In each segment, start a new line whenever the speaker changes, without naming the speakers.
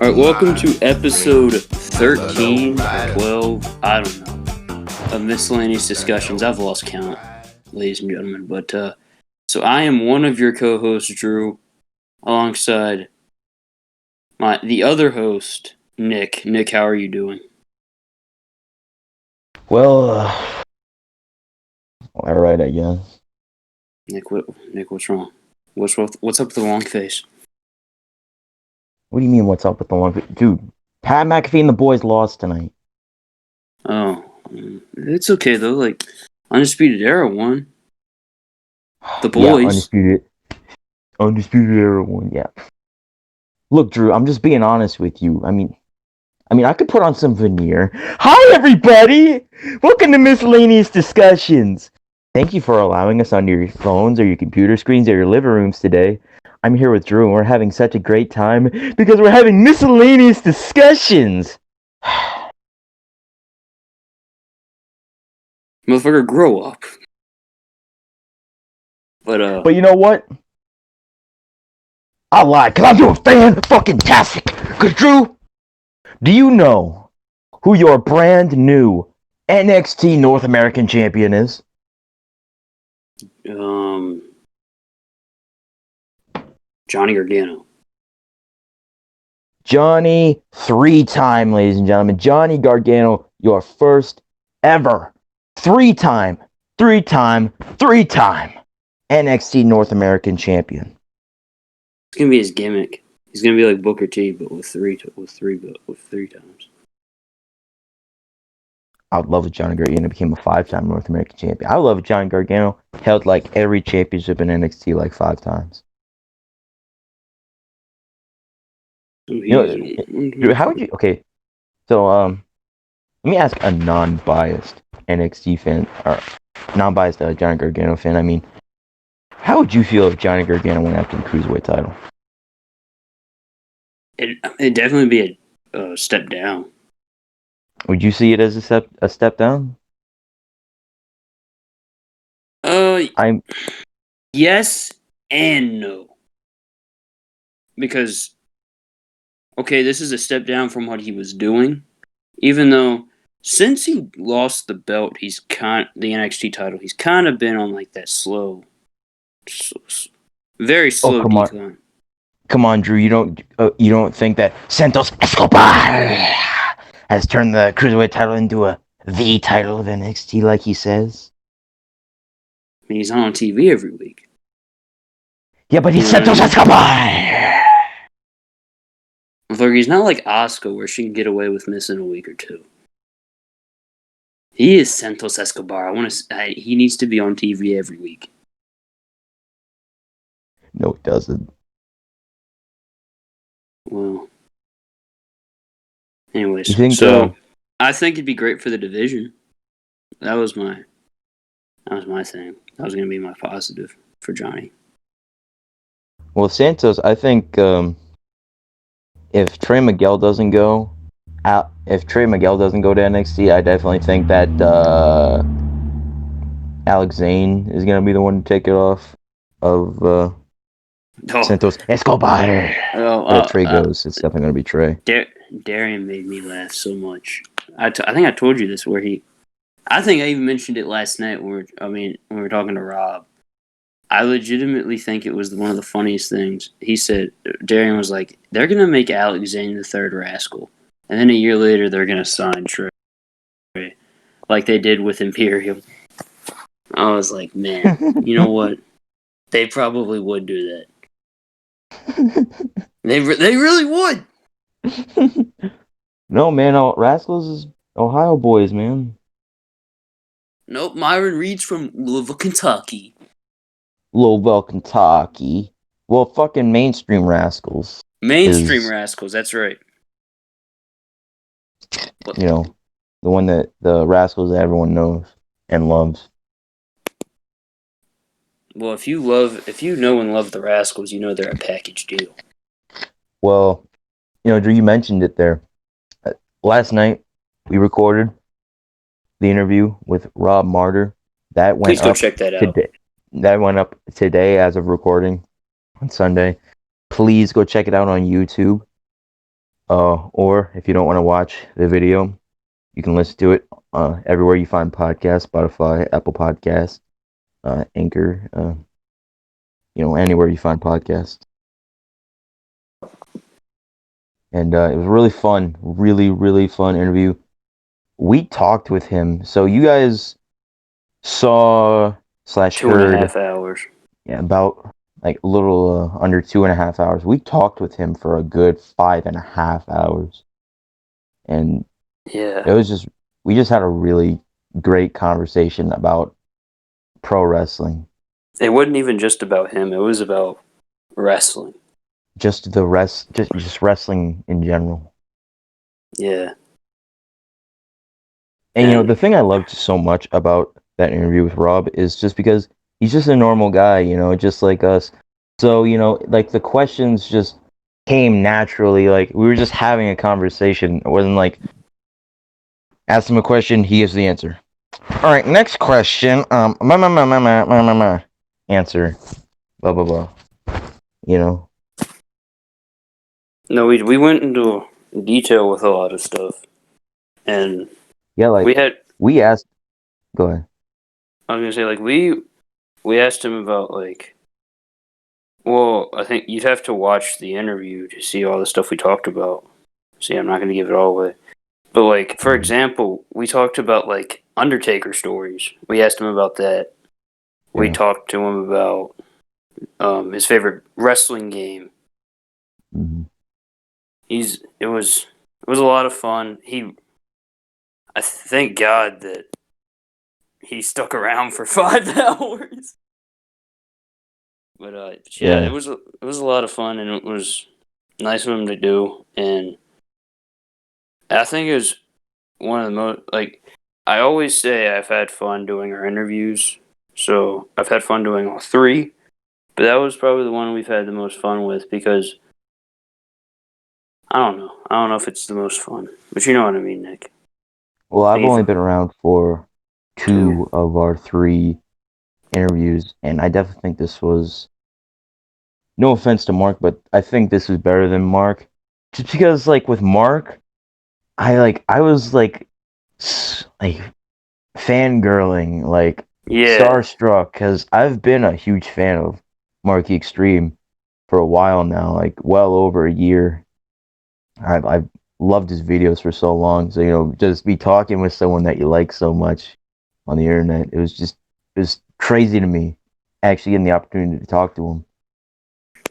All right, welcome to episode 13, 12, I don't know, of Miscellaneous Discussions. I've lost count, ladies and gentlemen. But, so I am one of your co-hosts, Drew, alongside the other host, Nick. Nick, how are you doing?
Well, all right, I guess.
Nick, what's wrong? What's up with the long face?
What do you mean, what's up with the long... Dude, Pat McAfee and the boys lost tonight.
Oh, it's okay, though. Like, Undisputed Era won. The boys.
Yeah, Undisputed Era won, yeah. Look, Drew, I'm just being honest with you. I mean, I could put on some veneer. Hi, everybody! Welcome to Miscellaneous Discussions. Thank you for allowing us on your phones or your computer screens or your living rooms today. I'm here with Drew, and we're having such a great time because we're having miscellaneous discussions.
Motherfucker, grow up. But
you know what? I lied, because I'm doing fan-fucking-tastic. Because, Drew, do you know who your brand new NXT North American champion is?
Johnny Gargano.
Johnny, three-time, ladies and gentlemen. Johnny Gargano, your first ever three-time NXT North American champion.
It's gonna be his gimmick. He's gonna be like Booker T, but with three times.
I would love if Johnny Gargano became a five-time North American champion. I would love if Johnny Gargano held like every championship in NXT like 5 times. How would you? Okay, so let me ask a non-biased NXT fan or non-biased Johnny Gargano fan. I mean, how would you feel if Johnny Gargano went after the cruiserweight title?
It'd definitely be a step down.
Would you see it as a step down?
Yes and no. Because, okay, this is a step down from what he was doing. Even though, since he lost the belt, the NXT title, he's kind of been on like that very slow decline.
Come on, Drew. You don't think that Santos Escobar has turned the cruiserweight title into the title of NXT, like he says?
I mean, he's on TV every week.
Yeah, but he's Santos Escobar.
Look, he's not like Asuka, where she can get away with missing a week or two. He is Santos Escobar. He needs to be on TV every week.
No, it doesn't.
Well, anyways,
I
think it'd be great for the division. That was my thing. That was going to be my positive for Johnny.
Well, Santos, I think if Trey Miguel doesn't go to NXT, I definitely think that Alex Zane is going to be the one to take it off of Santos Escobar. If Trey goes, it's definitely going to be Trey.
Darian made me laugh so much. I think I told you this, I think I even mentioned it last night when we were talking to Rob. I legitimately think it was one of the funniest things. He said, Darian was like, they're going to make Alex Zane the third Rascal. And then a year later, they're going to sign Trey. Like they did with Imperium. I was like, man, you know what? They probably would do that. They really would.
No, man, Rascals is Ohio boys, man.
Nope, Myron Reed's from Louisville, Kentucky.
Louisville, Kentucky. Well, fucking mainstream Rascals.
Rascals, that's right.
You know, the one that the Rascals that everyone knows and loves.
Well, if you know and love the Rascals, you know they're a package deal.
Well, Drew, you mentioned it there. Last night we recorded the interview with Rob Martyr. That went
Please go check that out.
That went up today as of recording on Sunday. Please go check it out on YouTube. Or if you don't want to watch the video, you can listen to it everywhere you find podcasts, Spotify, Apple Podcasts, Anchor, anywhere you find podcasts. And it was really fun, really, really fun interview. We talked with him, so you guys saw / heard
2.5 hours.
Yeah, about like a little under 2.5 hours. We talked with him for a good 5.5 hours, and
Yeah.
it was we just had a really great conversation about pro wrestling.
It wasn't even just about him. It was about wrestling.
Just wrestling in general.
Yeah.
And the thing I loved so much about that interview with Rob is just because he's just a normal guy, just like us. So, like the questions just came naturally. Like we were just having a conversation. It wasn't like ask him a question, he gives the answer. All right, next question. Answer. Blah blah blah.
No, we went into detail with a lot of stuff, and
yeah, like we asked. Go ahead.
I was gonna say like we asked him about like. Well, I think you'd have to watch the interview to see all the stuff we talked about. See, I'm not gonna give it all away. But like, for example, we talked about like Undertaker stories. We asked him about that. We talked to him about his favorite wrestling game.
Mm-hmm.
It was a lot of fun. I thank God that he stuck around for 5 hours. But yeah, it was a lot of fun, and it was nice of him to do. And I think it was one of the most like I always say I've had fun doing our interviews. So I've had fun doing all three, but that was probably the one we've had the most fun with because I don't know. I don't know if it's the most fun, but you know what I mean, Nick.
Well, I've only been around for 2 of our 3 interviews, and I definitely think this was, no offense to Mark, but I think this was better than Mark. Just because, like, with Mark, I was like fangirling, like starstruck, because I've been a huge fan of Marky Extreme for a while now, like well over a year. I've loved his videos for so long, so just be talking with someone that you like so much on the internet, it was crazy to me actually getting the opportunity to talk to him.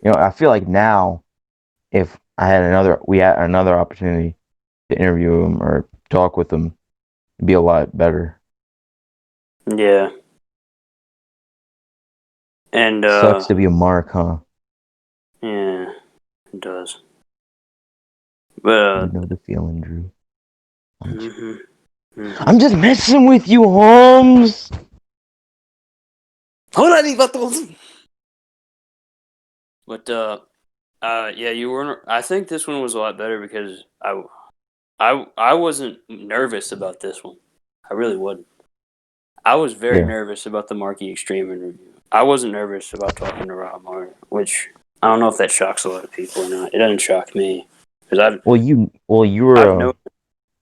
I feel like now if we had another opportunity to interview him or talk with him, it'd be a lot better.
Yeah. And
sucks to be a Mark, huh?
Yeah, it does. But
you know the feeling, Drew.
Mm-hmm.
I'm just messing with you, Holmes.
But yeah, you weren't. I think this one was a lot better because I wasn't nervous about this one. I really wasn't. I was very nervous about the Marky Extreme interview. I wasn't nervous about talking to Rob Martin, which I don't know if that shocks a lot of people or not. It doesn't shock me because
you were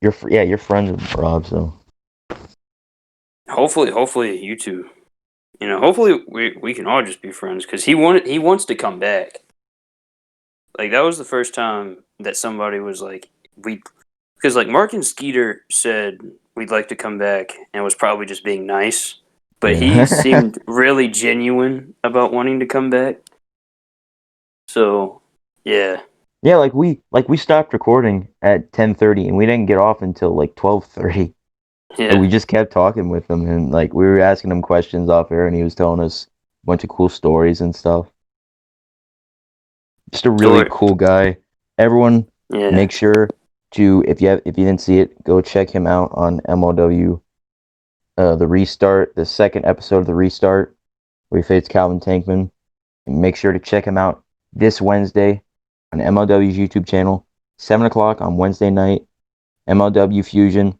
you're friends with Rob, so
hopefully you two, hopefully we can all just be friends because he wants to come back. Like that was the first time that somebody was like because like Mark and Skeeter said we'd like to come back and was probably just being nice, but he seemed really genuine about wanting to come back. So yeah.
Yeah, like we stopped recording at 10:30 and we didn't get off until like 12:30.
Yeah.
And we just kept talking with him, and like we were asking him questions off air, and he was telling us a bunch of cool stories and stuff. Just a really cool guy. Everyone, make sure to if you didn't see it, go check him out on MLW. The Restart, the second episode of the Restart, where he faced Calvin Tankman. And make sure to check him out this Wednesday on MLW's YouTube channel, 7 o'clock on Wednesday night. MLW Fusion.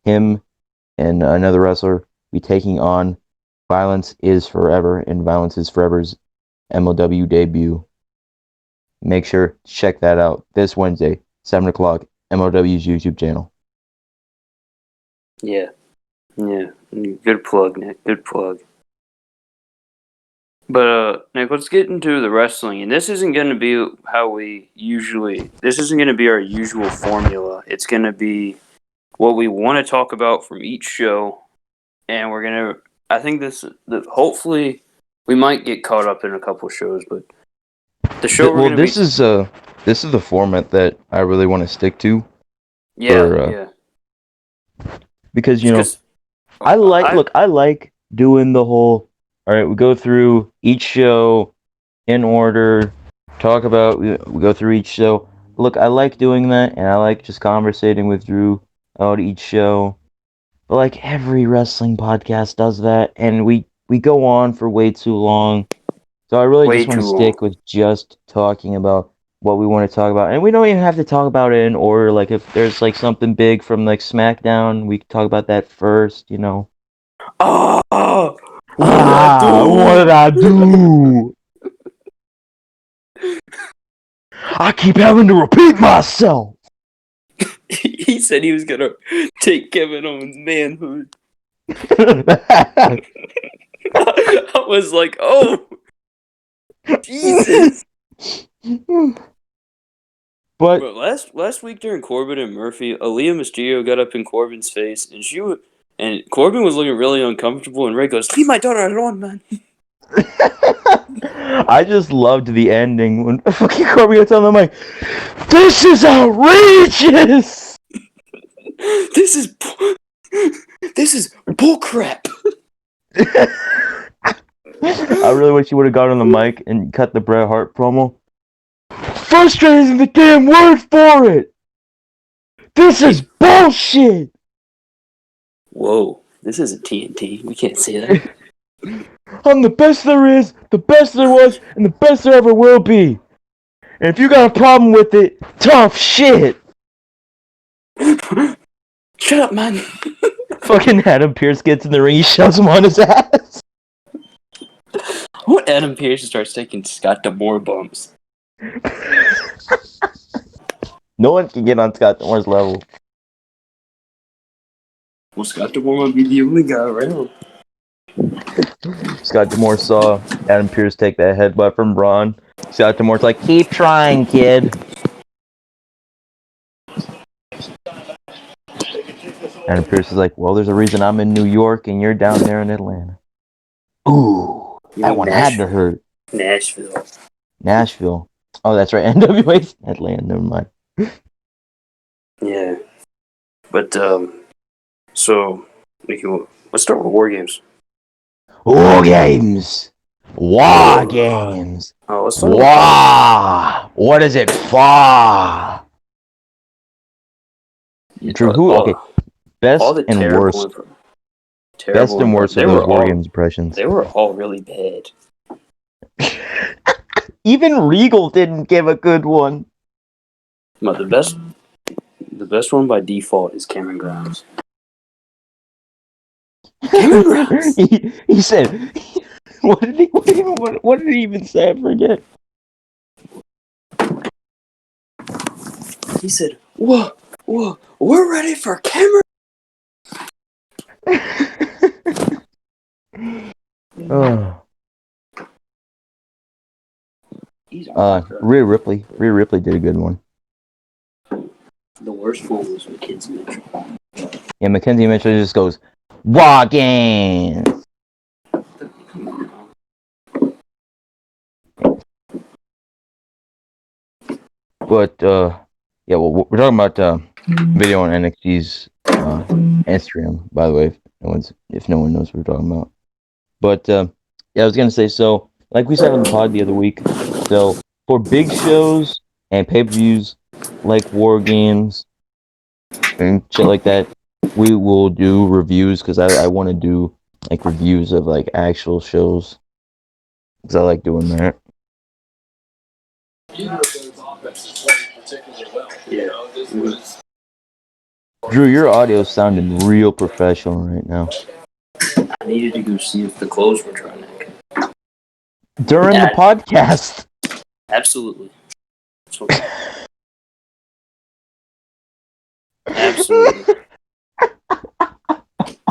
Him and another wrestler be taking on Violence is Forever, and Violence is Forever's MLW debut. Make sure to check that out this Wednesday, 7 o'clock, MOW's YouTube channel.
Yeah. Good plug, Nick. Good plug. But Nick, let's get into the wrestling, and this isn't going to be This isn't going to be our usual formula. It's going to be what we want to talk about from each show, and we're gonna. I think hopefully we might get caught up in a couple shows, but the show we're going to
this is the format that I really want to stick to.
Yeah.
Because I like doing the whole. All right, we go through each show in order, talk about. We go through each show. Look, I like doing that, and I like just conversating with Drew about each show. But like every wrestling podcast does that, and we go on for way too long. So I really just want to stick with just talking about what we want to talk about, and we don't even have to talk about it in order. Like if there's like something big from like SmackDown, we can talk about that first. What did I do? I keep having to repeat myself.
He said he was gonna take Kevin Owens' manhood. I was like, oh, Jesus. But last week during Corbin and Murphy, Aaliyah Mysterio got up in Corbin's face, and Corbin was looking really uncomfortable, and Ray goes, "Leave my daughter alone, man."
I just loved the ending when fucking Corbin gets on the mic. This is outrageous.
This is bullcrap.
I really wish you would have got on the mic and cut the Bret Hart promo. Frustrated isn't the damn word for it. This is bullshit.
Whoa, this isn't TNT. We can't say that.
I'm the best there is, the best there was, and the best there ever will be. And if you got a problem with it, tough shit.
Shut up, man.
Fucking Adam Pearce gets in the ring, he shoves him on his ass.
I want Adam Pearce to start taking Scott D'Amore bumps.
No one can get on Scott D'Amore's level.
Well, Scott D'Amore might be the only guy around.
Scott D'Amore saw Adam Pearce take that headbutt from Braun. Scott D'Amore's like, keep trying, kid. Adam Pearce is like, well, there's a reason I'm in New York and you're down there in Atlanta. Ooh, that one had to hurt. Nashville. Oh, that's right. NWA's Atlanta. Never mind.
Yeah. But, so, let's start with War Games.
War Games! WAW Games!
Oh, let's start
WAW! What is it for? Drew, okay. Best and worst. Best and worst of those War Games impressions.
They were all really bad.
Even Regal didn't give a good one.
But the best one by default is Cameron Grimes. Cameron Grimes.
he said, what did he even say? I forget.
He said, "Whoa, we're ready for Cameron."
Rhea Ripley did a good one.
The worst one was Mackenzie Mitchell.
Yeah, Mackenzie Mitchell just goes, WAW Games! But, yeah, well, we're talking about video on NXT's Instagram, by the way, if no one knows what we're talking about. But, yeah, I was going to say, so, like we said on the pod the other week, so, for big shows and pay-per-views like War Games and shit like that, we will do reviews, because I want to do, like, reviews of, like, actual shows, because I like doing that.
Yeah.
Drew, your audio's sounding real professional right now.
I needed to go see if the clothes were dry.
During the podcast.
Absolutely. Absolutely.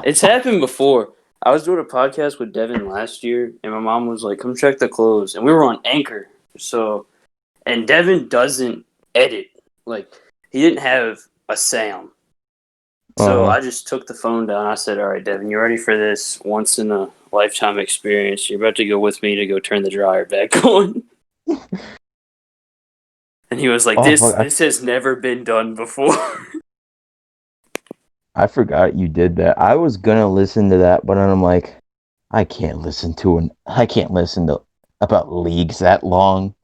It's happened before. I was doing a podcast with Devin last year, and my mom was like, "Come check the clothes," and we were on Anchor. So, and Devin doesn't edit. Like, he didn't have a sound. So I just took the phone down. I said, "All right, Devin, you ready for this once in a lifetime experience? You're about to go with me to go turn the dryer back on." And he was like,
Oh,
This has never been done before."
I forgot you did that. I was gonna listen to that, but then I'm like, I can't listen to about leagues that long.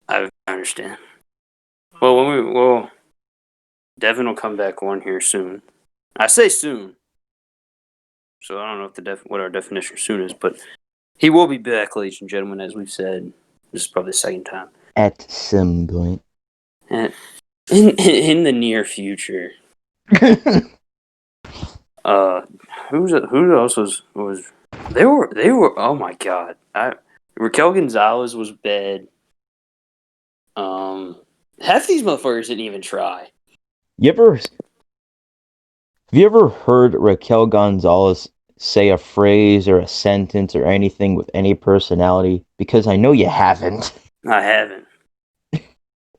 I understand. Devin will come back on here soon. I say soon. So I don't know what our definition of soon is, but he will be back, ladies and gentlemen, as we've said. This is probably the second time.
At some point.
In the near future. Who else was they were oh my god. Raquel Gonzalez was bad. Half these motherfuckers didn't even try.
Have you ever heard Raquel Gonzalez say a phrase or a sentence or anything with any personality? Because I know you haven't.
I haven't.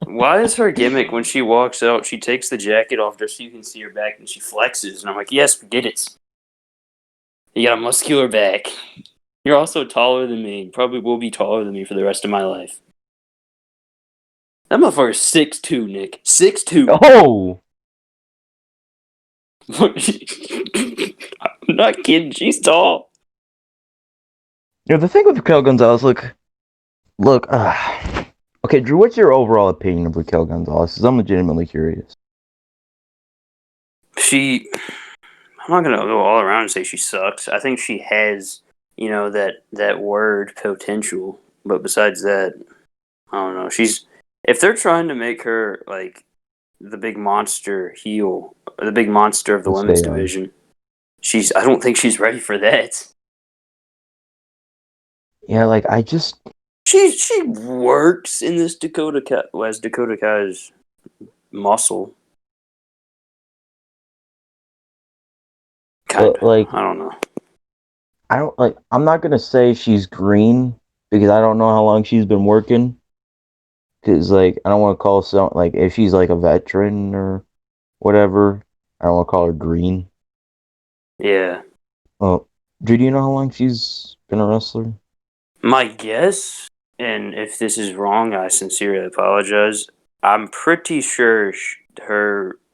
Why is her gimmick when she walks out, she takes the jacket off just so you can see her back and she flexes? And I'm like, yes, we get it. You got a muscular back. You're also taller than me. Probably will be taller than me for the rest of my life. That motherfucker's 6'2", Nick. 6'2".
Oh!
I'm not kidding. She's tall.
You know, the thing with Raquel Gonzalez, okay, Drew, what's your overall opinion of Raquel Gonzalez? Because I'm legitimately curious.
I'm not going to go all around and say she sucks. I think she has, that word potential. But besides that, I don't know. If they're trying to make her, like, the big monster heel, the big monster of the women's division, I don't think she's ready for that.
Yeah,
She works in this Dakota Kai's muscle. Kind of. I don't know.
I'm not gonna say she's green because I don't know how long she's been working. Because I don't want to call if she's like a veteran or whatever, I don't want to call her green.
Yeah.
Oh, Drew, do you know how long she's been a wrestler?
My guess, and if this is wrong, I sincerely apologize. I'm pretty sure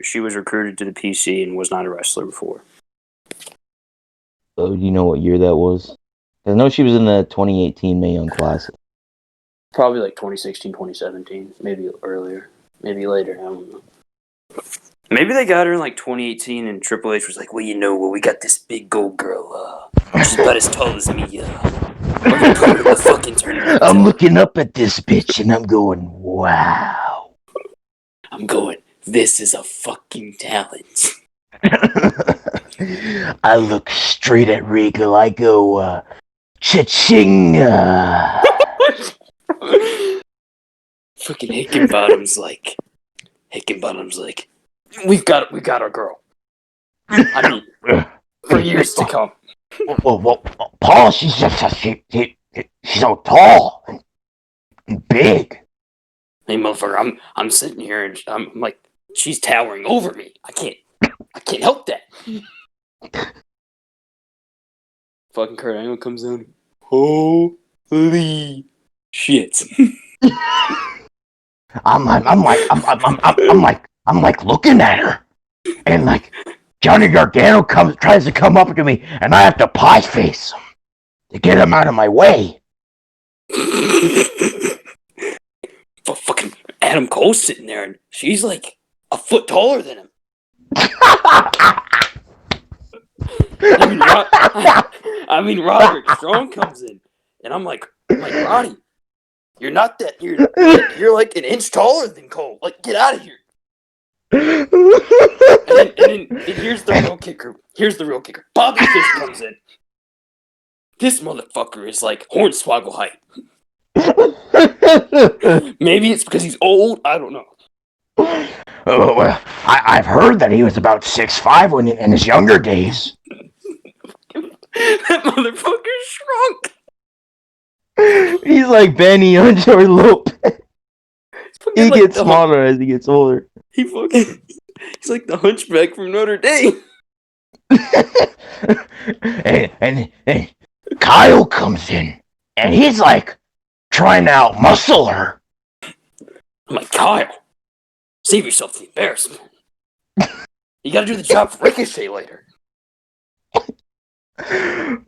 she was recruited to the PC and was not a wrestler before.
Oh, do you know what year that was? I know she was in the 2018 Mae Young Classic.
Probably like 2016, 2017, maybe earlier, maybe later. I don't know. Maybe they got her in like 2018, and Triple H was like, "Well, we got this big gold girl. She's about as tall as me. We're gonna put her in the fucking tournament."
I'm looking up at this bitch and I'm going, wow.
I'm going, this is a fucking talent.
I look straight at Regal. I go, cha-ching.
Fucking Hickenbottom's like, we've got our girl. I mean, for years to come.
Well, Paul, she's so tall and big.
Hey, motherfucker, I'm sitting here and I'm like, she's towering over me. I can't help that. Fucking Kurt Angle comes in. Holy shit!
I'm like looking at her, and like Johnny Gargano tries to come up to me, and I have to pie face him to get him out of my way.
But fucking Adam Cole's sitting there, and she's like a foot taller than him. I mean, Roderick Strong comes in, and I'm like, Roddy, you're not that. You're like an inch taller than Cole. Like, get out of here. And then here's the real kicker. Bobby Fish comes in. This motherfucker is like Hornswoggle height. Maybe it's because he's old. I don't know.
Oh, well, I've heard that he was about 6'5" when in his younger days.
That motherfucker shrunk.
He's like Benny Joey Lopez. He
Like
gets smaller as he gets older.
He's like the hunchback from Notre Dame.
and Kyle comes in, and he's like trying to outmuscle her.
I'm like, Kyle, save yourself the embarrassment. You gotta do the job for Ricochet later.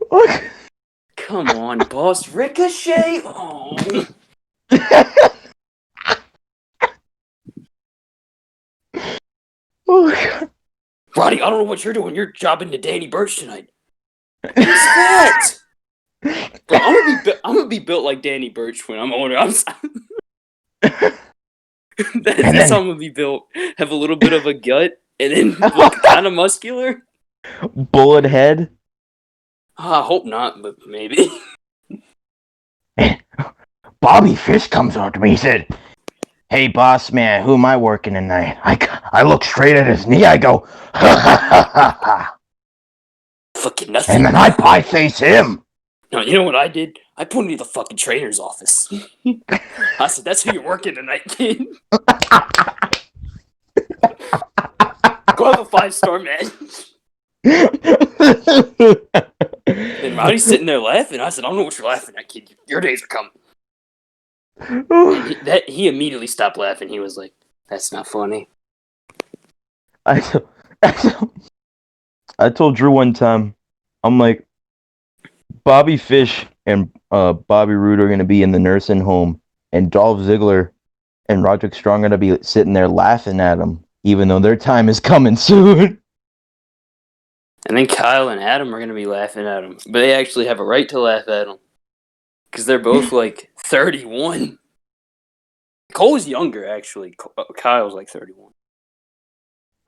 Look.
Come on, boss. Ricochet? Oh.
Oh, God.
Roddy, I don't know what you're doing. You're jobbing to Danny Burch tonight. He's fat. Bro, I'm gonna be built like Danny Burch when I'm older. That's how I'm gonna be built. Have a little bit of a gut, and then look kind of muscular.
Bullet head.
I hope not, but maybe.
Bobby Fish comes up to me. He said, "Hey, boss man, who am I working tonight?" I look straight at his knee. I go, "Ha ha ha ha ha."
Fucking nothing.
And then I pie face him.
No, you know what I did? I put him in the fucking trainer's office. I said, "That's who you're working tonight, kid. Go have a 5-star match." And Rowdy's sitting there laughing. I said, "I don't know what you're laughing at, kid. Your days are coming." And he immediately stopped laughing. He was like, "That's not funny."
I told Drew one time, I'm like, Bobby Fish and Bobby Roode are going to be in the nursing home, and Dolph Ziggler and Roderick Strong are going to be sitting there laughing at him, even though their time is coming soon.
And then Kyle and Adam are going to be laughing at him. But they actually have a right to laugh at him. Because they're both like 31. Cole's younger, actually. Kyle's like 31.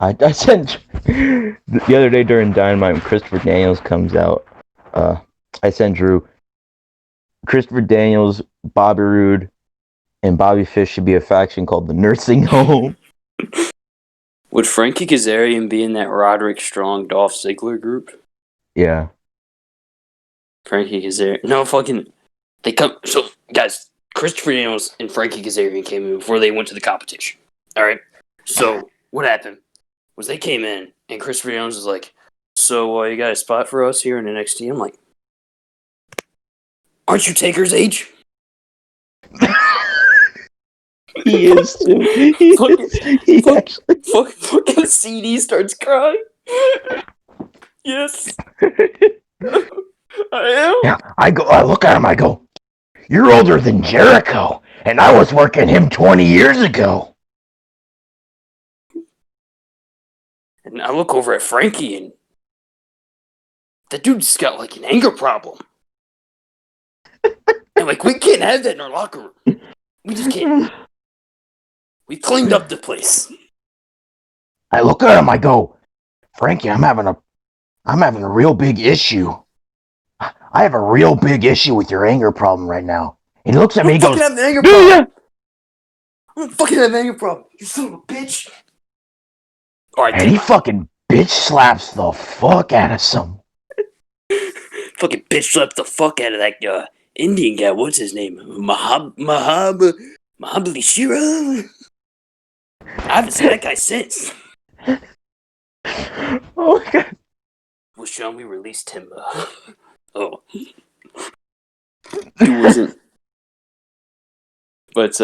I sent the other day during Dynamite when Christopher Daniels comes out. I sent Drew. Christopher Daniels, Bobby Roode, and Bobby Fish should be a faction called the Nursing Home.
Would Frankie Kazarian be in that Roderick Strong, Dolph Ziggler group?
Yeah.
Frankie Kazarian. No, fucking. They come. So, guys, Christopher Daniels and Frankie Kazarian came in before they went to the competition. Alright? So, what happened was they came in, and Christopher Daniels was like, "So, you got a spot for us here in NXT?" I'm like, "Aren't you Taker's age?"
He is too.
Fucking CD starts crying. Yes. I am.
Yeah, I look at him, I go, "You're older than Jericho, and I was working him 20 years ago."
And I look over at Frankie, and the dude's got like an anger problem. And like, we can't have that in our locker room. We just can't. We cleaned up the place.
I look at him, I go, "Frankie, I'm having a real big issue. I have a real big issue with your anger problem right now." And he looks at me, he goes,
have an anger
"Do
problem.
ya?"
I don't fucking have an anger problem. You son of a bitch. Alright,
And he fucking bitch slaps the fuck out of some.
fucking bitch slapped the fuck out of that Indian guy. What's his name? Mahabali Shira? I haven't seen that guy since.
Oh my God.
Well, Sean, we released him. Oh. He wasn't. But,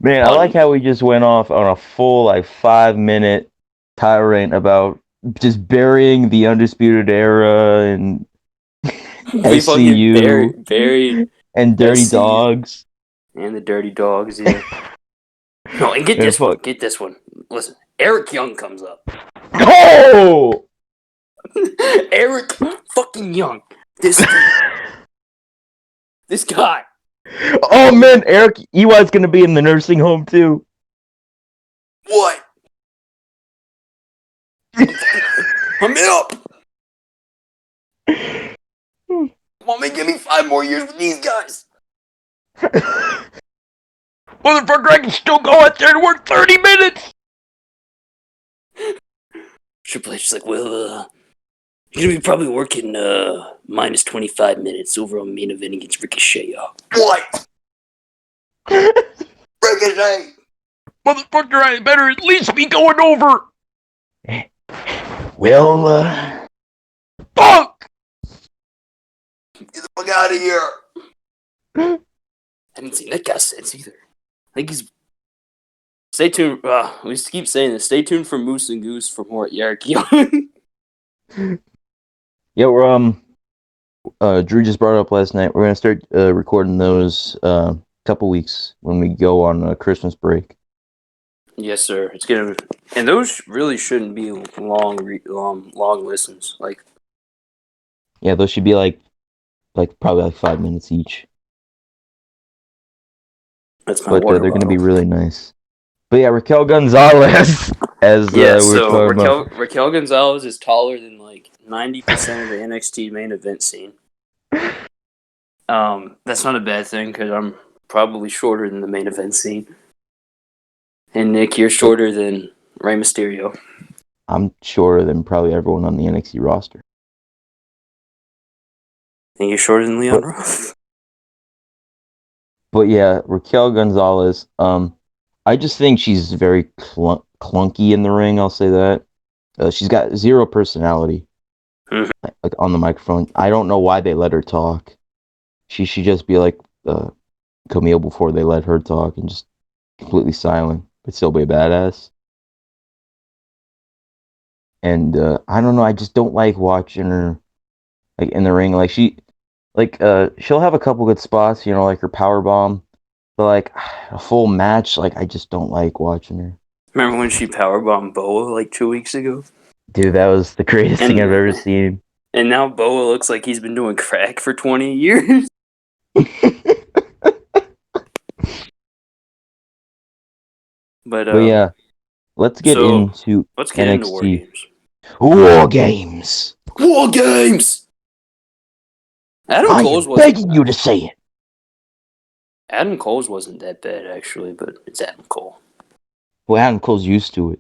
Man, I like how we just went off on a full, 5-minute tirade about just burying the Undisputed Era and
we fucking buried
and Dirty
SCU.
Dogs.
And the Dirty Dogs, yeah. No, and get this one. Listen, Eric Young comes up.
Oh!
Eric fucking Young. This guy.
Oh man, Eric Ewai's gonna be in the nursing home too.
What? I'm up. Come on, give me 5 more years with these guys.
Motherfucker, I can still go out there and work 30 minutes.
Triple H is like, well, you're gonna be probably working minus 25 minutes over on main event against Ricochet. What? Ricochet!
Motherfucker, I better at least be going over. Well, fuck!
Get the fuck out of here! I haven't seen that guy since either. I think he's. Stay tuned. We keep saying this. Stay tuned for Moose and Goose for more Hierarchy.
Yeah, we're Drew just brought it up last night. We're gonna start recording those couple weeks when we go on Christmas break.
Yes, sir. It's gonna, and those really shouldn't be long listens. Like,
Yeah, those should be like probably like 5 minutes each.
that's my
But
water
they're gonna
bottle.
be really nice. But yeah, Raquel Gonzalez, as we were
so
talking about.
Raquel Gonzalez is taller than like 90% of the NXT main event scene. That's not a bad thing because I'm probably shorter than the main event scene. And Nick, you're shorter than Rey Mysterio.
I'm shorter than probably everyone on the NXT roster.
And you're shorter than Leon Ruff.
But yeah, Raquel Gonzalez. I just think she's very clunky in the ring. I'll say that. She's got zero personality, like on the microphone. I don't know why they let her talk. She should just be like Camille before they let her talk and just completely silent, but still be a badass. And I don't know. I just don't like watching her like in the ring. Like she'll have a couple good spots, you know, like her power bomb. But like a full match, like I just don't like watching her.
Remember when she powerbombed Boa like 2 weeks ago?
Dude, that was the greatest thing I've ever seen.
And now Boa looks like he's been doing crack for 20 years. But
yeah, let's get into
War Games.
War Games.
War Games.
I'm begging you to say it.
Adam Cole's wasn't that bad actually, but it's Adam Cole.
Well, Adam Cole's used to it.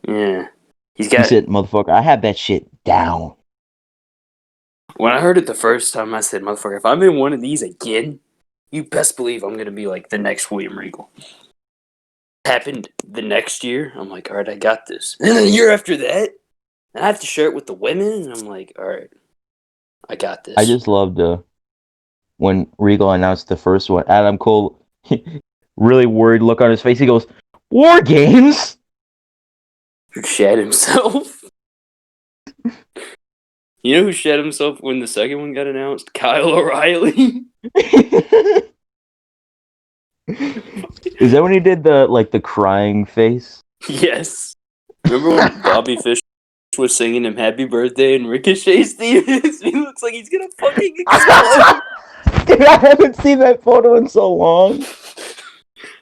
Yeah, he
said, "Motherfucker, I have that shit down."
When I heard it the first time, I said, "Motherfucker, if I'm in one of these again, you best believe I'm gonna be like the next William Regal." Happened the next year. I'm like, all right, I got this. And then the year after that, I have to share it with the women, and I'm like, all right, I got this.
I just loved when Regal announced the first one. Adam Cole, really worried look on his face. He goes, "War Games."
Who shat himself? You know who shat himself when the second one got announced? Kyle O'Reilly.
Is that when he did the crying face?
Yes. Remember when Bobby Fish was singing him "Happy Birthday" and Ricochet's theme? He looks like he's gonna fucking explode.
Dude, I haven't seen that photo in so long.
I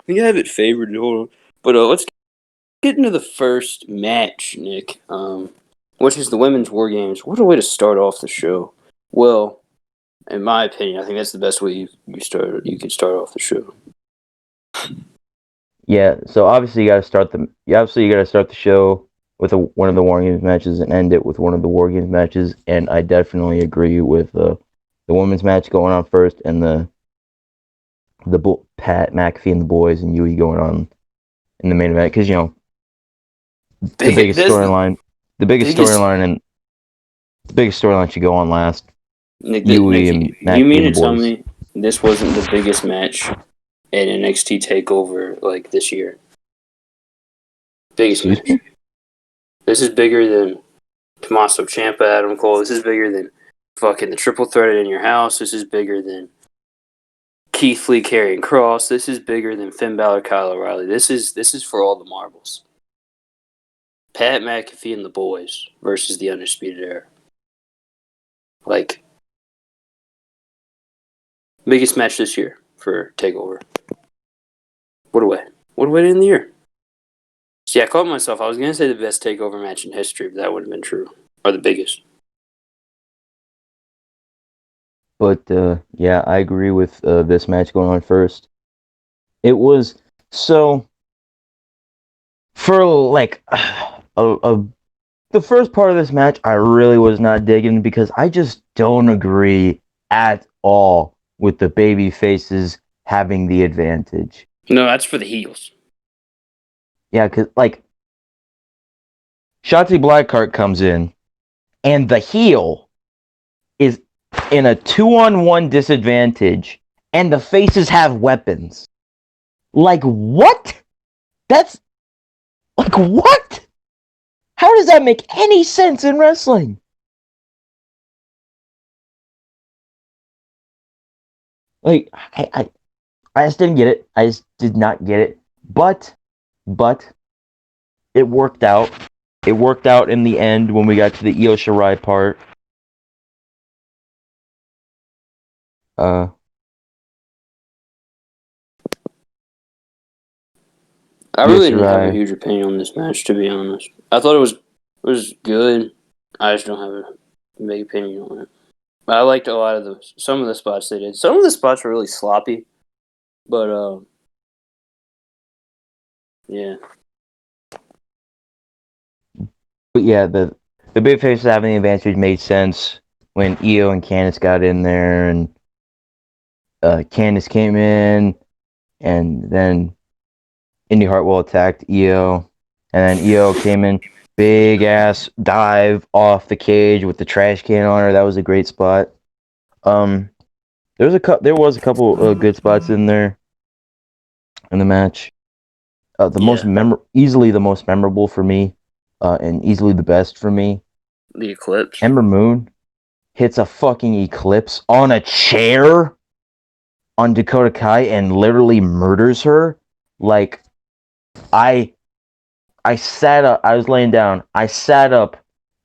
think I have it favored. Hold on. But let's get into the first match, Nick. Which is the Women's War Games. What a way to start off the show. Well, in my opinion, I think that's the best way you could start off the show.
Yeah, so obviously you got to start the show with one of the War Games matches and end it with one of the War Games matches, and I definitely agree with the women's match going on first and the Pat McAfee and the boys and Yui going on in the main event because, you know, the biggest storyline should go on last.
Nick,
Yui and McAfee.
You mean to tell me this wasn't the biggest match at NXT TakeOver like this year? Biggest match. This is bigger than Tommaso Ciampa, Adam Cole. This is bigger than fucking the triple threat in your house. This is bigger than Keith Lee carrying Cross. This is bigger than Finn Balor, Kyle O'Reilly. This is for all the marbles. Pat McAfee and the boys versus the Undisputed Era. Like, biggest match this year for TakeOver. What a way to end the year. See, I caught myself. I was going to say the best TakeOver match in history, but that would have been true. Or the biggest.
But, yeah, I agree with this match going on first. It was, so, for, like, the first part of this match I really was not digging because I just don't agree at all with the baby faces having the advantage.
No, that's for the heels.
Yeah, because, like, Shotzi Blackheart comes in, and the heel is in a 2-on-1 disadvantage, and the faces have weapons. Like, what? That's... Like, what? How does that make any sense in wrestling? Like, I just didn't get it. I just did not get it. But it worked out. It worked out in the end when we got to the Io Shirai part.
I
Io
really didn't have a
Shirai.
huge opinion on this match, to be honest. I thought it was good. I just don't have a big opinion on it. I liked a lot of some of the spots they did. Some of the spots were really sloppy, but yeah.
But yeah, the big faces having the advantage made sense when Io and Candice got in there, and Candice came in, and then Indy Hartwell attacked Io, and then Io came in, big ass dive off the cage with the trash can on her. That was a great spot. There was a couple good spots in there in the match. Easily the most memorable for me, and easily the best for me.
The Eclipse.
Ember Moon hits a fucking eclipse on a chair on Dakota Kai and literally murders her. Like, I sat up. I was laying down. I sat up.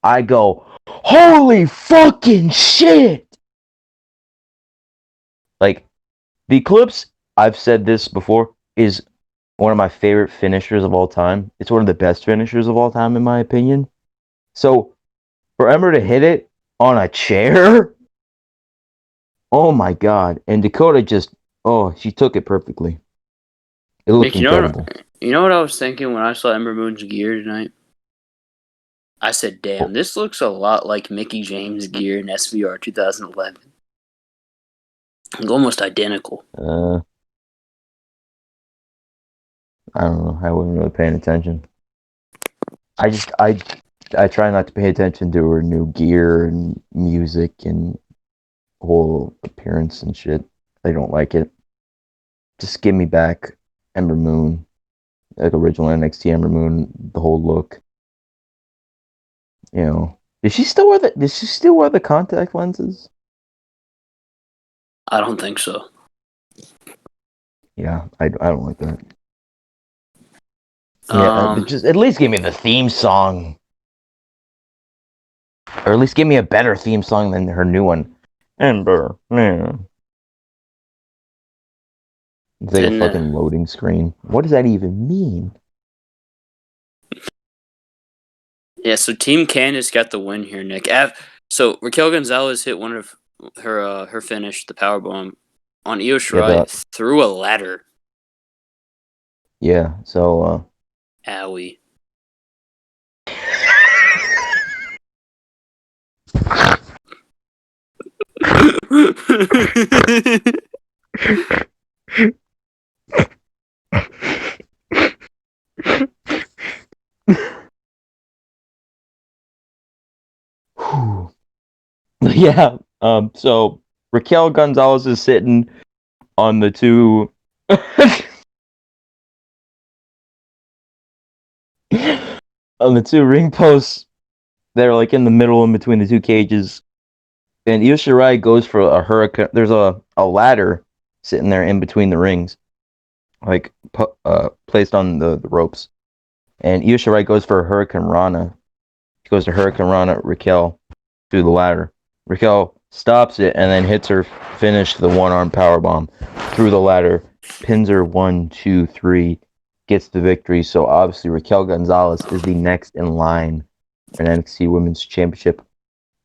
I go, holy fucking shit! Like, the Eclipse, I've said this before, is one of my favorite finishers of all time. It's one of the best finishers of all time, in my opinion. So, for Ember to hit it on a chair, oh my god! And Dakota she took it perfectly. It looked
Nick,
incredible.
You know what I was thinking when I saw Ember Moon's gear tonight? I said, damn, this looks a lot like Mickie James' gear in SVR 2011. It's almost identical.
I don't know. I wasn't really paying attention. I try not to pay attention to her new gear and music and whole appearance and shit. I don't like it. Just give me back Ember Moon, like original NXT Ember Moon, the whole look. You know, does she still wear the contact lenses?
I don't think so.
Yeah, I don't like that. Yeah, just at least give me the theme song. Or at least give me a better theme song than her new one. Ember, man. It's like a fucking loading screen. What does that even mean?
Yeah, so Team Candice got the win here, Nick. So Raquel Gonzalez hit one of her finish, the powerbomb, on Io Shirai through a ladder.
Yeah, so
Owie.
yeah, so Raquel Gonzalez is sitting on the two on the two ring posts. They're like in the middle in between the two cages. And Io Shirai goes for a hurricane. There's a ladder sitting there in between the rings, like placed on the ropes. And Io Shirai goes for a Hurricane Rana. She goes to Hurricane Rana Raquel through the ladder. Raquel stops it and then hits her finish, the one-arm powerbomb through the ladder, pins her 1, 2, 3, gets the victory. So obviously Raquel Gonzalez is the next in line for an NXT Women's Championship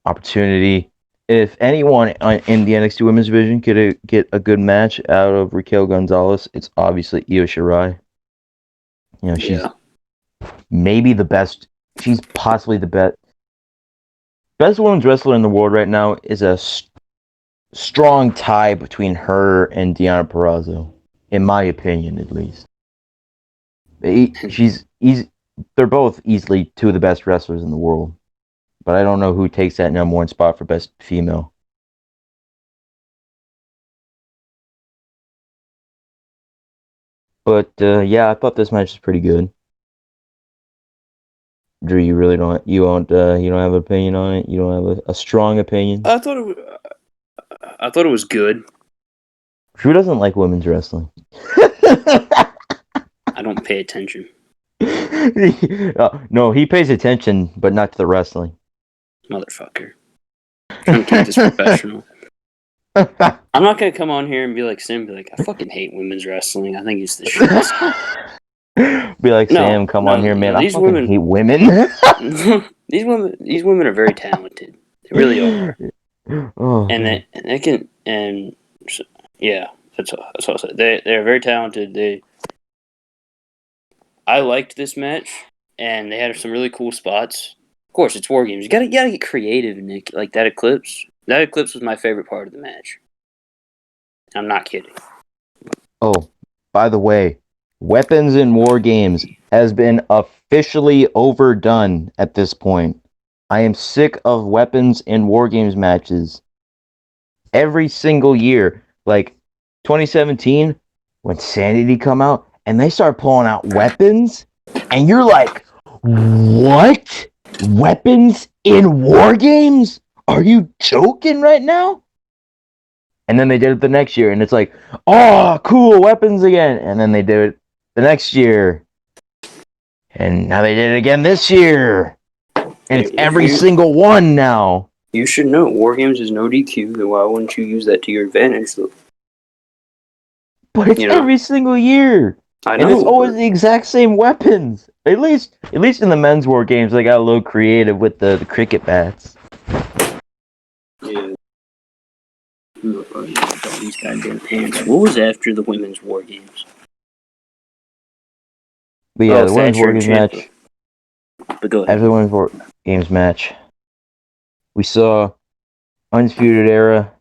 opportunity. If anyone in the NXT Women's Division could get a good match out of Raquel Gonzalez, it's obviously Io Shirai. You know, she's maybe the best she's possibly the best women's wrestler in the world right now. Is a strong tie between her and Deonna Purrazzo, in my opinion, at least. She's easy. They're both easily two of the best wrestlers in the world, but I don't know who takes that number one spot for best female. But yeah, I thought this match was pretty good. Drew, you really don't. You don't have an opinion on it. You don't have a strong opinion.
I thought it was good.
Drew doesn't like women's wrestling.
I don't pay attention.
No, he pays attention, but not to the wrestling.
Motherfucker. Trying to keep this professional. I'm not gonna come on here and be like Sam, be like, I fucking hate women's wrestling. I think it's the shit.
Be like, Sam, come on here, man. I fucking hate women.
These women are very talented. They really are.
Oh,
and they can, and yeah, that's all I said. They're very talented. I liked this match, and they had some really cool spots. Of course, it's War Games. You gotta get creative, Nick. Like that Eclipse. That Eclipse was my favorite part of the match. I'm not kidding.
Oh, by the way, weapons in War Games has been officially overdone at this point. I am sick of weapons in War Games matches. Every single year, like 2017, when Sanity come out and they start pulling out weapons, and you're like, what? Weapons in War Games? Are you joking right now? And then they did it the next year, and it's like, oh, cool, weapons again. And then they did it the next year. And now they did it again this year. And it's every single one now.
You should know, War Games is no DQ, then why wouldn't you use that to your advantage?
But it's every single year.
I know.
And it's always the exact same weapons. At least in the men's War Games, they got a little creative with the cricket bats.
Yeah. These goddamn pants. What was after the women's War Games?
But yeah, the women's War Games match.
But go ahead.
After the women's War Games match, we saw Undisputed Era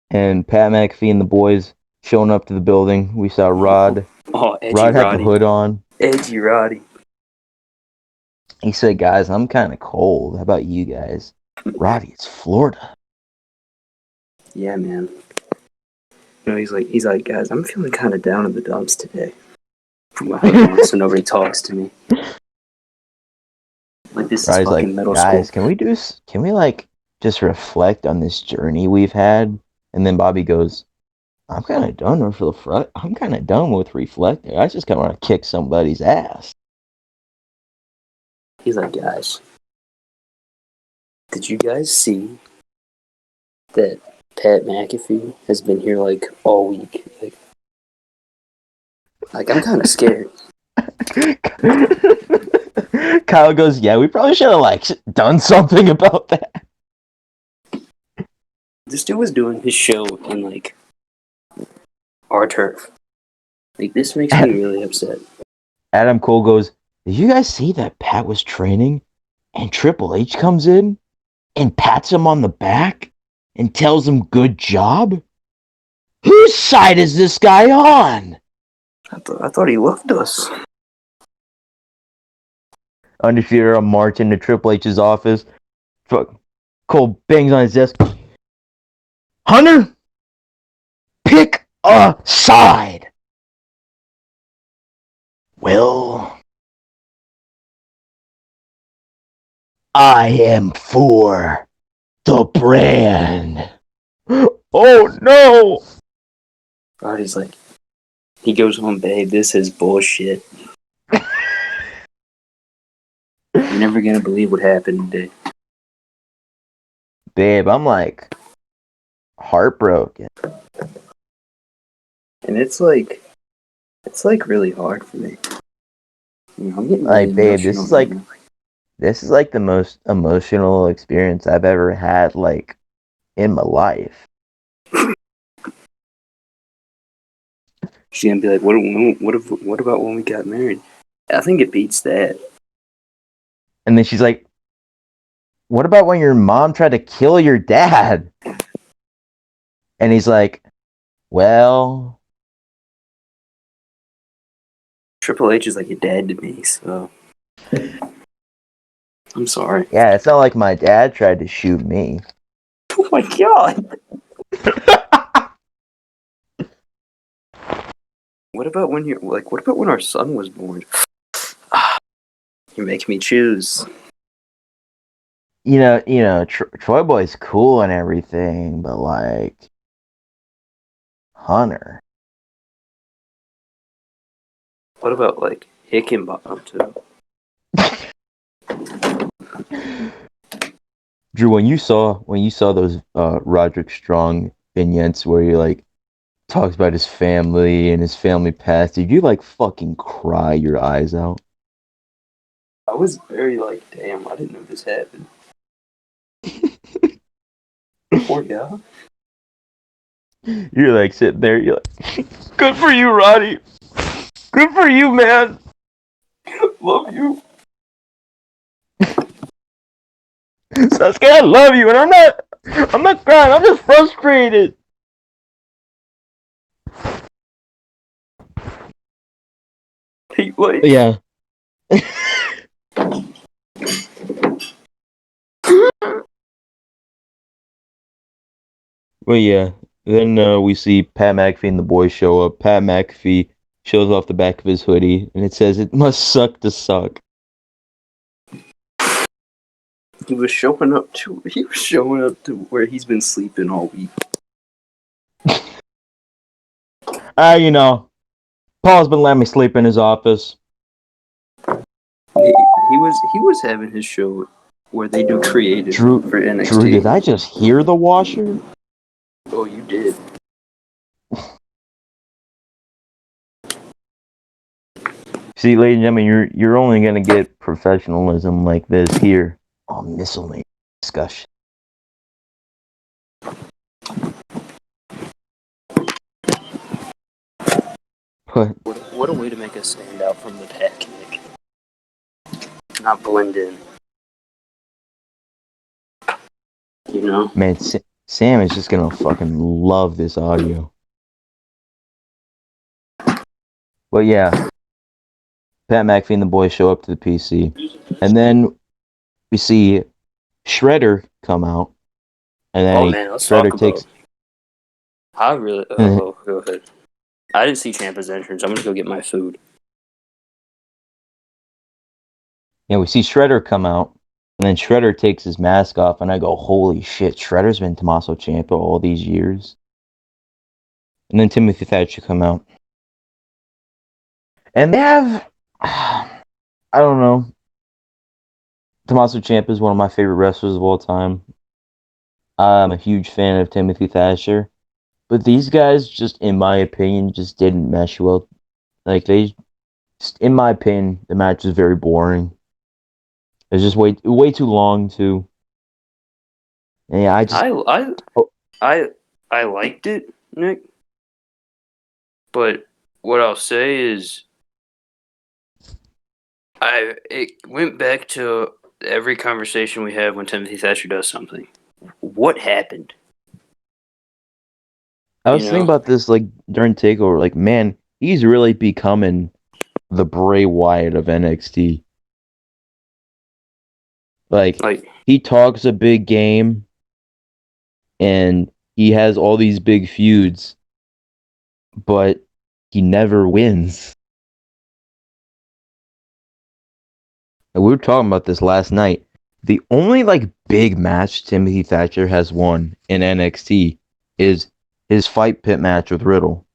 and Pat McAfee and the boys showing up to the building. We saw Rod.
Oh, Edgy
Rod had the hood on.
Edgy Roddy.
He said, guys, I'm kind of cold. How about you guys? Roddy, it's Florida.
Yeah, man. You know, he's like, guys, I'm feeling kind of down in the dumps today. Put my hood on so nobody talks to me. Like this is fucking middle school.
Guys, can we like just reflect on this journey we've had? And then Bobby goes, I'm kind of done with reflecting. I just kind of want to kick somebody's ass.
He's like, guys, did you guys see that Pat McAfee has been here like all week? Like I'm kind of scared.
Kyle goes, yeah, we probably should have like done something about that.
This dude was doing his show in like our turf. Like this makes me really upset.
Adam Cole goes, did you guys see that Pat was training and Triple H comes in and pats him on the back and tells him good job? Whose side is this guy on?
I thought he loved us.
Undisputed Era march into Triple H's office. Cole bangs on his desk. Hunter, pick a side. Well, I am for the brand. Oh no!
Roddy's like, he goes home, babe, this is bullshit. You're never gonna believe what happened today.
Babe, I'm like heartbroken.
And it's like really hard for me. You know, I'm getting
like,
really
babe, this is like the most emotional experience I've ever had, like, in my life.
She's gonna be like, what about when we got married? I think it beats that.
And then she's like, what about when your mom tried to kill your dad? And he's like, well,
Triple H is like your dad to me, so I'm sorry.
yeah, it's not like my dad tried to shoot me.
Oh my god! What about when what about when our son was born? You make me choose.
Troy Boy's cool and everything, but like Hunter.
What about like Hickenbottom too?
Drew, when you saw those Roderick Strong vignettes where he like talks about his family and his family past, did you like fucking cry your eyes out?
I was very like, damn, I didn't know this happened. Poor guy.
You're like sitting there, you're like, good for you, Roddy. Good for you, man.
Love you.
Sasuke, I love you, and I'm not crying, I'm just frustrated.
He like,
Yeah. Well, yeah. Then we see Pat McAfee and the boys show up. Pat McAfee shows off the back of his hoodie, and it says, "It must suck to suck."
he was showing up to where he's been sleeping all week.
Paul's been letting me sleep in his office.
He was having his show where they do creative for NXT.
Drew, did I just hear the washer?
Oh, you did.
See, ladies and gentlemen, you're only gonna get professionalism like this here on Miscellaneous Discussion. But
What a way to make us stand out from the pack, Nick. Not blend in. You know?
man, Sam is just gonna fucking love this audio. But yeah, Pat McAfee and the boys show up to the PC, and then we see Shredder come out, and then
Let's
Shredder
talk
takes.
about. I really. Oh, go ahead. I didn't see Ciampa's entrance. I'm gonna go get my food.
Yeah, we see Shredder come out, and then Shredder takes his mask off, and I go, "Holy shit! Shredder's been Tommaso Ciampa all these years." And then Timothy Thatcher come out, and they have, I don't know. Tommaso Ciampa is one of my favorite wrestlers of all time. I'm a huge fan of Timothy Thatcher, but these guys just, in my opinion, just didn't mesh well. Like in my opinion, the match is very boring. It's just way too long too. And yeah,
I liked it, Nick. But what I'll say is, it went back to every conversation we have when Timothy Thatcher does something. What happened?
I was thinking about this like during Takeover. Like, man, he's really becoming the Bray Wyatt of NXT. Like he talks a big game, and he has all these big feuds, but he never wins. And we were talking about this last night. The only like big match Timothy Thatcher has won in NXT is his fight pit match with Riddle.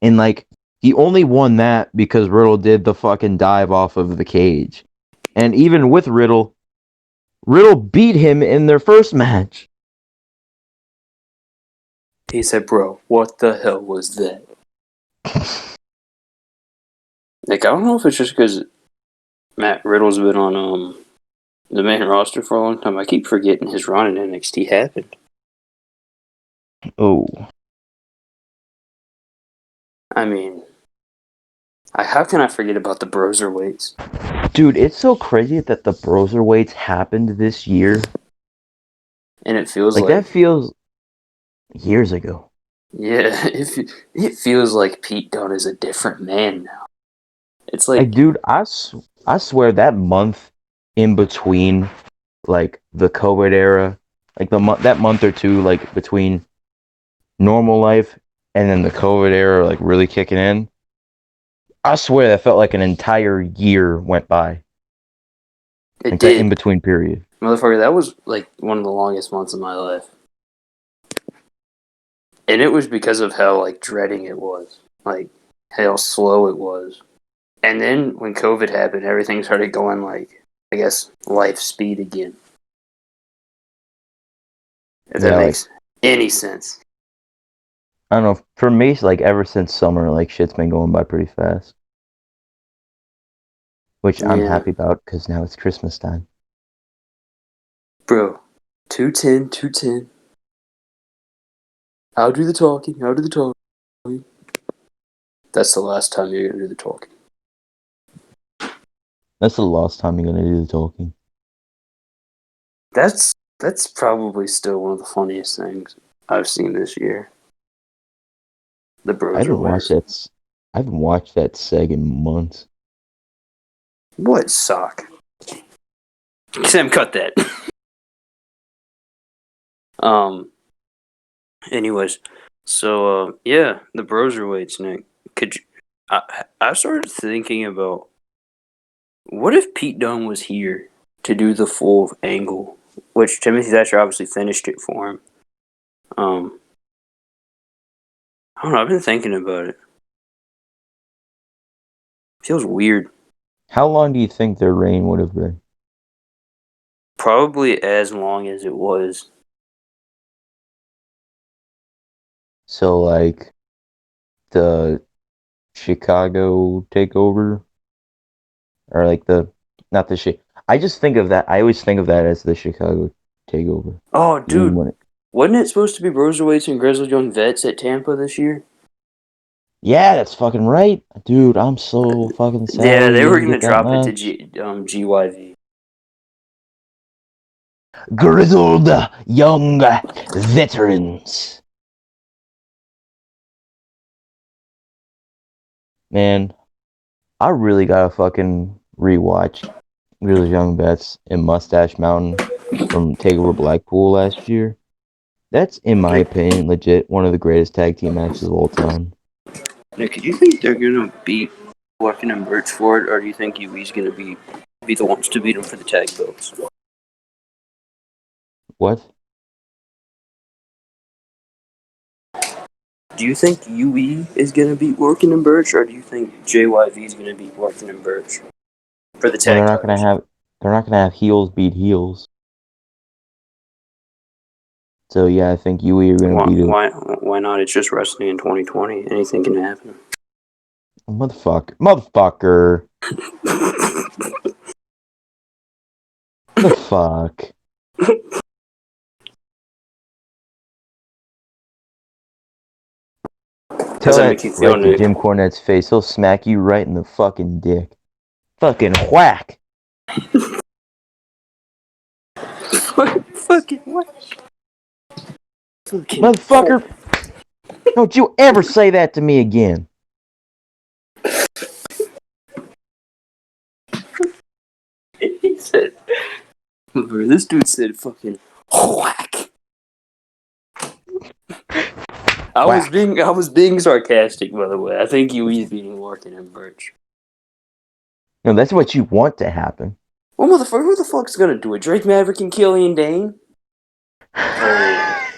And like he only won that because Riddle did the fucking dive off of the cage. And even with Riddle beat him in their first match.
He said, "Bro, what the hell was that?" Like, I don't know if it's just because Matt Riddle's been on the main roster for a long time. I keep forgetting his run in NXT happened.
Oh.
I mean, how can I forget about the Broserweights?
Dude, it's so crazy that the Broserweights happened this year.
And it feels
Like, that feels years ago.
yeah, it feels like Pete Dunne is a different man now. It's like,
Like, dude, I swear that month in between, like, the COVID era, like, that month or two, like, between normal life and then the COVID era, like, really kicking in, I swear that felt like an entire year went by.
it
Like, that
did.
in-between period.
Motherfucker, that was like one of the longest months of my life. And it was because of how like dreading it was. Like how slow it was. And then when COVID happened, everything started going like, I guess, life speed again. If that
Yeah, like,
makes any sense.
I don't know, for me, like, ever since summer, like, shit's been going by pretty fast. Which I'm
Yeah.
happy about, because now it's Christmas time.
Bro, 210, 210. I'll do the talking, I'll do the talking. That's the last time you're going to do the talking.
That's the last time you're gonna do the talking.
That's probably still one of the funniest things I've seen this year. The
I
bros are
haven't watched
winners.
that. I haven't watched that seg in months.
What sock? Sam, cut that. um. Anyways, so yeah, the broserweights, Nick. Could you, I started thinking about what if Pete Dunne was here to do the full angle, which Timothy Thatcher obviously finished it for him. Um, I don't know. I've been thinking about it. Feels weird.
How long do you think their reign would have been?
Probably as long as it was.
So, like, the Chicago takeover, or like not the shit. I just think of that. I always think of that as the Chicago takeover.
Oh,
You know,
dude, wasn't it supposed to be broserweights and grizzled young vets at Tampa this year?
yeah, that's fucking right, dude. I'm so fucking sad
Yeah,
we
they were
didn't
gonna
get that
drop it to
match.
GYV.
Grizzled young veterans. Man, I really gotta fucking rewatch Grizzled Young Vets and Mustache Mountain from Takeover Blackpool last year. That's, in my opinion, legit one of the greatest tag team matches of all time.
Now, do you think they're gonna beat Larkin and Birch for it, or do you think UE's gonna be the ones to beat them for the tag belts?
What?
Do you think UE is gonna beat Larkin and Birch, or do you think JYV is gonna beat Larkin and Birch for the
Well,
tag titles?
they're not gonna have heels beat heels. So yeah, I think UE are gonna
Why,
beat it.
why, why not? It's just wrestling in 2020. Anything can happen.
Motherfucker. The fuck.
How's
Tell
that
that
make you feel,
right to
Nick?
Jim Cornette's face. He'll smack you right in the fucking dick. Fucking whack.
Fucking what? Fucking
Motherfucker. Don't you ever say that to me again.
He said, this dude said fucking whack.
Whack.
I was being sarcastic, by the way. I think UE's beating Larkin and Birch.
No, that's what you want to happen.
Well, motherfucker, who the fuck's gonna do it? Drake Maverick and Killian Dane? Oh,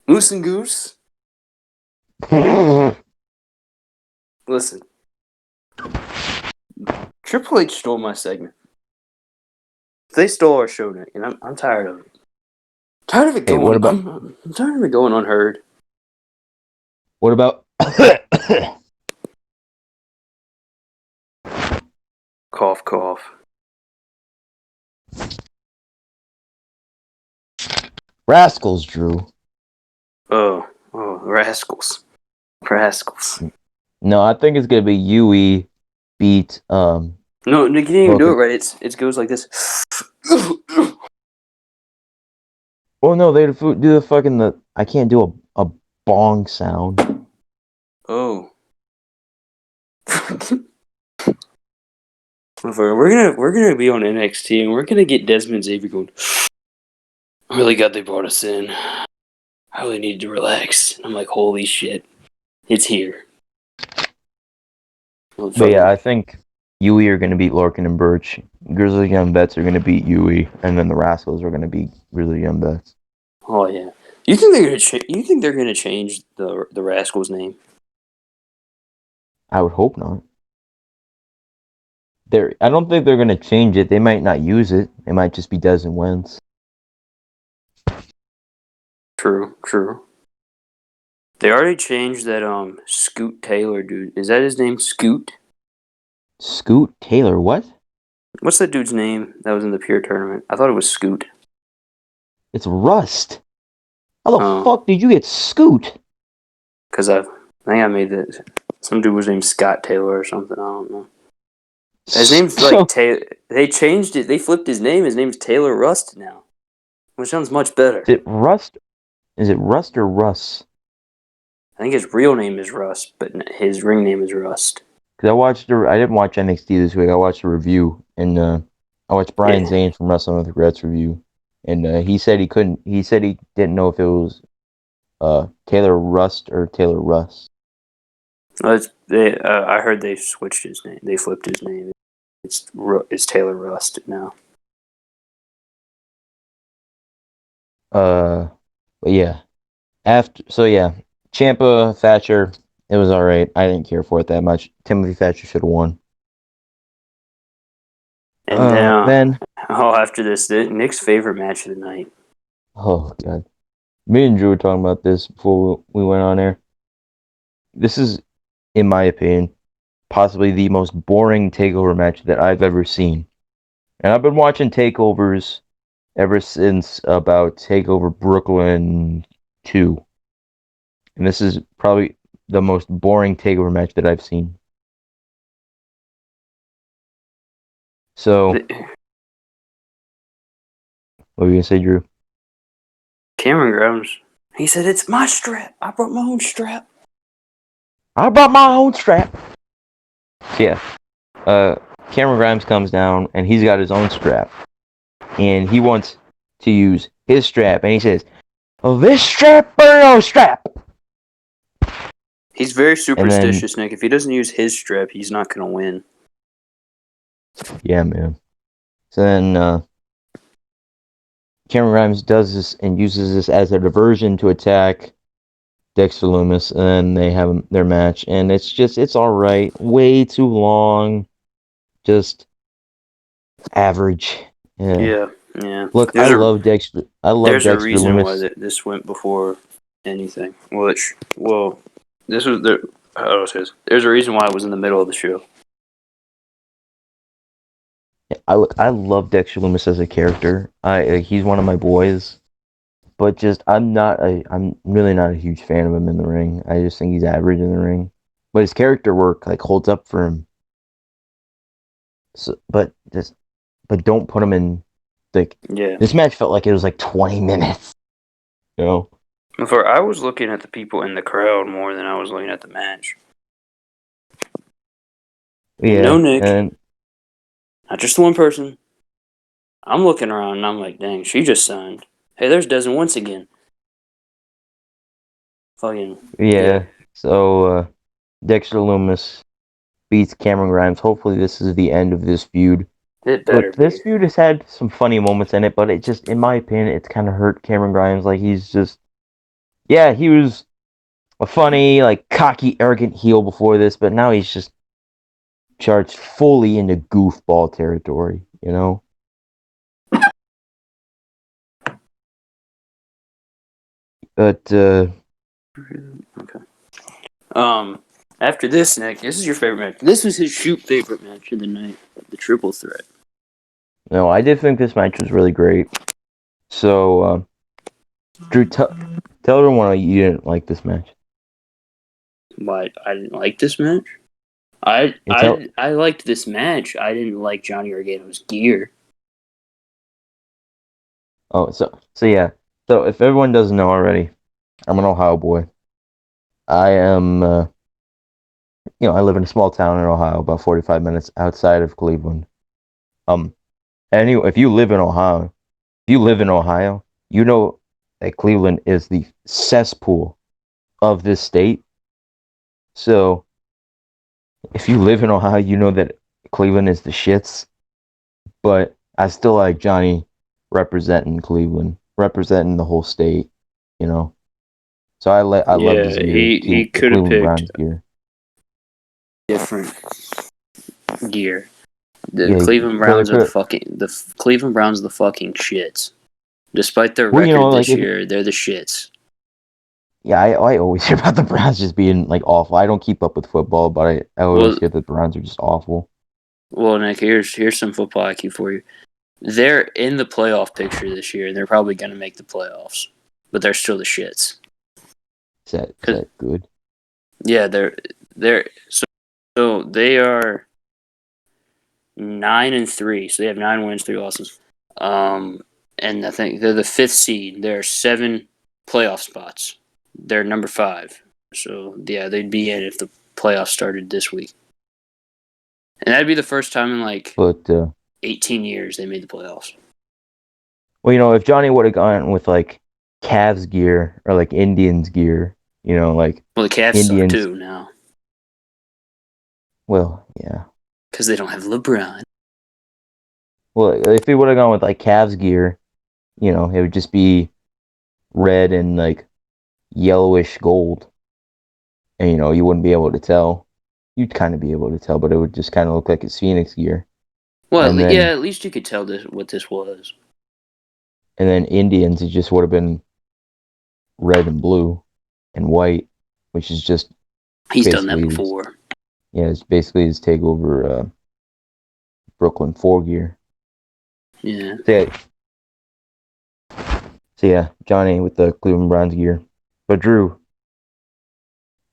Moose and Goose. Listen, Triple H stole my segment. They stole our show, Nick, and I'm tired of it. Tired of it
Hey,
going. I'm tired of it going unheard.
what about
Cough, cough.
Rascals, Drew?
Rascals.
No, I think it's gonna be UE beat
No, you can't even do it
Welcome.
right. It goes like this.
Oh no, they do the fucking I can't do a bong sound.
Oh. We're gonna be on NXT and we're gonna get Desmond Xavier going. I'm really glad they brought us in. I really needed to relax. I'm like, holy shit, it's here. Well,
But yeah,
fucking,
I think Yui are gonna beat Lorcan and Birch. Grizzly Young Vets are gonna beat Yui, and then the Rascals are gonna beat Grizzly Young Vets.
oh yeah. You think they're gonna? You think they're gonna change the Rascals' name?
I would hope not. I don't think they're gonna change it. They might not use it. It might just be Des and Wentz.
True, true. They already changed that Scoot Taylor dude. Is that his name? Scoot?
Scoot Taylor, what?
What's that dude's name that was in the Pure tournament? I thought it was Scoot.
It's Rust. How the
Oh,
fuck did you get Scoot?
because I think I made that. Some dude was named Scott Taylor or something. I don't know. His name's like Taylor. They changed it. They flipped his name. His name's Taylor Rust now, which sounds much better.
Is it Rust? Is it Rust or Russ?
I think his real name is Rust, but his ring name is Rust.
Because I didn't watch NXT this week. I watched a review, and I watched Brian
Yeah,
Zane from Wrestling with Regrets review, and he said he couldn't. He said he didn't know if it was Taylor Rust or Taylor Russ.
I heard they switched his name. They flipped his name. It's Taylor Rust now.
But yeah, Ciampa Thatcher. It was all right. I didn't care for it that much. Timothy Thatcher should have won.
And
Then
after this, Nick's favorite match of the night.
oh god, me and Drew were talking about this before we went on air. This is, in my opinion, possibly the most boring takeover match that I've ever seen. And I've been watching takeovers ever since about Takeover Brooklyn 2. And this is probably the most boring takeover match that I've seen. So, what were you gonna say, Drew?
Cameron Grimes. He said, "It's my strap. I brought my own strap."
I brought my own strap. Yeah. Cameron Grimes comes down and he's got his own strap. And he wants to use his strap. And he says, oh, this strap or no strap?
He's very
And
superstitious, Nick. If he doesn't use his strap, he's not going to win.
yeah, man. So then Cameron Grimes does this and uses this as a diversion to attack Dexter Lumis. And then they have their match. And it's all right. Way too long. Just average.
Yeah.
Look, I love Dexter
There's a reason
Lumis.
why this went before anything. This was the. How do I say this? There's a reason why it was in the middle of the show.
I love Dexter Lumis as a character. He's one of my boys, but just I'm really not a huge fan of him in the ring. I just think he's average in the ring, but his character work like holds up for him. So, but don't put him in like
Yeah.
this match felt like it was like 20 minutes. You know.
Before I was looking at the people in the crowd more than I was looking at the match.
Yeah.
No, Nick.
And
Not just one person. I'm looking around and I'm like, dang, she just signed. Hey, there's Desmond once again. Fucking
yeah. So Dexter Lumis beats Cameron Grimes. Hopefully, this is the end of this feud.
It better
But this
be.
feud has had some funny moments in it, but it just, in my opinion, it's kind of hurt Cameron Grimes. Like, he's just, yeah, he was a funny, like, cocky, arrogant heel before this, but now he's just charged fully into goofball territory, you know? But,
Okay. After this, Nick, this is your favorite match. This was his shoot favorite match of the night. The triple threat.
no, I did think this match was really great. So, Drew, tell everyone why you didn't like this match.
Why I didn't like this match? I liked this match. I didn't like Johnny Gargano's gear.
Oh, so yeah. So if everyone doesn't know already, I'm an Ohio boy. I am, I live in a small town in Ohio, about 45 minutes outside of Cleveland. Um, anyway, if you live in Ohio, you know that Cleveland is the cesspool of this state. So if you live in Ohio, you know that Cleveland is the shits. But I still like Johnny representing Cleveland, representing the whole state, you know. So I love
Yeah,
his gear,
he
the
could have
Cleveland
picked
Browns gear.
different gear. The
Yeah,
Cleveland
but
Browns are Cleveland Browns are the fucking shits. Despite their
well,
record
like
this
if
year, they're the shits.
yeah, I always hear about the Browns just being like awful. I don't keep up with football, but I always
Well,
hear that the Browns are just awful.
well, Nick, here's some football IQ for you. They're in the playoff picture this year, and they're probably going to make the playoffs, but they're still the shits.
Is that good?
Yeah, they're so they are 9-3, so they have 9 wins, 3 losses. And I think they're the fifth seed. There are 7 playoff spots. They're number 5, so yeah, they'd be in if the playoffs started this week. And that'd be the first time in like
But
18 years they made the playoffs.
well, if Johnny would have gone with like Cavs gear or like Indians gear, like
Well, the Cavs suck
Indians.
too now
Well, yeah.
because they don't have LeBron.
Well, if he would have gone with like Cavs gear, it would just be red and like yellowish gold, and you wouldn't be able to tell. You'd kind of be able to tell, but it would just kind of look like his Phoenix gear.
Well,
And
yeah,
then
at least you could tell what this was.
Indians, it just would have been red and blue and white, which is just
He's done that
basically
before.
it's basically his takeover Brooklyn 4 gear.
Yeah.
So yeah, Johnny with the Cleveland Browns gear. But Drew,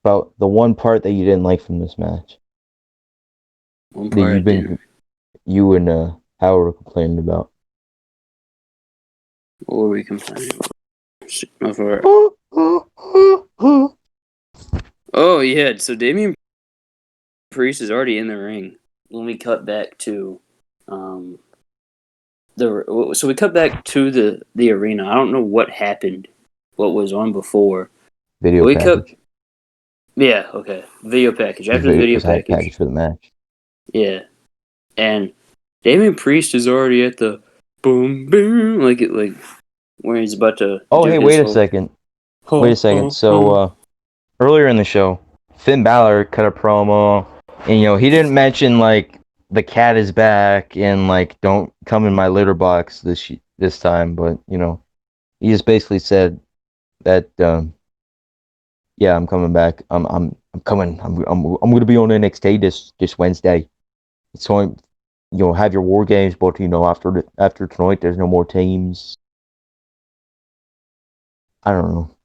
about the one part that you didn't like from this match
One
that
part I didn't.
you and Howard were complaining about.
What were we complaining about? Oh yeah, so Damian Priest is already in the ring. When we cut back to, we cut back to the arena. I don't know what happened, what was on before.
Video
We
package.
yeah, okay, video package.
It
After the video
was hype
package,
package for the match.
yeah, and Damian Priest is already at the boom boom like where he's about to.
Oh,
do
hey,
his
wait a
whole,
second. Wait a second. So, earlier in the show, Finn Balor cut a promo, and he didn't mention like the cat is back and like don't come in my litter box this time, but he just basically said that yeah, I'm coming back. I'm coming. I'm gonna be on NXT this Wednesday. So have your War Games, but after tonight, there's no more teams. I don't know.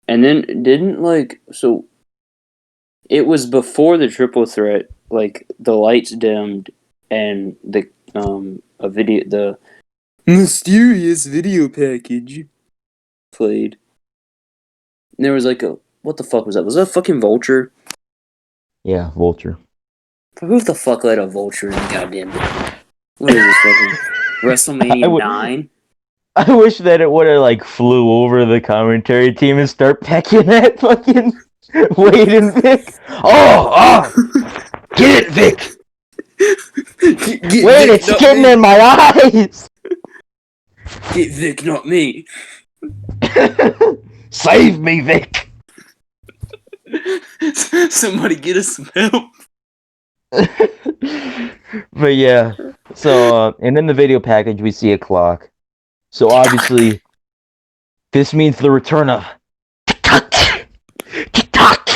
and then didn't like so. It was before the triple threat. Like the lights dimmed and the mysterious video package played. And there was like what the fuck was that? Was that a fucking vulture?
Yeah, Vulture.
Who the fuck let a vulture in the goddamn building? What is this fucking
I
WrestleMania
would.
9?
I wish that it would have like flew over the commentary team and start pecking at fucking Wade and Vic. Get it, Vic.
Get
Wade,
Vic,
it's
not
getting
me.
in my eyes.
Get Vic, not me.
Save me, Vic.
Somebody get us some help.
But yeah, so and in the video package we see a clock. So obviously, this means the return of TikTok, TikTok,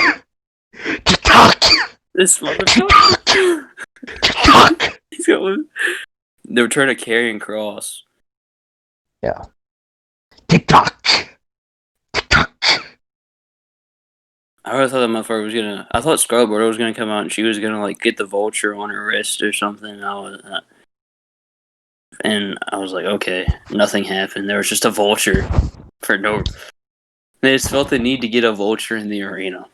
TikTok,
This motherfucker.
TikTok.
He's got one. The return of Karrion Kross.
Yeah, TikTok, TikTok.
I really thought that motherfucker was gonna. I thought Scarlet Bordeaux was gonna come out and she was gonna like get the vulture on her wrist or something. And I was like, okay, nothing happened. There was just a vulture for no. They just felt the need to get a vulture in the arena.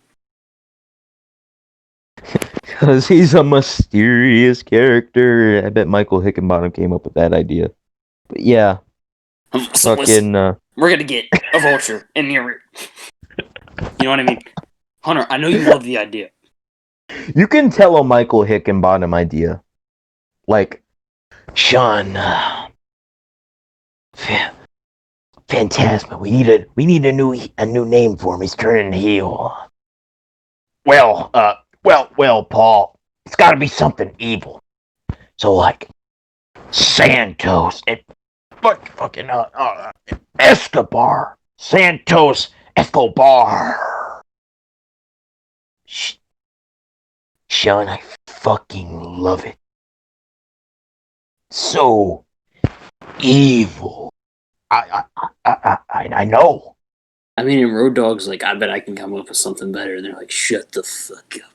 Because he's a mysterious character. I bet Michael Hickenbottom came up with that idea. But yeah.
So listen, we're gonna get a vulture in the arena. You know what I mean? Hunter, I know you love the idea.
You can tell a Michael Hickenbottom idea. Like, Sean, Phantasma, we need a new name for him. He's turning heel. Well, Paul, it's got to be something evil. So like Santos and fucking Escobar, Santos Escobar. Sean, I fucking love it. So evil. I know.
I mean, in Road Dogg's like, I bet I can come up with something better. And they're like, shut the fuck up.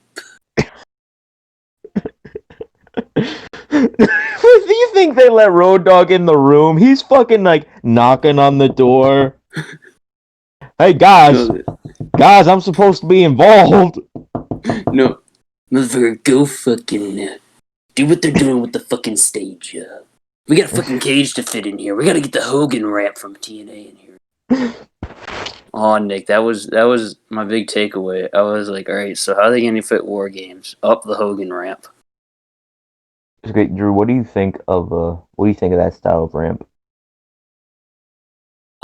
Do you think they let Road Dogg in the room? He's fucking like knocking on the door. Hey guys, I'm supposed to be involved.
No, motherfucker, go fucking do what they're doing with the fucking stage. We got a fucking cage to fit in here. We got to get the Hogan rap from TNA in here. Oh, Nick, that was my big takeaway. I was like, all right, so how are they going to fit War Games? Up the Hogan ramp.
Okay, Drew, what do you think of that style of ramp?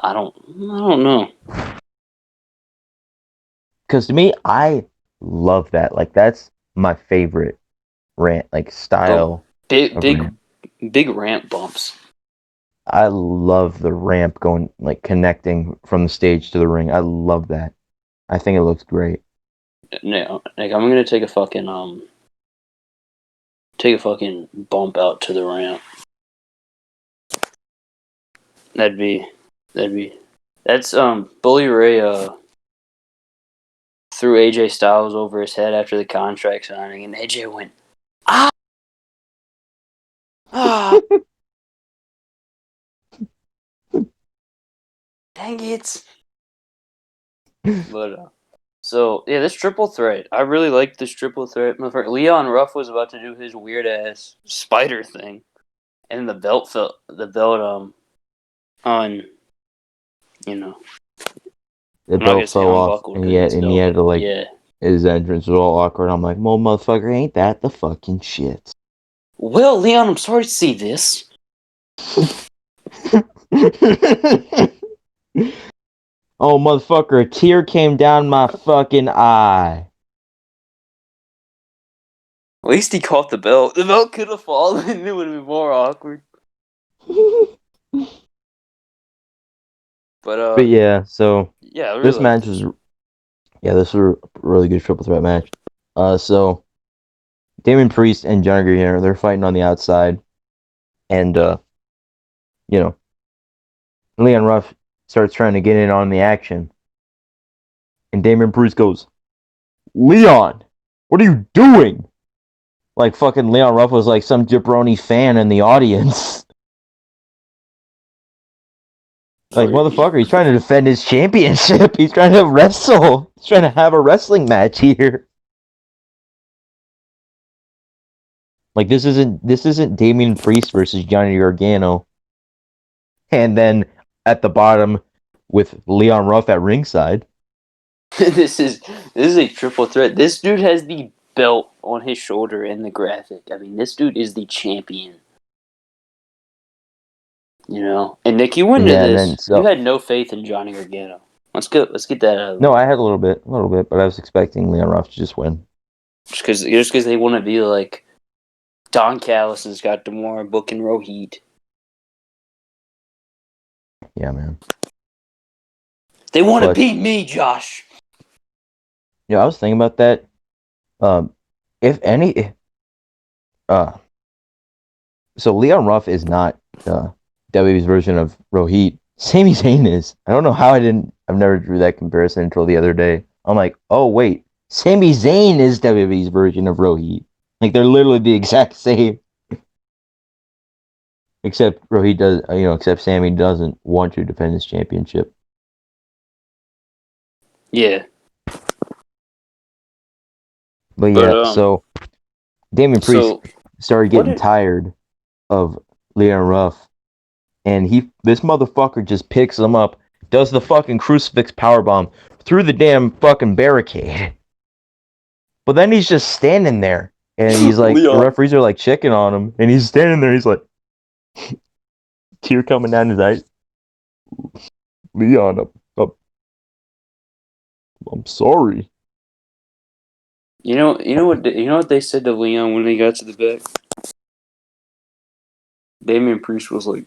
I don't know.
Because to me, I love that. Like that's my favorite ramp, like style.
Big ramp bumps.
I love the ramp going like connecting from the stage to the ring. I love that. I think it looks great.
No, like I'm gonna take a fucking bump out to the ramp. That's Bully Ray threw AJ Styles over his head after the contract signing, and AJ went, ah. Dang it. But so yeah, this triple threat. I really like this triple threat. Leon Ruff was about to do his weird ass spider thing, and the belt on, you know.
The belt fell off, and he had to like, his entrance was all awkward. I'm like, well, motherfucker, ain't that the fucking shit?
Well, Leon, I'm sorry to see this.
Oh, motherfucker, a tear came down my fucking eye.
At least he caught the belt. The belt could have fallen, and it would have been more awkward. But
yeah, so
yeah, really
this match was this was a really good triple threat match. So Damon Priest and Johnny Gargano, they're fighting on the outside, and Leon Ruff starts trying to get in on the action, and Damon Priest goes, "Leon, what are you doing?" Like fucking Leon Ruff was like some jabroni fan in the audience. Like, motherfucker, he's trying to defend his championship. He's trying to wrestle. He's trying to have a wrestling match here. Like, this isn't Damian Priest versus Johnny Gargano. And then at the bottom with Leon Ruff at ringside.
This is a triple threat. This dude has the belt on his shoulder in the graphic. I mean, this dude is the champion. You know, and Nick, you went into this. You had no faith in Johnny Gargano. Let's get that out of the way.
No, I had a little bit, but I was expecting Leon Ruff to just win.
Just because they want to be like Don Callis has got Demora booking Rohit.
Yeah, man.
They want to beat me, Josh.
Yeah, I was thinking about that. So Leon Ruff is not WWE's version of Rohit. Sami Zayn is. I don't know how I've never drew that comparison until the other day. I'm like, oh wait, Sami Zayn is WWE's version of Rohit. Like they're literally the exact same. Except Rohit does, except Sami doesn't want to defend his championship.
Yeah.
But yeah, so Damian Priest started getting tired of Leon Ruff, and this motherfucker just picks him up, does the fucking crucifix powerbomb through the damn fucking barricade. But then he's just standing there, and he's like, the referees are like checking on him, and he's standing there, he's like, tear coming down his eyes. Leon, I'm sorry.
You know what they said to Leon when he got to the back? Damian Priest was like,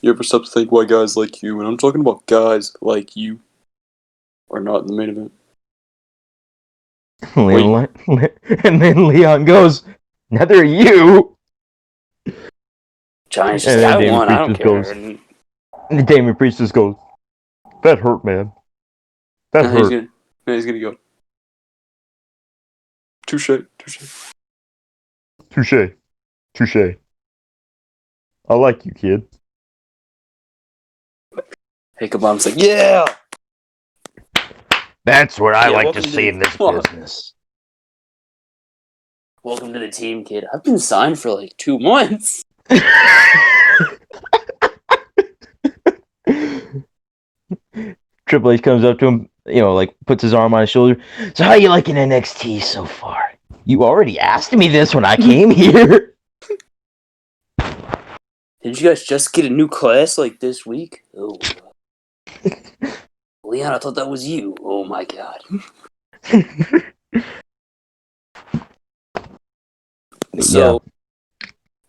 "You ever stop to think why guys like you, and I'm talking about guys like you, are not in the main event?"
And then Leon goes, "Neither are you."
Johnny's just like, "I won, I don't care."
And Damian Priest just goes, "That hurt, man. That hurt."
He's gonna go, touche.
I like you, kid.
Hey, Kabam's like, yeah!
That's what I like to see in this business.
Welcome to the team, kid. I've been signed for like 2 months.
Triple H comes up to him, puts his arm on his shoulder. So how you liking NXT so far? You already asked me this when I came here.
Did you guys just get a new class like this week? Oh. Leon, I thought that was you. Oh my god. So,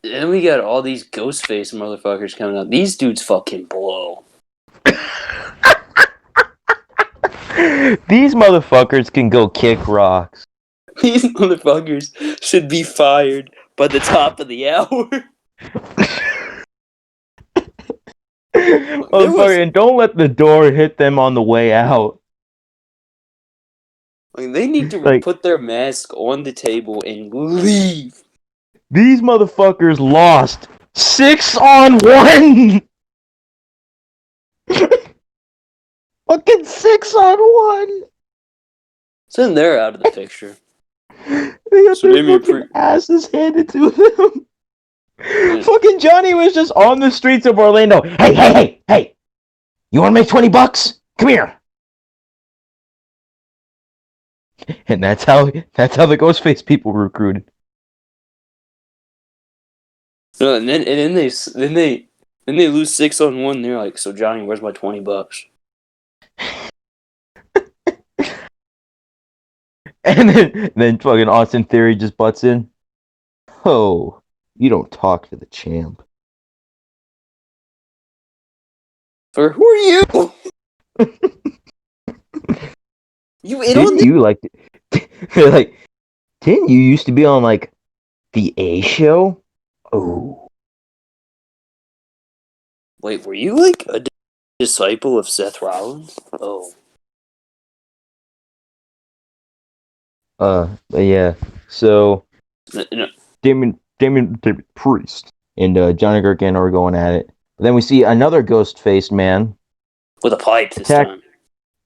then we got all these Ghostface motherfuckers coming out. These dudes fucking blow.
These motherfuckers can go kick rocks.
These motherfuckers should be fired by the top of the hour.
Motherfucker, and don't let the door hit them on the way out.
Like, they need to put their mask on the table and leave.
These motherfuckers lost 6-on-1. Fucking 6-on-1.
So then they're out of the picture.
They got their fucking asses handed to them. Fucking Johnny was just on the streets of Orlando. Hey! You want to make $20? Come here. And that's how the Ghostface people were recruited.
No, and then they lose 6-on-1. They're like, so Johnny, where's my $20?
And then fucking Austin Theory just butts in. Oh, you don't talk to the champ.
For who are you? You in on this?
You like? They're like, didn't you used to be on like the A show? Oh.
Wait, were you like a disciple of Seth Rollins? Oh.
Yeah. So,
No.
Damien Priest and Johnny Gargano are going at it. But then we see another ghost-faced man
with a pipe this time.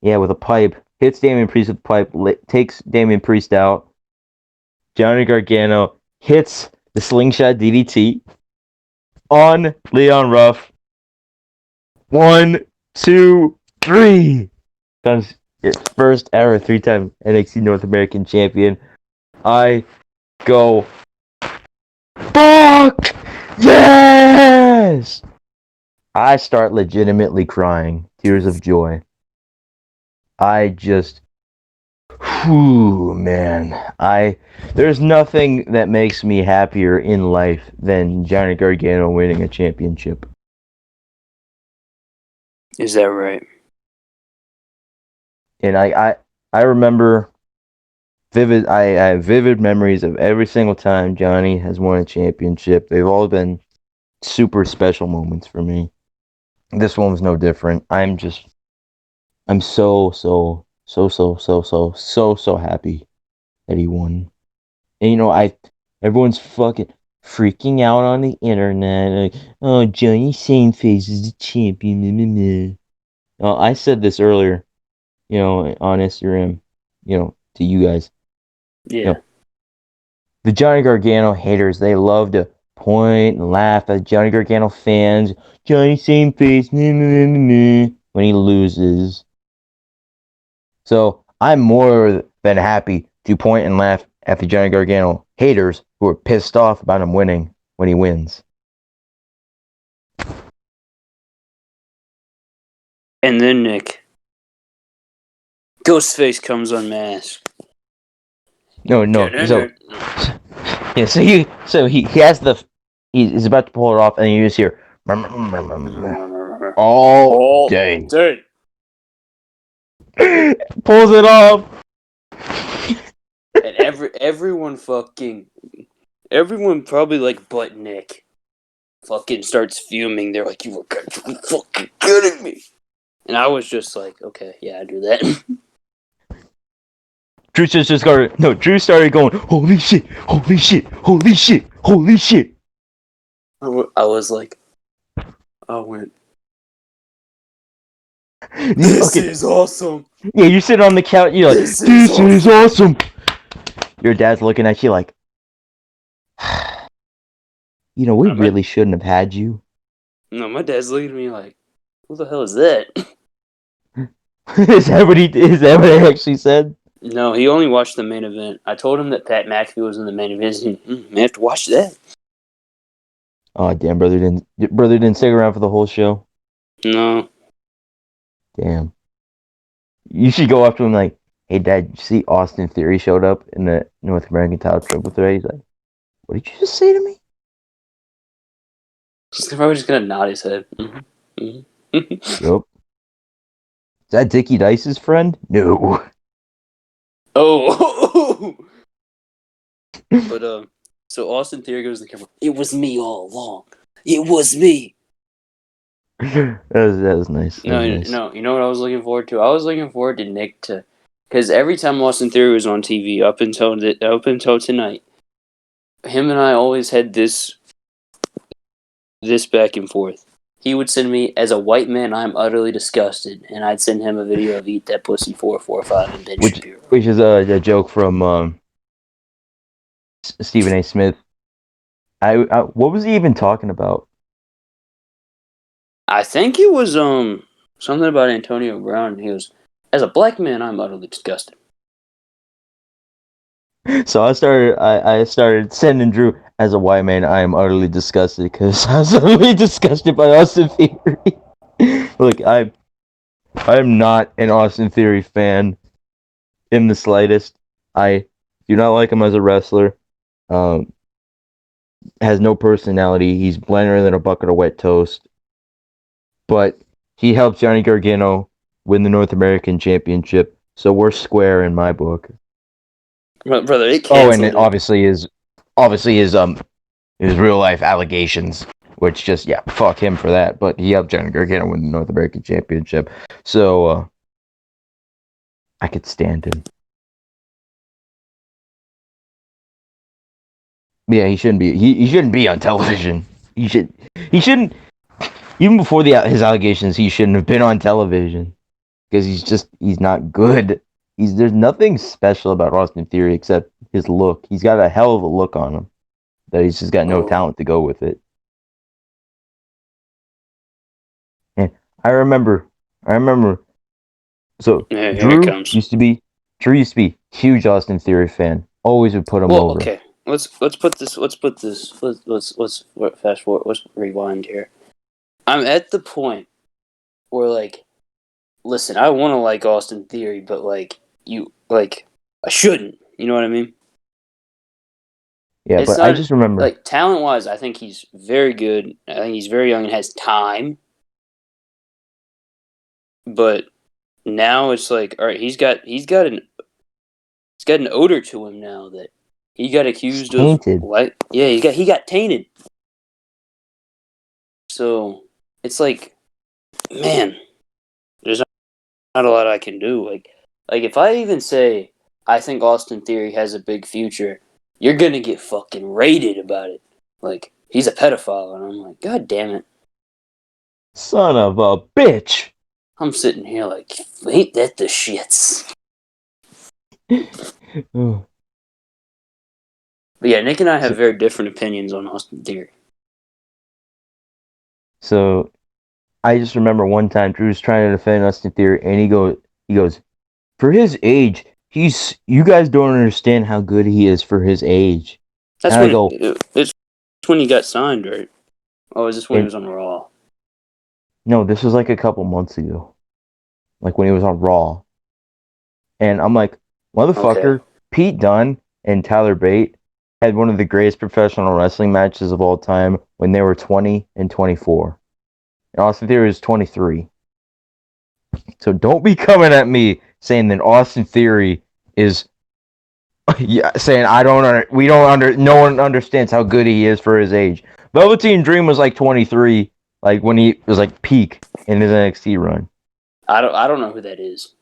Yeah, with a pipe. Hits Damien Priest with a pipe. Takes Damien Priest out. Johnny Gargano hits the slingshot DDT on Leon Ruff. 1, 2, 3. Becomes your first ever 3-time NXT North American champion. I go, fuck yes! I start legitimately crying, tears of joy. There's nothing that makes me happier in life than Johnny Gargano winning a championship.
Is that right?
And I remember I have vivid memories of every single time Johnny has won a championship. They've all been super special moments for me. This one was no different. I'm so so happy that he won. And everyone's fucking freaking out on the internet. Like, oh, Johnny Saneface is the champion. Meh, meh, meh. I said this earlier, on Instagram, to you guys.
Yeah.
The Johnny Gargano haters, they love to point and laugh at Johnny Gargano fans. Johnny Saneface, meh, meh, meh, meh, when he loses. So I'm more than happy to point and laugh at the Johnny Gargano haters who are pissed off about him winning when he wins.
And then Nick, Ghostface comes unmasked.
No. So he has he's about to pull it off, and you just hear all day. Pulls it off.
And everyone probably like but Nick fucking starts fuming. They're like, you were fucking kidding me. And I was just like, okay, yeah, I do that.
Drew Drew started going, holy shit.
I was like, I went, this is awesome.
Yeah, you sit on the couch, you're like, this is awesome. Your dad's looking at you like, we really shouldn't have had you.
No, my dad's looking at me like, who the hell is that?
Is that what he actually said?
No, he only watched the main event. I told him that Pat McAfee was in the main event. I have to watch that.
Oh damn, brother didn't stick around for the whole show.
No.
Damn. You should go up to him like, hey dad, did you see Austin Theory showed up in the North American title triple threat? He's like, what did you just say to me?
He's probably just gonna nod his head.
Yup. Is that Dickie Dice's friend? No.
Oh. But so Austin Theory goes to the camera. It was me all along. It was me.
that was nice.
No. You know what I was looking forward to? I was looking forward to Nick because every time Austin Theory was on TV up until tonight, him and I always had this back and forth. He would send me, as a white man, I'm utterly disgusted, and I'd send him a video of Eat That Pussy 445 and Ben Shapiro.
Which is a joke from Stephen A. Smith. What was he even talking about?
I think it was something about Antonio Brown. He goes, as a black man, I'm utterly disgusted.
So I started sending Drew, as a white man, I am utterly disgusted because I was utterly disgusted by Austin Theory. Look, I'm not an Austin Theory fan in the slightest. I do not like him as a wrestler. Has no personality. He's blanter than a bucket of wet toast. But he helped Johnny Gargano win the North American Championship, so we're square in my book.
Brother, it
Oh,
canceled
and it obviously his real life allegations, which just fuck him for that. But he helped Johnny Gargano win the North American Championship, so I could stand him. Yeah, he shouldn't be. He shouldn't be on television. He shouldn't. Even before his allegations, he shouldn't have been on television because he's not good. There's nothing special about Austin Theory except his look. He's got a hell of a look on him. That he's just got no talent to go with it. And I remember. So Drew used to be huge Austin Theory fan. Always would put him over.
Okay. Let's fast forward. Let's rewind here. I'm at the point where, like, listen, I want to like Austin Theory, but I shouldn't. You know what I mean?
Yeah, but I just remember,
like, talent-wise, I think he's very good. I think he's very young and has time. But now it's like, all right, he's got an odor to him now that he got accused of what? Yeah, he got tainted. So it's like, man, there's not a lot I can do. Like, if I even say I think Austin Theory has a big future, you're gonna get fucking raided about it. Like, he's a pedophile, and I'm like, God damn it.
Son of a bitch.
I'm sitting here like, ain't that the shits?
Oh,
But yeah, Nick and I have very different opinions on Austin Theory.
so I just remember one time Drew's trying to defend Austin Theory, and he goes, for his age, you guys don't understand how good he is for his age.
That's
And I
when
go,
it's when he got signed, right? Oh, is this when he
and,
was on Raw?
no, this was like a couple months ago, like when he was on Raw, and I'm like, motherfucker,
Okay.
Pete Dunne and Tyler Bate had one of the greatest professional wrestling matches of all time when they were 20 and 24. And Austin Theory is 23. So don't be coming at me saying that Austin Theory is saying no one understands how good he is for his age. Velveteen Dream was like 23, like when he was like peak in his NXT run.
I don't know who that is.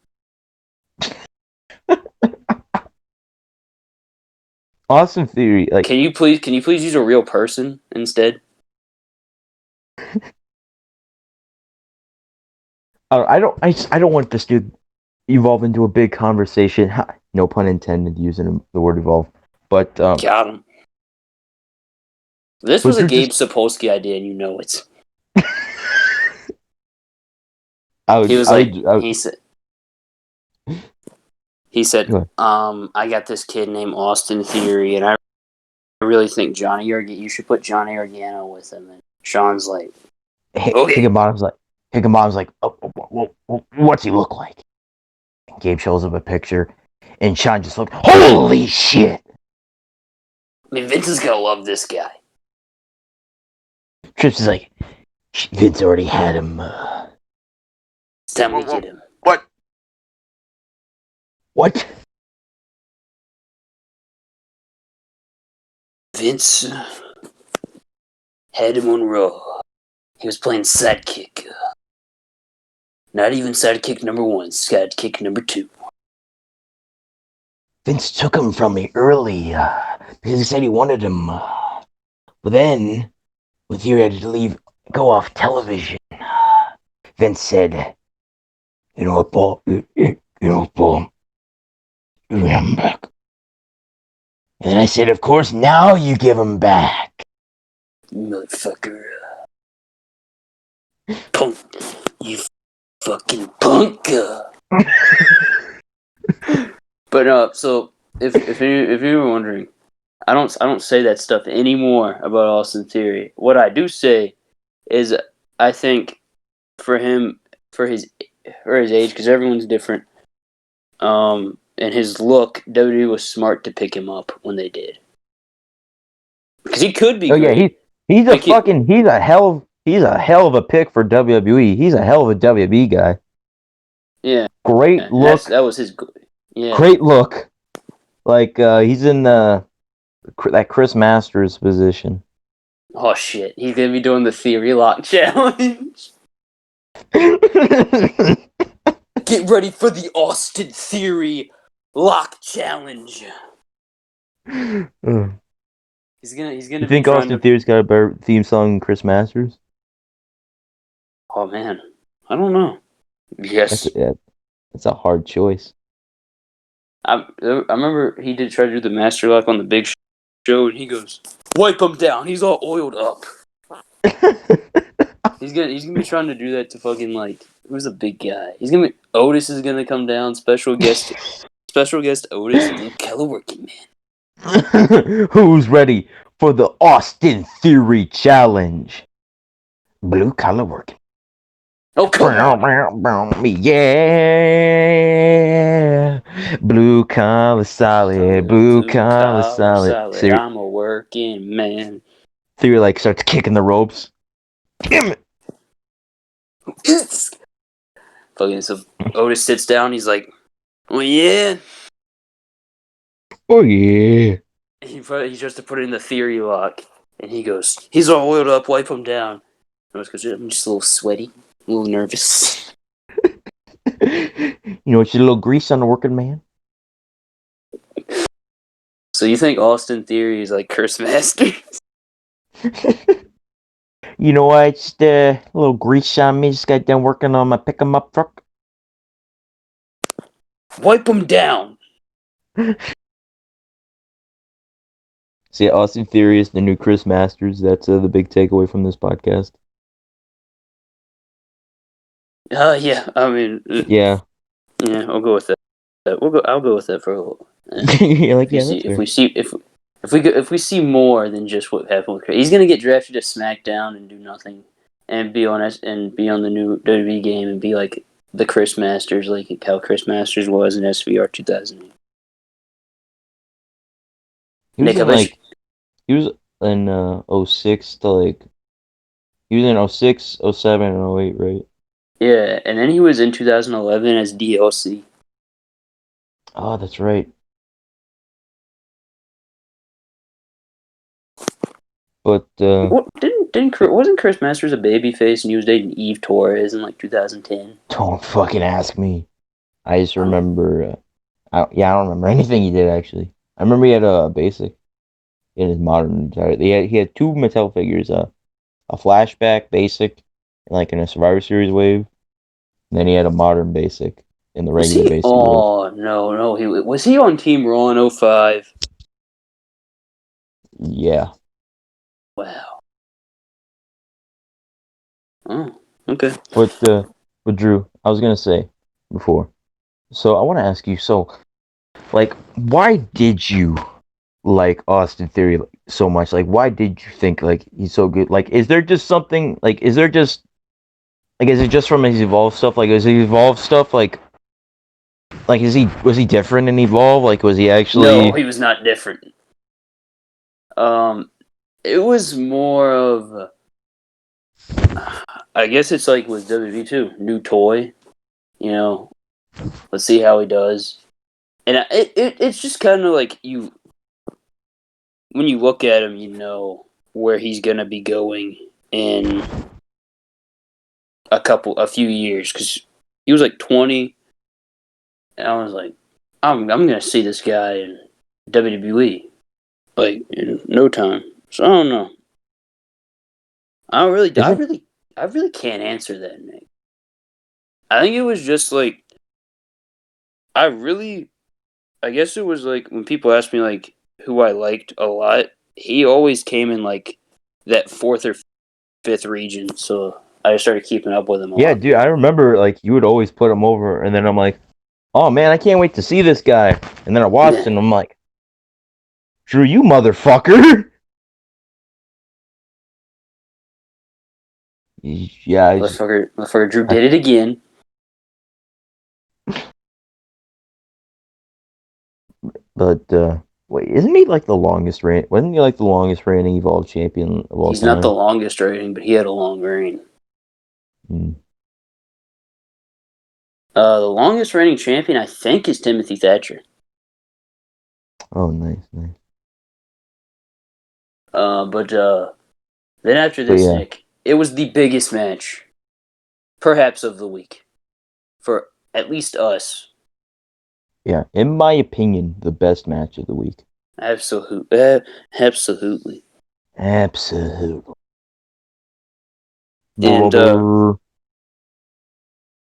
Austin Theory, like,
Can you please use a real person instead?
I don't want this to evolve into a big conversation. No pun intended using the word evolve. But
Got him. This
but
was a
they're
Gabe
just
Sapolsky idea, and you know it.
I
He
would
was
I
like,
would, I would
he said,
go ahead.
I got this kid named Austin Theory, and I really think you should put Johnny Gargano with him. And Sean's like, okay.
Higginbottom's like, what's he look like? And Gabe shows him a picture, and Sean just looked, holy shit!
I mean, Vince is gonna love this guy.
Trips is like, Vince already had him.
It's time we get him.
What? What?
Vince had him on Raw. He was playing sidekick. Not even sidekick number 1, sidekick number 2.
Vince took him from me early because he said he wanted him. But then, with you had to go off television. Vince said, "You know what, Paul? Paul, you have him back." And then I said, "Of course, now you give him back."
Motherfucker. Punk. You fucking punk. But so if you were wondering, I don't say that stuff anymore about Austin Theory. What I do say is I think for him for his age, because everyone's different, and his look, WWE was smart to pick him up when they did, because he could be
Oh yeah,
great.
he's
Like
he's a hell of a pick for WWE. He's a hell of a WWE guy.
yeah,
Great look.
that was his. Yeah.
Great look. Like he's in that Chris Masters position.
Oh shit, he's gonna be doing the Theory Lock challenge. Get ready for the Austin Theory Lock challenge. He's gonna
You
be
think
trying
Austin
to.
Theory's got a better theme song than Chris Masters?
Oh man, I don't know. Yes,
That's a hard choice.
I remember he did try to do the Master Lock on the Big Show, and he goes, "Wipe him down. He's all oiled up." He's gonna be trying to do that to fucking like who's the big guy? Otis is gonna come down. Special guest Otis, Blue Working Man.
Who's ready for the Austin Theory challenge? Blue collar working.
Oh come on!
Yeah. Blue collar solid. Blue collar solid.
I'm a working man.
Theory like starts kicking the ropes. Damn it.
Fucking so Otis sits down. He's like, "Oh yeah."
Oh yeah.
He tries to put it in the Theory Lock, and he goes, "He's all oiled up. Wipe him down." I'm just a little sweaty, a little nervous.
You know, it's a little grease on the working man.
So you think Austin Theory is like Curse Master?
You know what? Just a little grease on me. Just got done working on my pick 'em up truck.
Wipe him down.
See, Austin Theory is the new Chris Masters. That's the big takeaway from this podcast.
Yeah. I mean,
Yeah.
yeah. I'll go with that. I'll go with that for a little.
You're like, yeah, that's
If
fair.
we see if we see more than just what happened with Chris, he's gonna get drafted to SmackDown and do nothing, and be on the new WWE game and be like the Chris Masters, like how Chris Masters was in SVR 2008.
He was
Nick, I
in
bet you,
like, he was in 06 to like, he was in 06, 07, and 08, right?
yeah, and then he was in 2011 as DLC.
Oh, that's right. But
What wasn't Chris Masters a babyface and he was dating Eve Torres in like 2010?
don't fucking ask me. I just
Oh.
remember. I don't remember anything he did actually. I remember he had a basic in his modern. He had two Mattel figures. A flashback basic, like in a Survivor Series wave. And then he had a modern basic in the
Was
regular
he?
basic wave.
Oh no, was he on Team Raw in 05?
Yeah.
Wow. Oh, okay.
But Drew, I was gonna say before. So I want to ask you. So, like, why did you like Austin Theory so much? Like, why did you think like he's so good? Like, is there just something? Like, is there just like is it just from his evolved stuff? Like, is his evolved stuff like was he different in evolve? Like, was he
No,
actually?
he was not different. Um, it was more of, I guess it's like with WWE too, new toy. You know, let's see how he does. And it's just kind of like when you look at him, you know where he's gonna be going in a few years, because he was like 20, and I was like, I'm gonna see this guy in WWE like in no time. So I don't know.
Isn't
I really can't answer that, Nick. I think it was just like I really, I guess it was like when people ask me like who I liked a lot, he always came in like that fourth or fifth region. So I started keeping up with him a
Yeah,
lot
dude, I
more.
remember like you would always put him over, and then I'm like, oh man, I can't wait to see this guy. And then I watched, and I'm like, Drew, you motherfucker. Yeah,
Motherfucker Drew did it again.
but wait, isn't he like the longest reign? Wasn't he like the longest reigning Evolved champion of all
He's not the
time?
longest reigning, but he had a long reign.
Hmm.
The longest reigning champion, I think, is Timothy Thatcher.
Oh, nice, nice.
But then after
But
this,
yeah,
Nick, it was the biggest match, perhaps of the week, for at least us.
yeah. In my opinion, the best match of the week.
Absolutely.
Absolutely.
And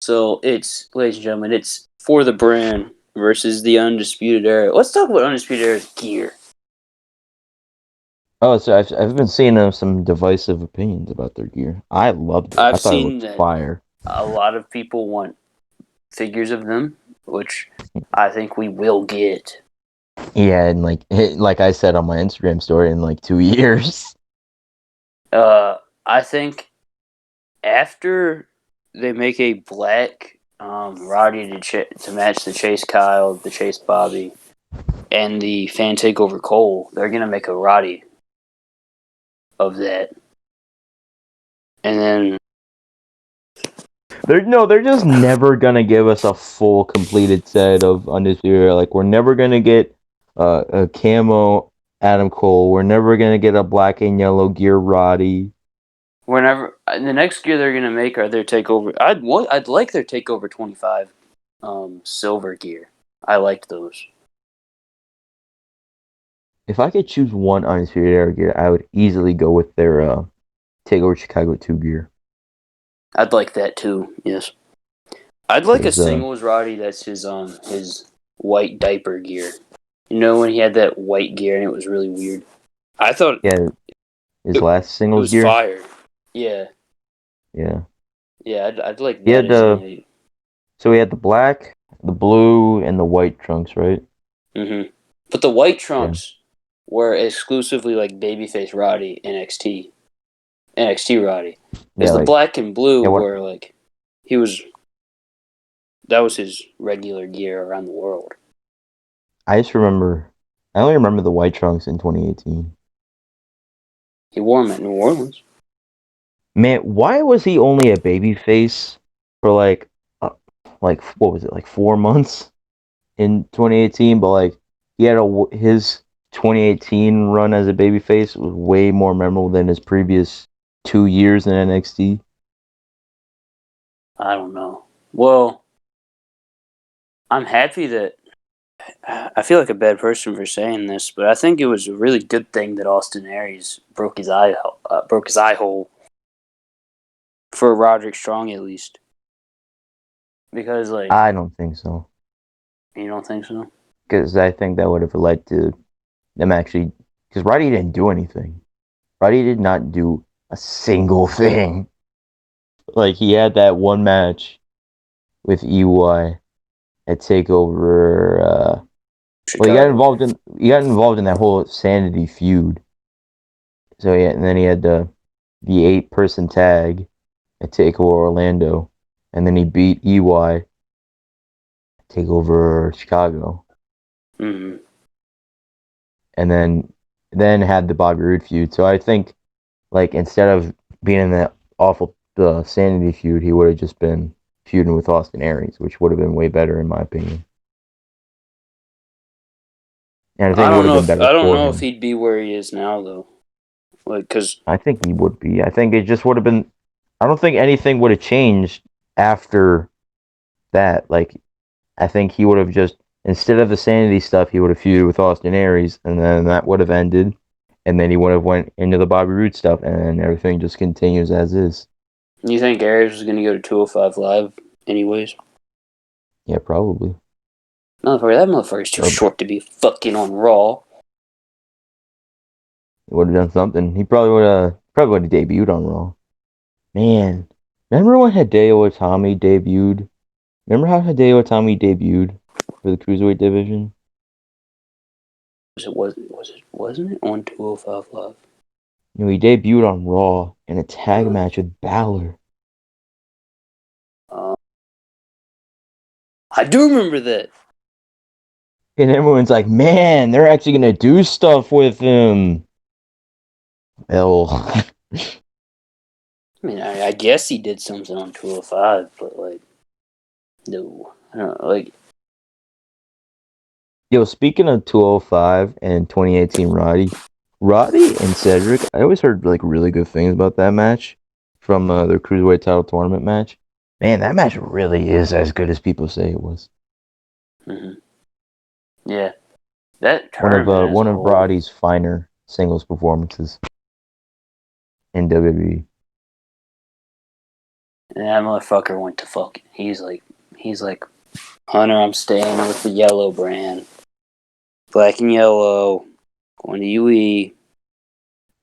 so it's, ladies and gentlemen, it's For the Brand versus the Undisputed Era. Let's talk about Undisputed Era's gear.
Oh, so I've been seeing some divisive opinions about their gear. I loved it. I
I've
thought it
seen
looked
that
fire.
a lot of people want figures of them, which I think we will get.
Yeah, and like I said on my Instagram story, in like 2 years.
I think after they make a black Roddy to match the Chase Kyle, the Chase Bobby, and the Fan Takeover Cole, they're gonna make a Roddy of that, and then
They're just never gonna give us a full completed set of Undisputed Era. Like we're never gonna get a camo Adam Cole. We're never gonna get a black and yellow gear Roddy.
whenever the next gear they're gonna make are their Takeover. I'd like their Takeover 25. silver gear. I liked those.
If I could choose one Undisputed Era gear, I would easily go with their Takeover Chicago 2 gear.
I'd like that too. Yes, I'd like a
'Cause,
singles Roddy that's his white diaper gear. You know when he had that white gear and it was really weird. I thought
yeah, his
it,
last
it
singles
was
gear.
fire. Yeah,
Yeah.
yeah. I'd like
He
that
had
as a.
so he had the black, the blue, and the white trunks, right?
Mm-hmm. But the white
Yeah.
trunks were exclusively like babyface Roddy NXT Roddy, because
Yeah,
the
like
black and blue
yeah, what
were like he was that was his regular gear around the world.
I just remember I only remember the white trunks in 2018.
He wore them at New Orleans.
Man, why was he only a babyface for like what was it, like 4 months in 2018? But like he had his 2018 run as a babyface was way more memorable than his previous 2 years in NXT.
I don't know. Well, I'm happy that I feel like a bad person for saying this, but I think it was a really good thing that Austin Aries broke his eye hole for Roderick Strong at least, because like
I don't think so,
you don't think so?
because I think that would have led to them actually. Because Roddy didn't do anything. Roddy did not do a single thing. Like he had that one match with EY at Takeover. Well,
Chicago.
he got involved in that whole Sanity feud. So yeah, and then he had the 8-person tag at Takeover Orlando, and then he beat EY Takeover Chicago,
Mm-hmm.
and then had the Bobby Roode feud. So I think like instead of being in that awful Sanity feud, he would have just been feuding with Austin Aries, which would have been way better in my opinion. And I think it would have been better
I don't
for
know if
him.
he'd be where he is now though. Like, cause
I think he would be. I think it just would have been. I don't think anything would have changed after that. Like, I think he would have just, instead of the Sanity stuff, he would have feuded with Austin Aries, and then that would have ended, and then he would have went into the Bobby Roode stuff, and then everything just continues as is.
you think Aries was gonna go to 205 Live anyways?
Yeah, probably.
That motherfucker's too
Or
short to be fucking on Raw.
he would have done something. He probably would have debuted on Raw. Man, remember when Hideo Itami debuted? Remember how Hideo Itami debuted for the cruiserweight division?
Wasn't it on 205 Live?
You know, he debuted on Raw in a tag match with Balor.
Uh, I do remember that.
And everyone's like, man, they're actually going to do stuff with him. Well,
I mean, I guess he did something on 205, but like, no, I don't know. Like,
yo, speaking of 205 and 2018 Roddy and Cedric, I always heard like really good things about that match from their Cruiserweight title tournament match. Man, that match really is as good as people say it was.
mm-hmm. Yeah, that tournament as
One
a
of
whole.
Roddy's finer singles performances in WWE.
And that motherfucker went to fucking. He's like, Hunter, I'm staying with the yellow brand. Black and yellow. Going to UE.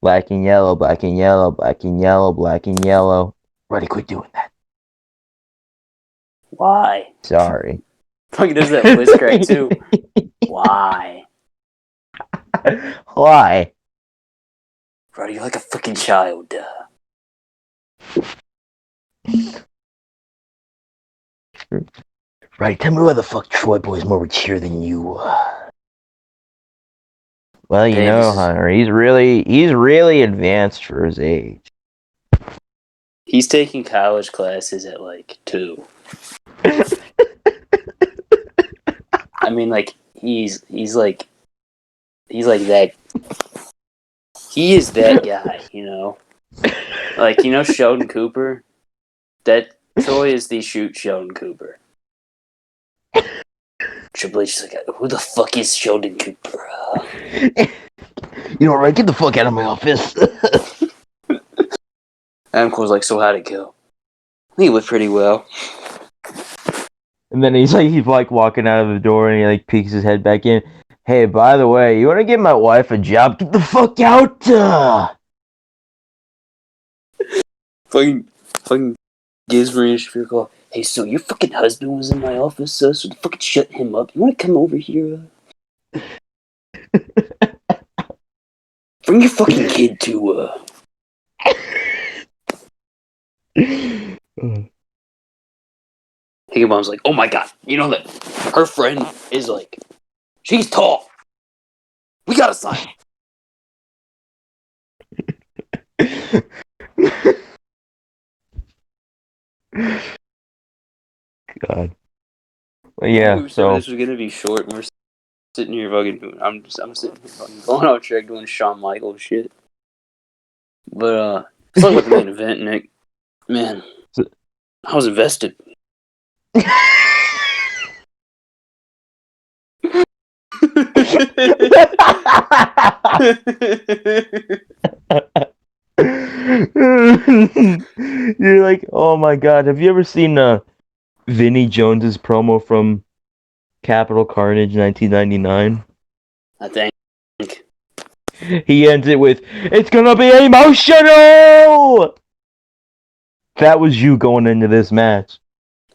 Black and yellow, black and yellow, black and yellow, black and yellow. Roddy, quit doing that.
Why?
Sorry.
Fucking does that voice crack too. Why?
Why?
Bro, you're like a fucking child.
Right, tell me why the fuck Troy Boy's more mature than you. Well, you
Davis
know,
is.
Hunter, he's really advanced for his age.
He's taking college classes at like 2. I mean, like he's like that. He is that guy, you know. Like Sheldon Cooper. That Troy is the shoot Sheldon Cooper. Triple H is like, who the fuck is Sheldon Cooper?
You know, right? Get the fuck out of my office.
Adam Cole's like, so how'd it go? I think it went pretty well.
And then he's like walking out of the door and he like peeks his head back in. Hey, by the way, you want to give my wife a job? Get the fuck out!
Fucking gives Marina Shafir a call. Hey, so your fucking husband was in my office, so fucking shut him up. You want to come over here? Bring your fucking kid to, Higginbom's like, oh my god, you know that her friend is like, she's tall. We gotta sign.
God. But yeah,
We were saying
so
this was gonna be short, and we're sitting here fucking. I'm sitting here fucking going out track doing Shawn Michaels shit. But let's talk about the main event, Nick. Man, I was invested.
You're like, oh my god, have you ever seen Vinnie Jones's promo from Capital Carnage 1999?
I think.
He ends it with, it's gonna be emotional! That was you going into this match.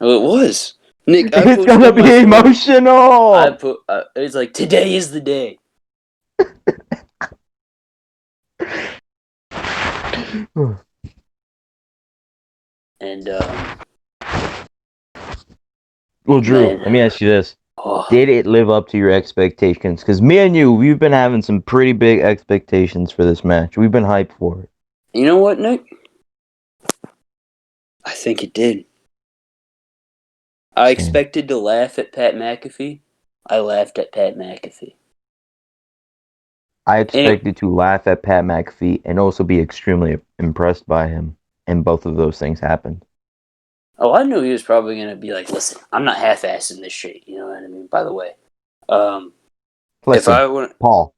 Oh, it was. Nick, I
It's
posted
gonna
on my
be
story.
emotional!
It's like, today is the day. And,
Well, Drew,
man.
let me ask you this.
Oh,
Did it live up to your expectations? Because me and you, we've been having some pretty big expectations for this match. We've been hyped for it.
you know what, Nick? I think it did. I
Same.
expected to laugh at Pat McAfee. I laughed at Pat McAfee.
I expected to laugh at Pat McAfee and also be extremely impressed by him. And both of those things happened.
Oh, I knew he was probably going to be like, listen, I'm not half-assing this shit. You know what I mean? By the way, if
Listen,
I want,
Paul,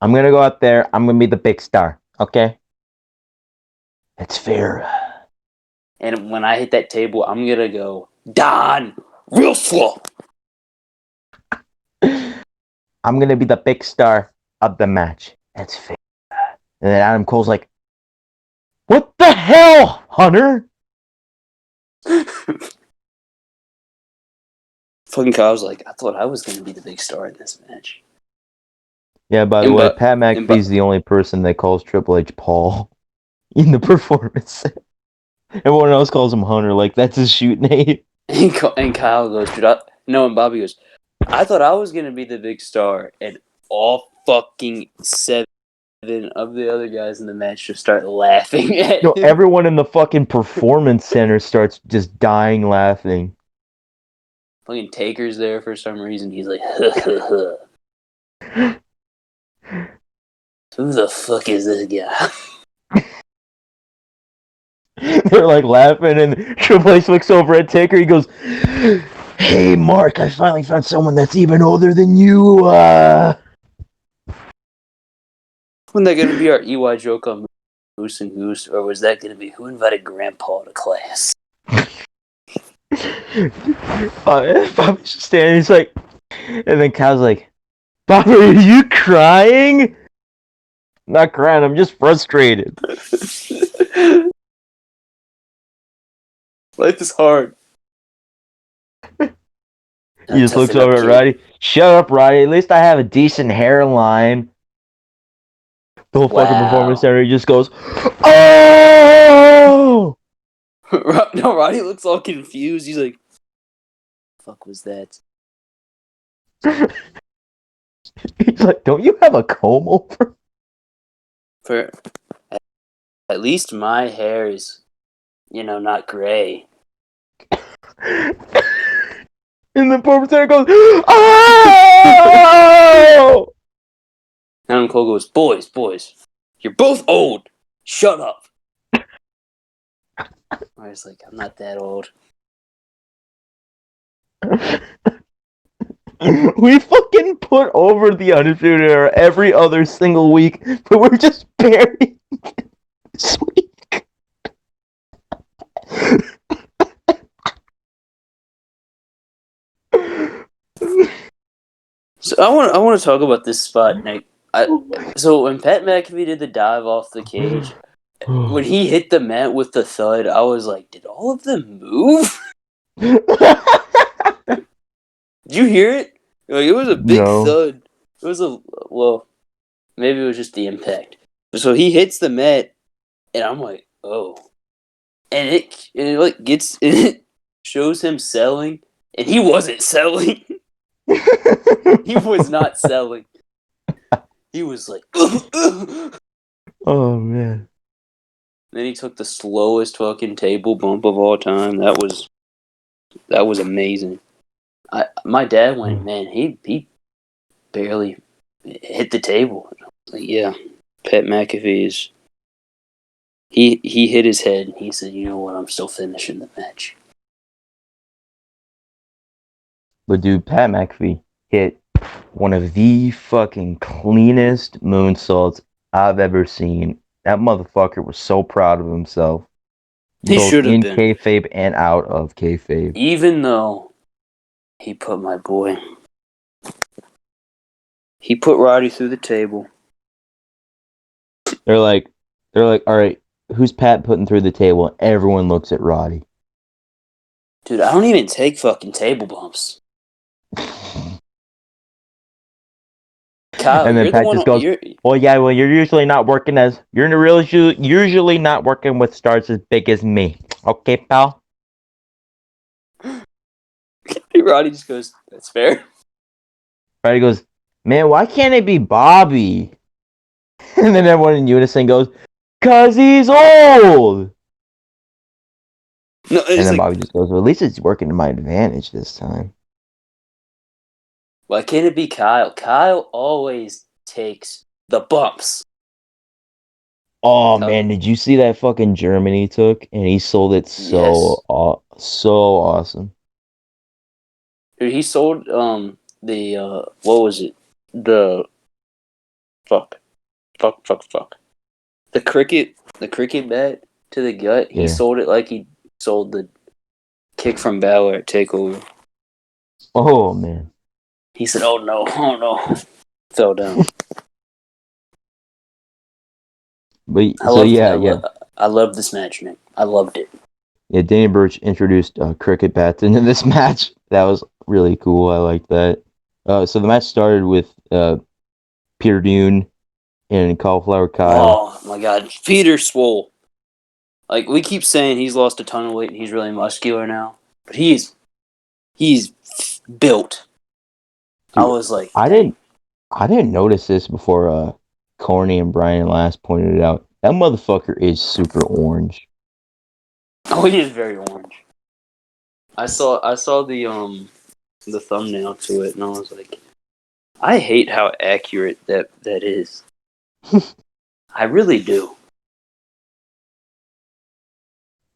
I'm going to go out there. I'm going to be the big star. Okay? It's fair.
and when I hit that table, I'm going to go, Don, real slow.
I'm going to be the big star of the match. It's fair. And then Adam Cole's like, what the hell, Hunter?
Fucking Kyle's like, I thought I was going to be the big star in this match.
Yeah, by the way, Pat McAfee's the only person that calls Triple H Paul in the performance. Everyone else calls him Hunter, like that's his shoot name.
And Kyle goes, dude, and Bobby goes, I thought I was going to be the big star, and all fucking 7 of the other guys in the match just start laughing at him.
Everyone in the fucking performance center starts just dying laughing.
Fucking Taker's there for some reason. He's like, huh, huh, huh. Who the fuck is this guy?
They're like laughing, and Triple H looks over at Taker. He goes, "Hey, Mark, I finally found someone that's even older than you."
Wasn't that going to be our EY joke on Moose and Goose, or was that going to be who invited Grandpa to class?
Bobby's just standing. He's like, and then Kyle's like, "Bobby, are you crying?" I'm not crying. I'm just frustrated.
Life is hard.
He just looks over at Roddy. Shut up, Roddy. At least I have a decent hairline. The whole fucking performance center just goes, oh!
No, Roddy looks all confused. He's like, fuck was that?
He's like, don't you have a comb over?
For at least my hair is, not gray.
And the performance center goes, oh!
And Cole goes, boys, you're both old. Shut up. I was like, I'm not that old.
We fucking put over the Undisputed Era every other single week, but we're just buried this week.
So I want to talk about this spot, Nick. So when Pat McAfee did the dive off the cage, when he hit the mat with the thud, I was like, did all of them move? Did you hear it? Like, it was a big
No.
thud. It was well, maybe it was just the impact. So he hits the mat, and I'm like, oh, and it like gets it shows him selling, and he wasn't selling. He was not selling. He was like,
Oh man.
Then he took the slowest fucking table bump of all time. That was amazing. My dad went, man, he barely hit the table. I was like, yeah, Pat McAfee is. He hit his head. And he said, you know what? I'm still finishing the match.
But dude, Pat McAfee hit one of the fucking cleanest moonsaults I've ever seen. That motherfucker was so proud of himself.
He
Both
should have
in
been.
kayfabe and out of kayfabe.
Even though he put my boy. He put Roddy through the table.
They're like, all right, who's Pat putting through the table? Everyone looks at Roddy.
Dude, I don't even take fucking table bumps. Kyle,
And then
you're the
Pat
one.
just goes, well, you're usually not working usually not working with stars as big as me. Okay, pal?
Roddy just goes, that's fair.
Roddy goes, man, why can't it be Bobby? And then everyone in unison goes, 'cause he's old!
No,
And
it's
then
like,
Bobby just goes, well, at least it's working to my advantage this time.
why can't it be Kyle? Kyle always takes the bumps.
Oh, man, did you see that fucking German he took? And he sold it so awesome.
Dude, he sold the what was it? The fuck. The cricket bat to the gut. He
Yeah.
sold it like he sold the kick from Balor at Takeover.
Oh, man.
He said, oh no, fell down.
But
I
so
loved
yeah.
I loved this match, Nick. I loved it.
Yeah, Danny Burch introduced cricket bats into this match. That was really cool. I like that. So the match started with Peter Dune and Cauliflower Kyle.
Oh my god, Peter swole. Like, we keep saying he's lost a ton of weight and he's really muscular now, but he's built. I
Dude,
was like,
I
dang.
didn't notice this before Corny and Brian last pointed it out. That motherfucker is super orange.
Oh, he is very orange. I saw the thumbnail to it and I was like, I hate how accurate that is. I really do.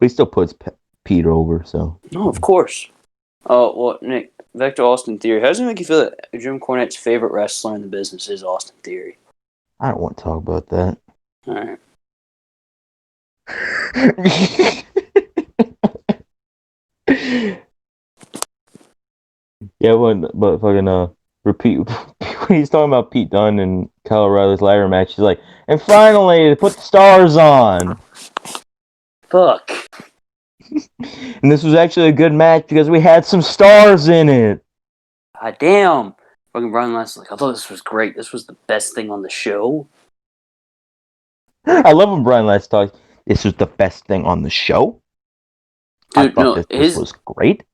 But he still puts Pete over, so.
No, of course. Oh, well, Nick, back to Austin Theory. How does it make you feel that Jim Cornette's favorite wrestler in the business is Austin Theory?
I don't want to talk about that.
All right.
Yeah, but fucking repeat when he's talking about Pete Dunne and Kyle O'Reilly's ladder match, he's like, and finally they put the stars on.
Fuck.
And this was actually a good match because we had some stars in it.
God damn. Fucking Brian Last like, I thought this was great. This was the best thing on the show.
I love when Brian Last talks. This was the best thing on the show.
Dude,
I thought this was great.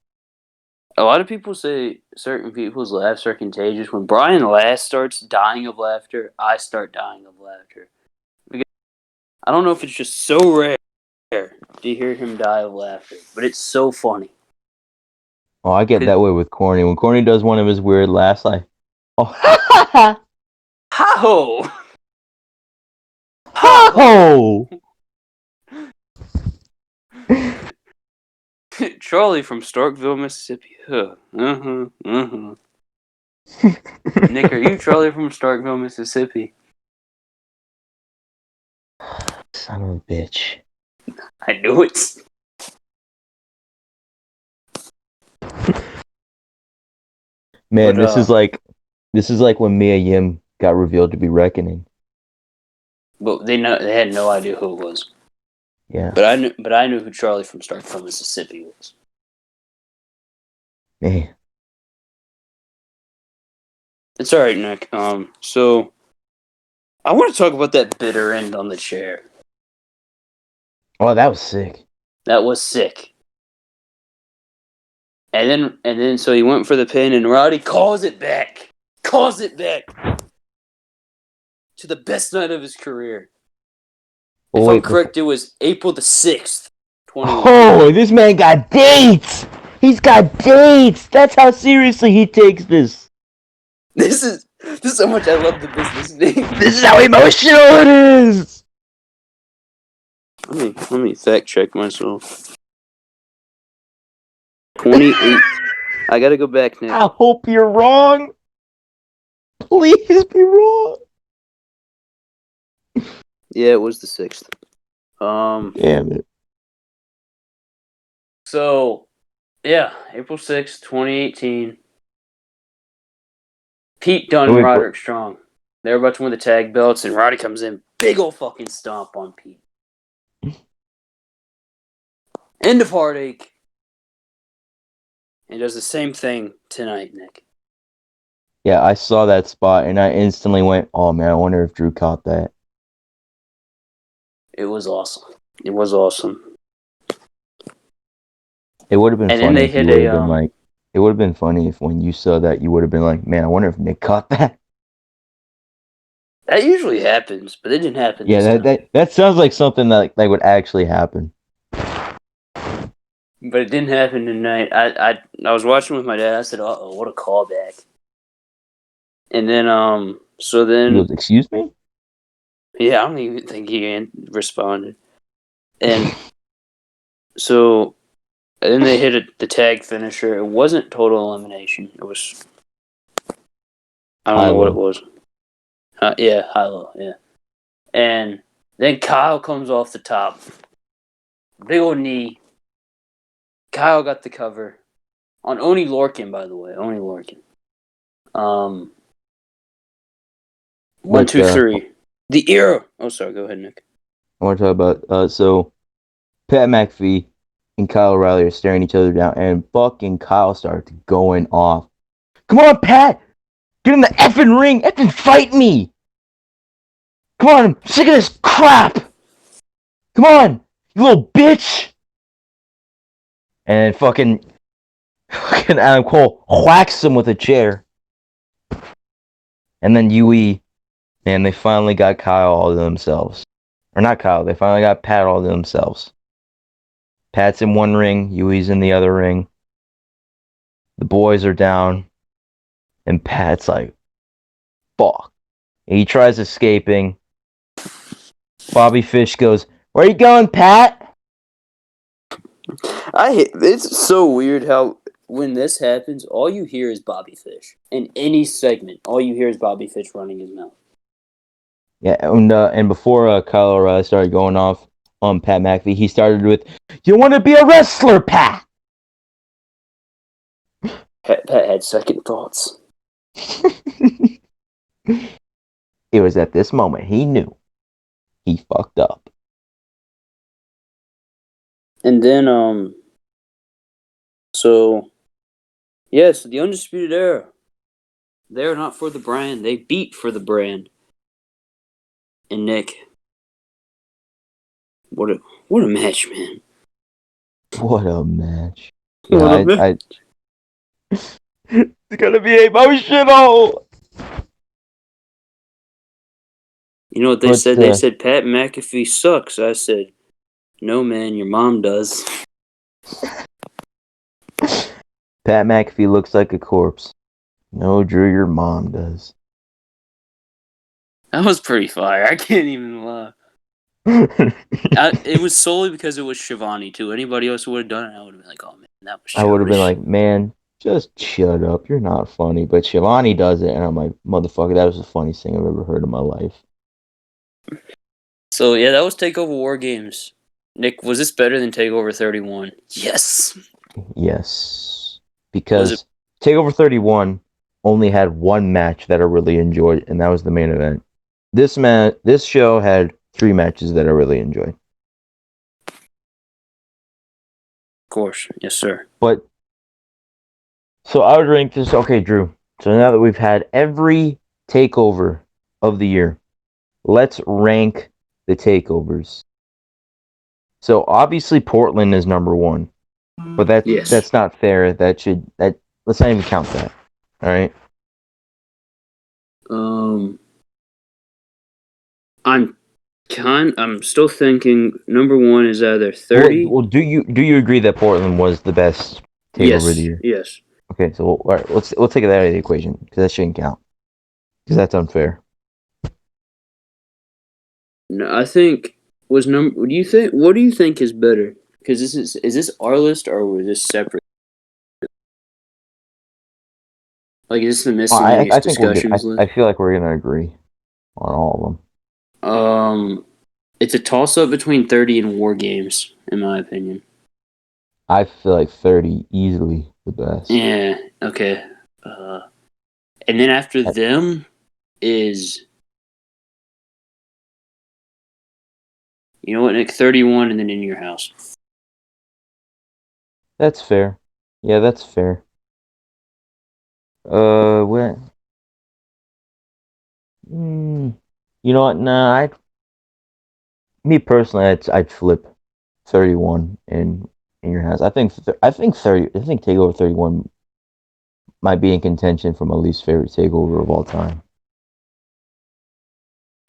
A lot of people say certain people's laughs are contagious. When Brian Last starts dying of laughter, I start dying of laughter. Because I don't know if it's just so rare to hear him die of laughter, but it's so funny.
Oh, I get that way with Corny. When Corny does one of his weird laughs, oh, ha ha ha!
Ha-ho!
Ha-ho!
Charlie from Starkville, Mississippi. Nick, are you Charlie from Starkville, Mississippi?
Son of a bitch.
I knew it.
Man,
But,
this is like when Mia Yim got revealed to be Reckoning.
but they had no idea who it was.
Yeah.
But I knew who Charlie from Starkville, Mississippi was.
Man.
It's all right, Nick. So I want to talk about that bitter end on the chair.
Oh, that was sick.
That was sick. And then so he went for the pin, and Roddy calls it back. Calls it back to the best night of his career. If I'm correct, it was April the 6th, 2018.
Oh, this man got dates! He's got dates! That's how seriously he takes this.
This is how much I love the business name.
This is how emotional it is!
Let me fact check myself. 28. I gotta go back, Nick.
I hope you're wrong. Please be wrong.
Yeah, it was the 6th.
Damn it.
So, yeah, April 6th, 2018. Pete Dunne and Roderick Strong. They're about to win the tag belts, and Roddy comes in. Big ol' fucking stomp on Pete. End of Heartache. And does the same thing tonight, Nick.
Yeah, I saw that spot, and I instantly went, oh man, I wonder if Drew caught that.
It was awesome. It was awesome.
It would have been
And
funny
then they
if you
hit
would have been like, it would have been funny if when you saw that, you would have been like, man, I wonder if Nick caught that.
That usually happens, but it didn't happen.
Yeah, that sounds like something that would actually happen.
But it didn't happen tonight. I was watching with my dad. I said, "Uh-oh, what a callback!" And then so then
He goes, excuse me?
yeah, I don't even think he responded. And so and then they hit the tag finisher. It wasn't total elimination. It was I don't know what it was. Yeah, high-low, yeah. And then Kyle comes off the top. Big old knee. Kyle got the cover. On Oni Lorcan, by the way. Oni Lorcan. 1, 2, 3. The era. Oh, sorry. Go ahead, Nick.
I want to talk about, so Pat McAfee and Kyle O'Reilly are staring each other down, and fucking Kyle starts going off. Come on, Pat! Get in the effing ring! Effing fight me! Come on, I'm sick of this crap! Come on, you little bitch! And fucking Adam Cole whacks him with a chair. And then Yui, and they finally got Kyle all to themselves. Or not Kyle, they finally got Pat all to themselves. Pat's in one ring, Yui's in the other ring. The boys are down. And Pat's like, fuck. And he tries escaping. Bobby Fish goes, where you going, Pat?
It's so weird how when this happens, all you hear is Bobby Fish. In any segment, all you hear is Bobby Fish running his mouth.
Yeah, and before Kyle O'Reilly started going off on Pat McAfee, he started with, you want to be a wrestler, Pat?
Pat had second thoughts.
It was at this moment he knew he fucked up.
And then, so, yes, the Undisputed Era. They're not for the brand. They beat for the brand. And Nick, what a match, man.
What a match.
What a match.
It's gonna be emotional.
You know what they said? They said Pat McAfee sucks. I said, no, man, your mom does.
Pat McAfee looks like a corpse. No, Drew, your mom does.
That was pretty fire. I can't even lie. It was solely because it was Shivani, too. Anybody else who would have done it, I would have been like, oh, man, that was childish.
I would have been like, man, Just shut up. You're not funny. But Shivani does it, and I'm like, motherfucker, that was the funniest thing I've ever heard in my life.
So yeah, that was Takeover War Games. Nick, was this better than Takeover 31? Yes.
Yes.
Was it?
Because TakeOver 31 only had one match that I really enjoyed, and that was the main event. This show had 3 matches that I really enjoyed.
Of course, yes, sir.
But so I would rank this. Okay, Drew. So now that we've had every takeover of the year, let's rank the takeovers. So obviously Portland is number 1, but
Yes.
that's not fair. Let's not even count that. All right.
I'm still thinking number 1 is either 30.
Well, do you agree that Portland was the best takeover of the
Yes.
year?
Yes.
Okay, so all right, we'll take that out of the equation because that shouldn't count because that's unfair.
No, I think was number. What do you think? What do you think is better? Because is this our list or was this separate? Like, is this the miscellaneous
I think we're good.
discussions
I
list?
feel like we're gonna agree on all of them.
It's a toss up between 30 and War Games, in my opinion.
I feel like 30 easily the best.
Yeah. Okay. And then after them is, you know what, Nick, 31, and then In Your House.
That's fair. Yeah, that's fair. What? You know what? Nah, me personally, I'd flip 31 in your house. I think 30. I think Takeover 31 might be in contention for my least favorite Takeover of all time.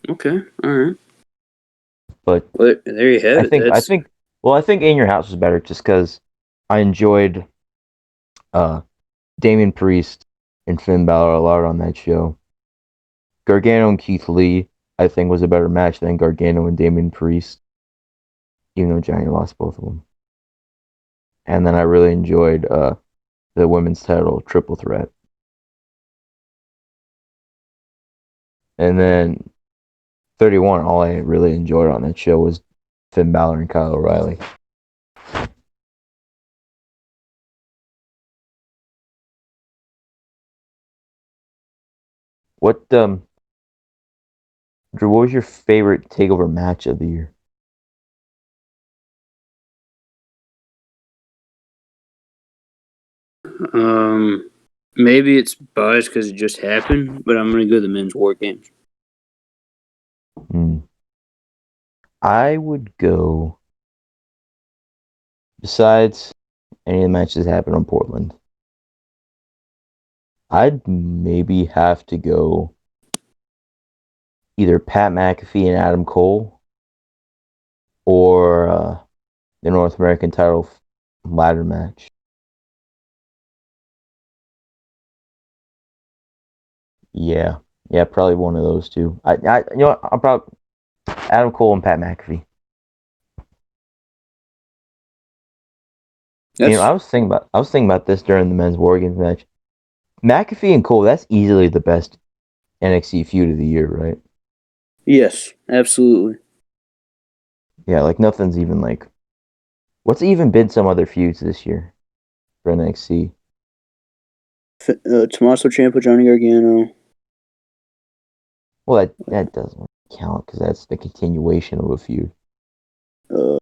Okay. All right.
But
Well, there you have it.
I
That's
think well, I think In Your House was better just because I enjoyed uh Damian Priest and Finn Balor a lot on that show. Gargano and Keith Lee, I think, was a better match than Gargano and Damian Priest, even though Johnny lost both of them. And then I really enjoyed the women's title triple threat. And then 31, all I really enjoyed on that show was Finn Balor and Kyle O'Reilly. What Drew, what was your favorite takeover match of the year?
maybe it's biased because it just happened, but I'm gonna go the men's War Games.
Hmm. I would go besides any of the matches that happened on Portland. I'd maybe have to go either Pat McAfee and Adam Cole or the North American title ladder match. Yeah, yeah, probably one of those two. You know what? I'll probably Adam Cole and Pat McAfee. You know,
That's
I was thinking about this during the men's War Games match. McAfee and Cole, that's easily the best NXT feud of the year, right?
yes, absolutely.
Yeah, like nothing's even like. What's even been some other feuds this year for NXT?
Tommaso Ciampa, Johnny Gargano.
Well, that doesn't count because that's the continuation of a feud.
Uh,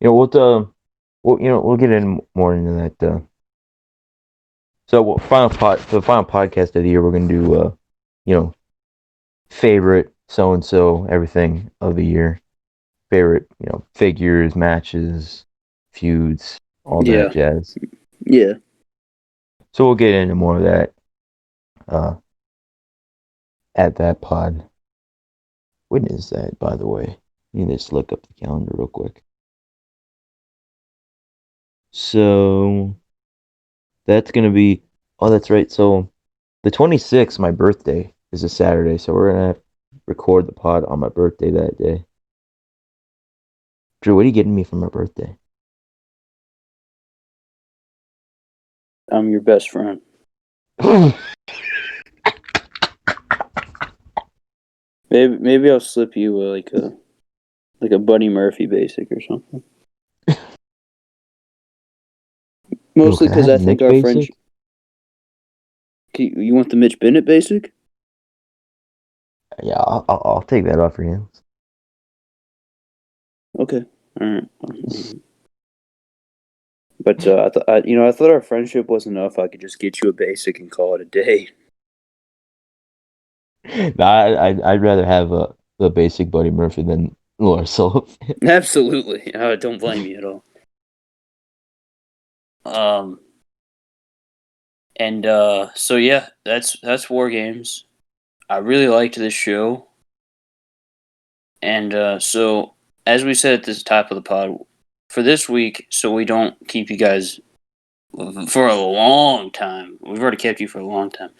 You know, we'll get in more into that. So, for the final podcast of the year, we're gonna do, you know, favorite so and so everything of the year, favorite, figures, matches, feuds, all that
yeah,
jazz.
yeah.
So we'll get into more of that uh, at that pod. When is that, by the way? You need to just look up the calendar real quick. So that's gonna be. Oh, that's right. So the 26th, my birthday, is a Saturday, so we're gonna record the pod on my birthday that day. Drew, what are you getting me for my birthday?
I'm your best friend. Maybe I'll slip you like a Buddy Murphy basic or something. Mostly
Can I
because
have
I
the
think
Mitch
our
basic?
friendship. You want the Mitch Bennett basic?
Yeah, I'll take that off your hands.
Okay, all right. But I thought our friendship was enough. I could just get you a basic and call it a day.
I'd rather have the basic Buddy Murphy than Laura Sullivan.
Absolutely, I don't blame you at all. And so yeah, that's War Games. I really liked this show, and so as we said at the top of the pod, for this week, so we don't keep you guys for a long time. We've already kept you for a long time.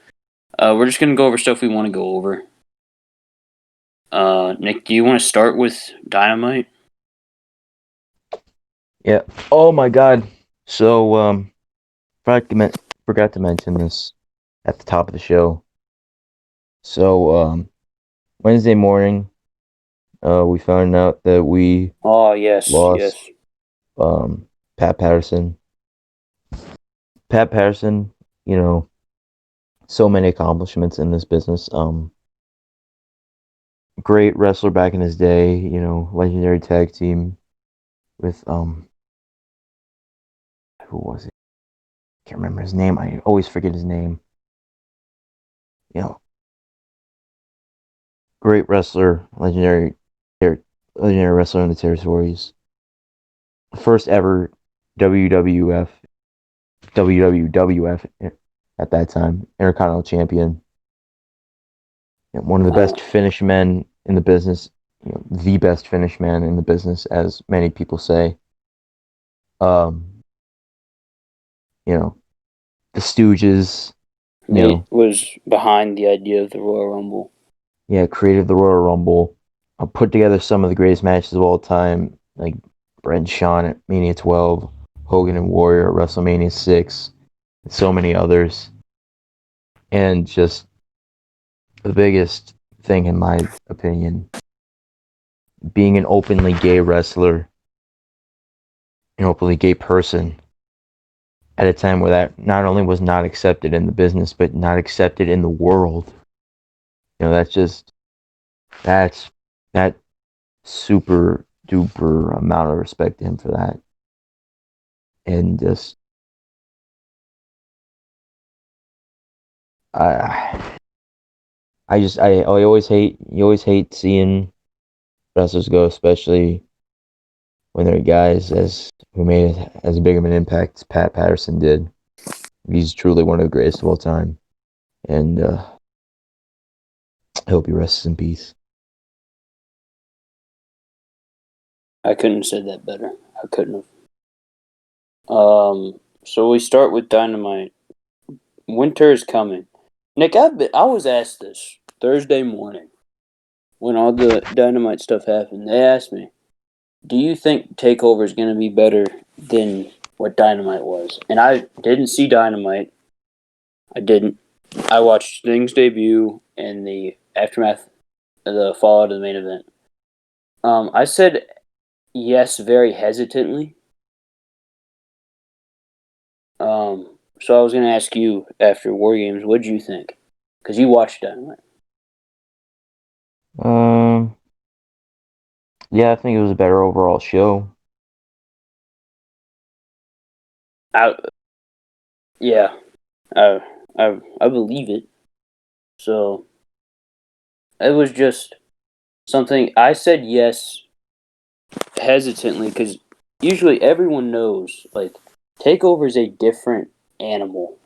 We're just gonna go over stuff we want to go over. Nick, do you want to start with Dynamite?
Yeah. Oh my God. So forgot to mention this at the top of the show. So Wednesday morning, we found out that we
Oh yes,
lost
yes.
Pat Patterson. Pat Patterson, you know, so many accomplishments in this business. Great wrestler back in his day, legendary tag team with who was it? Can't remember his name. I always forget his name. You know, great wrestler, legendary wrestler in the territories. First ever WWF WWF at that time, Intercontinental Champion. One of the best finish men in the business, the best finish man in the business, as many people say. Um, the Stooges,
He was behind the idea of the Royal Rumble.
Created the Royal Rumble. Put together some of the greatest matches of all time, like Bret and Shawn at Mania 12, Hogan and Warrior at WrestleMania 6, and so many others. And just the biggest thing, in my opinion, being an openly gay wrestler, an openly gay person, at a time where that not only was not accepted in the business, but not accepted in the world. That's that super duper amount of respect to him for that. And just, I you always hate seeing wrestlers go, especially when they're guys who made as big of an impact as Pat Patterson did. He's truly one of the greatest of all time. And I hope he rests in peace.
I couldn't have said that better. I couldn't have. So we start with Dynamite. Winter is coming. Nick, I was asked this Thursday morning when all the Dynamite stuff happened. They asked me, "Do you think Takeover is going to be better than what Dynamite was?" And I didn't see Dynamite. I didn't. I watched Sting's debut and the aftermath, the fallout of the main event. I said yes, very hesitantly. So I was going to ask you after War Games, what did you think? Because you watched Dynamite.
Um, yeah, I think it was a better overall show.
I yeah, I believe it. So it was just something I said yes hesitantly because usually everyone knows like Takeover is a different animal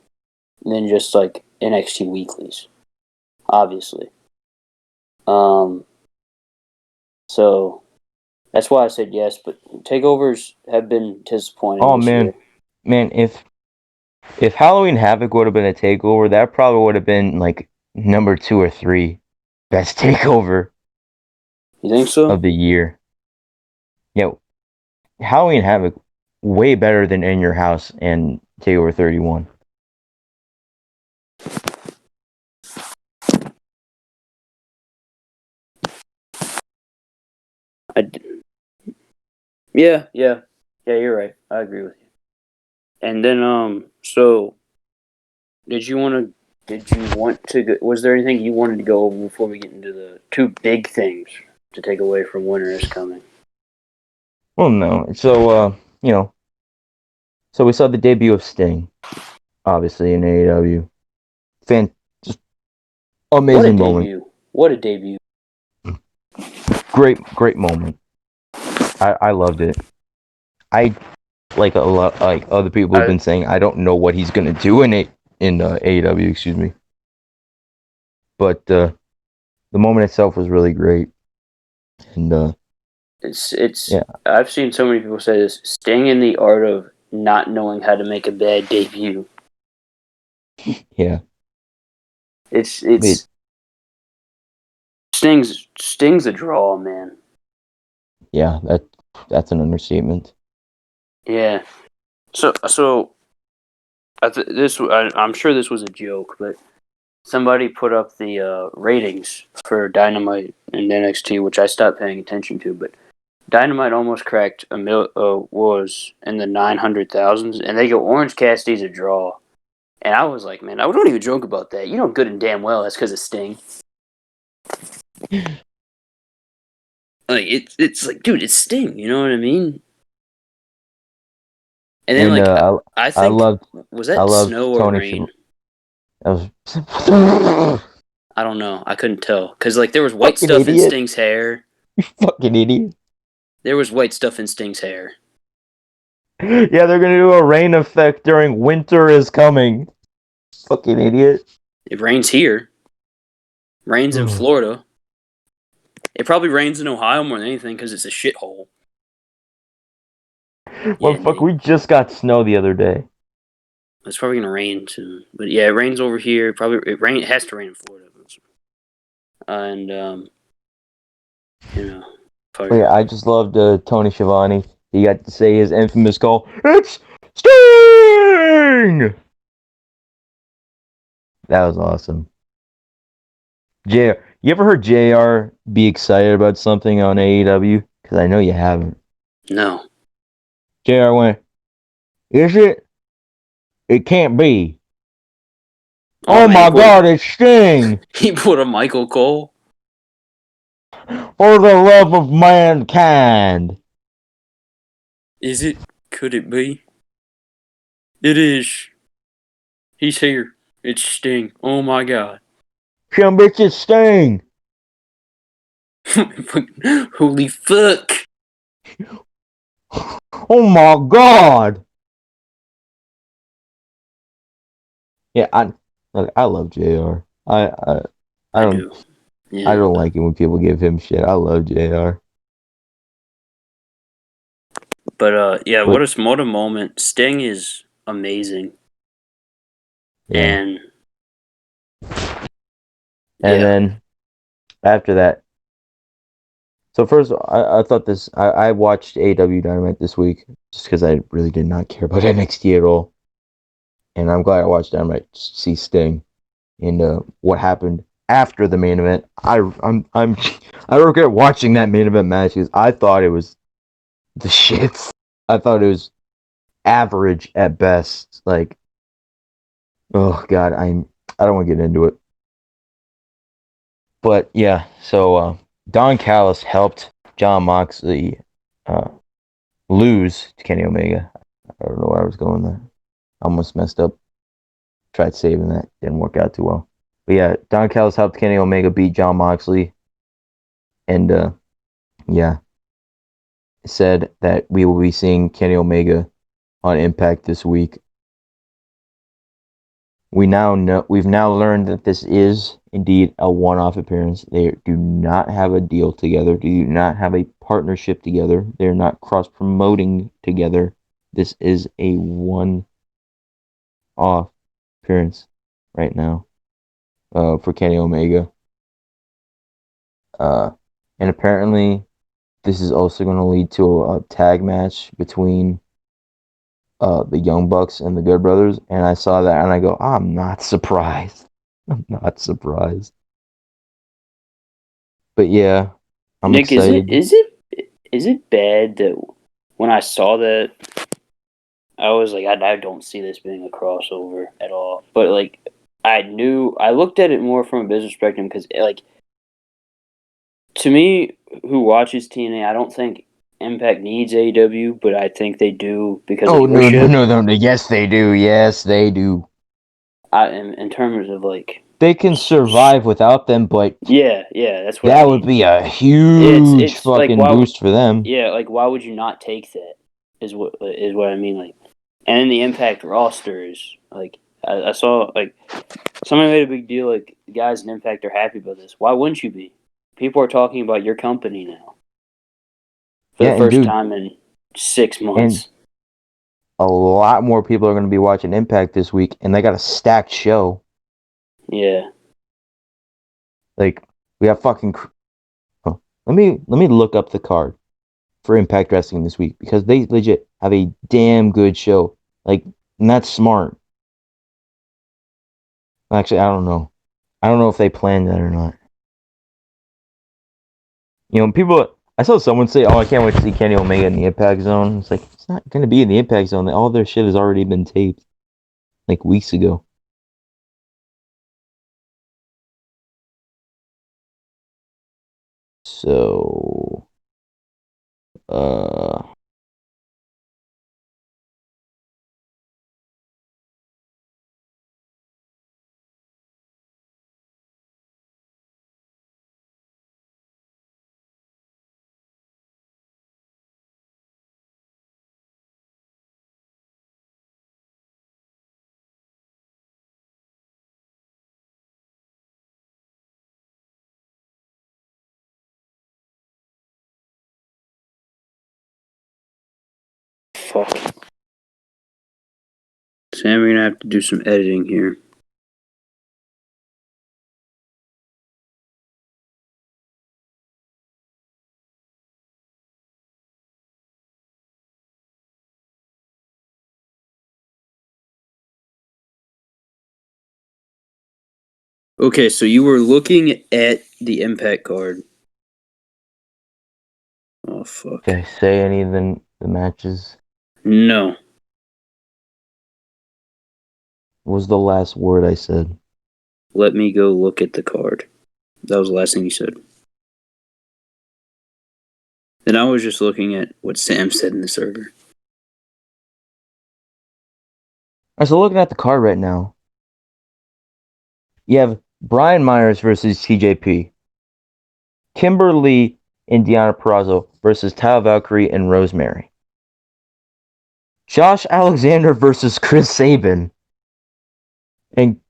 than just like NXT weeklies, obviously. Um, so that's why I said yes. But takeovers have been disappointing
Oh
this year.
man, if Halloween Havoc would have been a takeover, that probably would have been like number 2 or 3 best takeover
You think so?
of the year. Yeah, Halloween Havoc way better than In Your House and Takeover 31.
Yeah, yeah, yeah. You're right. I agree with you. And then, so did you want to? Did you want to? Was there anything you wanted to go over before we get into the two big things to take away from Winter is Coming?
Well, no. So, so we saw the debut of Sting, obviously in AEW. Just
What a
amazing moment.
debut! What a debut!
Great moment. I loved it. I like a lot like other people have
I
been saying. I don't know what he's gonna do in AEW. Excuse me, but the moment itself was really great, and
it's.
yeah,
I've seen so many people say this. Sting in the art of not knowing how to make a bad debut.
yeah,
It's
it,
it's Sting's a draw, man.
yeah. That's an understatement.
Yeah. So I'm sure this was a joke, but somebody put up the ratings for Dynamite and NXT, which I stopped paying attention to. But Dynamite almost cracked was in the 900,000s, and they go Orange Cassidy's a draw. And I was like, man, I don't even joke about that. You know, good and damn well that's because of Sting. Like it's like, dude, it's Sting. You know what I mean? And then
And
like I
I
think
loved
was
I
that
loved
snow or
Tony
rain?
Schiavone. That was
I don't know. I couldn't tell because like there was white
fucking
stuff in
idiot.
Sting's hair.
You fucking idiot.
There was white stuff in Sting's hair.
Yeah, they're gonna do a rain effect during Winter is Coming. Fucking idiot.
It rains here. Rains in
Hmm.
Florida. It probably rains in Ohio more than anything because it's a shithole. Yeah,
Motherfucker,
Nate.
we just got snow the other day.
It's probably gonna rain soon. But yeah, it rains over here. Probably it has to rain in Florida. And you know,
But
probably
yeah, I
rain.
just loved Tony Schiavone. He got to say his infamous call, "It's Sting!" That was awesome. JR, you ever heard JR be excited about something on AEW? Because I know you haven't.
No.
JR went, "Is it? It can't be.
Oh
Oh
man,
my God, it's Sting!
he put a Michael Cole.
For the love of mankind!"
Is it? Could it be? It is. He's here. It's Sting. Oh my god.
Some bitch, it's Sting!
Holy fuck.
Oh my God! Yeah, I love JR. I
I
don't
do.
I
Yeah.
don't like it when people give him shit. I love JR.
But yeah,
But
what a moment. Sting is amazing.
yeah.
And
And
yeah.
then after that, so first I thought I watched AEW Dynamite this week just because I really did not care about NXT at all. And I'm glad I watched Dynamite to see Sting and what happened after the main event. I regret watching that main event match because I thought it was the shits. I thought it was average at best. Like, oh God, I don't want to get into it. But yeah, so Don Callis helped John Moxley uh, lose to Kenny Omega. I don't know where I was going there. I almost messed up. Tried saving that. Didn't work out too well. But yeah, Don Callis helped Kenny Omega beat John Moxley. And yeah, said that we will be seeing Kenny Omega on Impact this week. We've now learned that this is indeed a one-off appearance. They do not have a deal together. They do not have a partnership together. They're not cross-promoting together. This is a one-off appearance right now for Kenny Omega. And apparently this is also going to lead to a tag match between the Young Bucks and the Good Brothers, and I saw that and I go, I'm not surprised. I'm not surprised. But yeah, I'm
Nick,
excited.
is it bad that when I saw that, I was like, I don't see this being a crossover at all. But like, I looked at it more from a business perspective because like, to me, who watches TNA, I don't think Impact needs AEW, but I think they do because of
Oh no, no,
viewership.
no, no! Yes, they do. Yes, they do.
In terms of like,
They can survive without them, but
yeah, that's what I
that
mean.
would be a huge
It's like
fucking boost for them.
yeah, like why would you not take that? Is what I mean. Like, and then the Impact roster is like I saw like somebody made a big deal. Like the guys in Impact are happy about this. Why wouldn't you be? People are talking about your company now for
Yeah,
the
and
first
dude,
time in 6
and
months.
a lot more people are going to be watching Impact this week, and they got a stacked show.
Yeah,
Like we have fucking. Huh. Let me look up the card for Impact Wrestling this week because they legit have a damn good show. Like, and that's smart. Actually, I don't know. I don't know if they planned that or not. You know, people. I saw someone say, "Oh, I can't wait to see Kenny Omega in the Impact Zone." It's like it's not going to be in the Impact Zone. All their shit has already been taped like weeks ago. So, uh,
fuck. Sam, we're gonna have to do some editing here. Okay, so you were looking at the Impact card. Oh fuck.
did I say any of the matches?
No.
What was the last word I said?
Let me go look at the card. That was the last thing you said. Then I was just looking at what Sam said in the server.
Alright, so looking at the card right now, you have Brian Myers versus TJP, Kimberly and Deanna Purrazzo versus Tyler Valkyrie and Rosemary, Josh Alexander versus Chris Sabin, and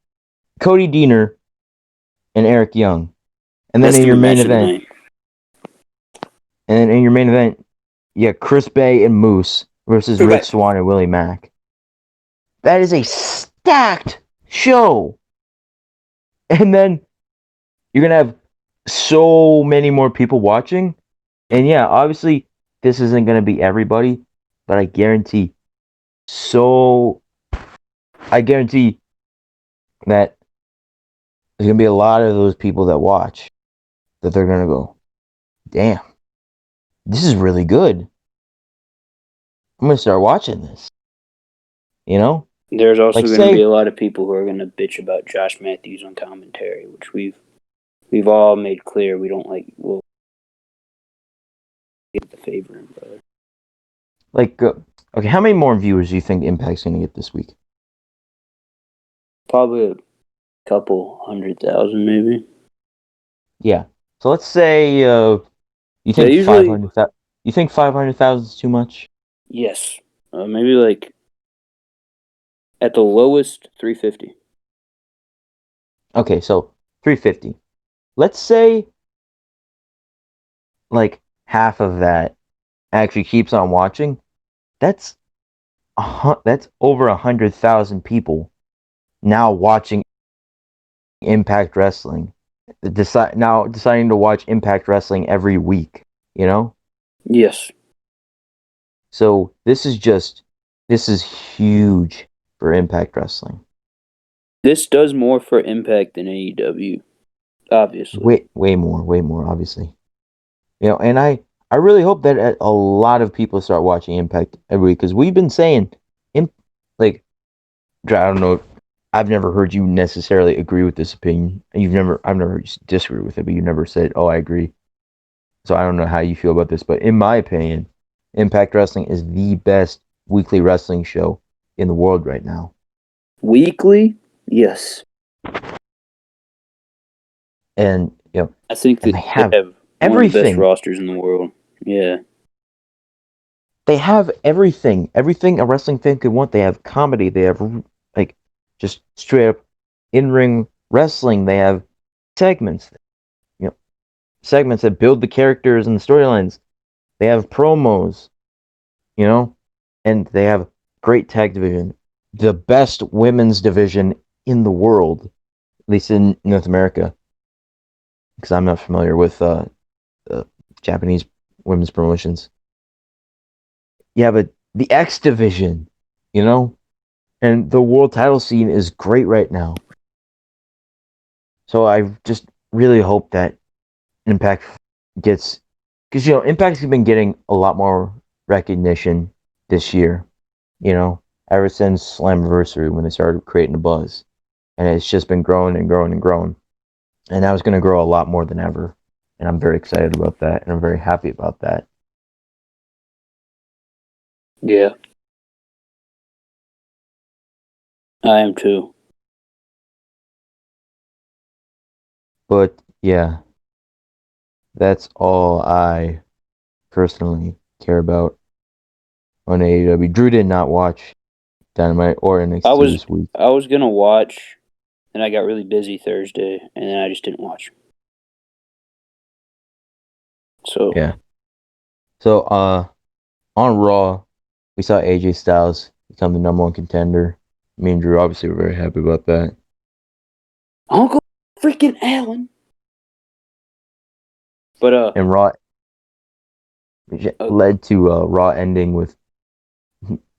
Cody Deaner and Eric Young. And then
That's
in
gonna
your
be
main
match of the
event,
night.
you have Chris Bay and Moose versus Rich Swann and Willie Mack. That is a stacked show. And then you're gonna have so many more people watching. And yeah, obviously this isn't gonna be everybody, but I guarantee that there's gonna be a lot of those people that watch that they're gonna go, damn, this is really good. I'm gonna start watching this. You know?
There's also
Like
going to be
say
a lot of people who are going to bitch about Josh Matthews on commentary, which we've all made clear we don't like. We'll get the favor him, brother.
like okay, how many more viewers do you think Impact's gonna get this week?
Probably a couple 100,000, maybe.
Yeah. So let's say you think
Usually
500,000 you think 500,000 is too much?
yes, maybe like at the lowest 350.
Okay, so 350. Let's say like half of that actually keeps on watching. That's that's over 100,000 people now watching Impact Wrestling. Deciding to watch Impact Wrestling every week, you know?
Yes.
So this is huge for Impact Wrestling.
This does more for Impact than AEW, obviously.
Way more, obviously. And I really hope that a lot of people start watching Impact every week because we've been saying, like, I don't know, I've never heard you necessarily agree with this opinion. I've never heard you disagree with it, but you never said, "Oh, I agree." So I don't know how you feel about this, but in my opinion, Impact Wrestling is the best weekly wrestling show in the world right now.
Weekly? Yes.
And
I think
and
that
they
they
have
have one of the best
everything.
rosters in the world. Yeah.
They have everything a wrestling fan could want. They have comedy, they have like just straight up in-ring wrestling, they have segments you know segments that build the characters and the storylines, they have promos, and they have great tag division, the best women's division in the world, at least in North America, because I'm not familiar with Japanese women's promotions. You have the X division, and the world title scene is great right now. So I just really hope that Impact gets, because Impact's been getting a lot more recognition this year. Ever since Slammiversary when they started creating a buzz, and it's just been growing and growing and growing, and now it's going to grow a lot more than ever. And I'm very excited about that, and I'm very happy about that.
Yeah. I am too.
But yeah, that's all I personally care about on AEW. Drew did not watch Dynamite or NXT this week.
I was gonna watch, and I got really busy Thursday, and then I just didn't watch. So
Yeah. So on Raw, we saw AJ Styles become the number one contender. Me and Drew obviously were very happy about that.
Uncle freaking Allen. But
And Raw led to Raw ending with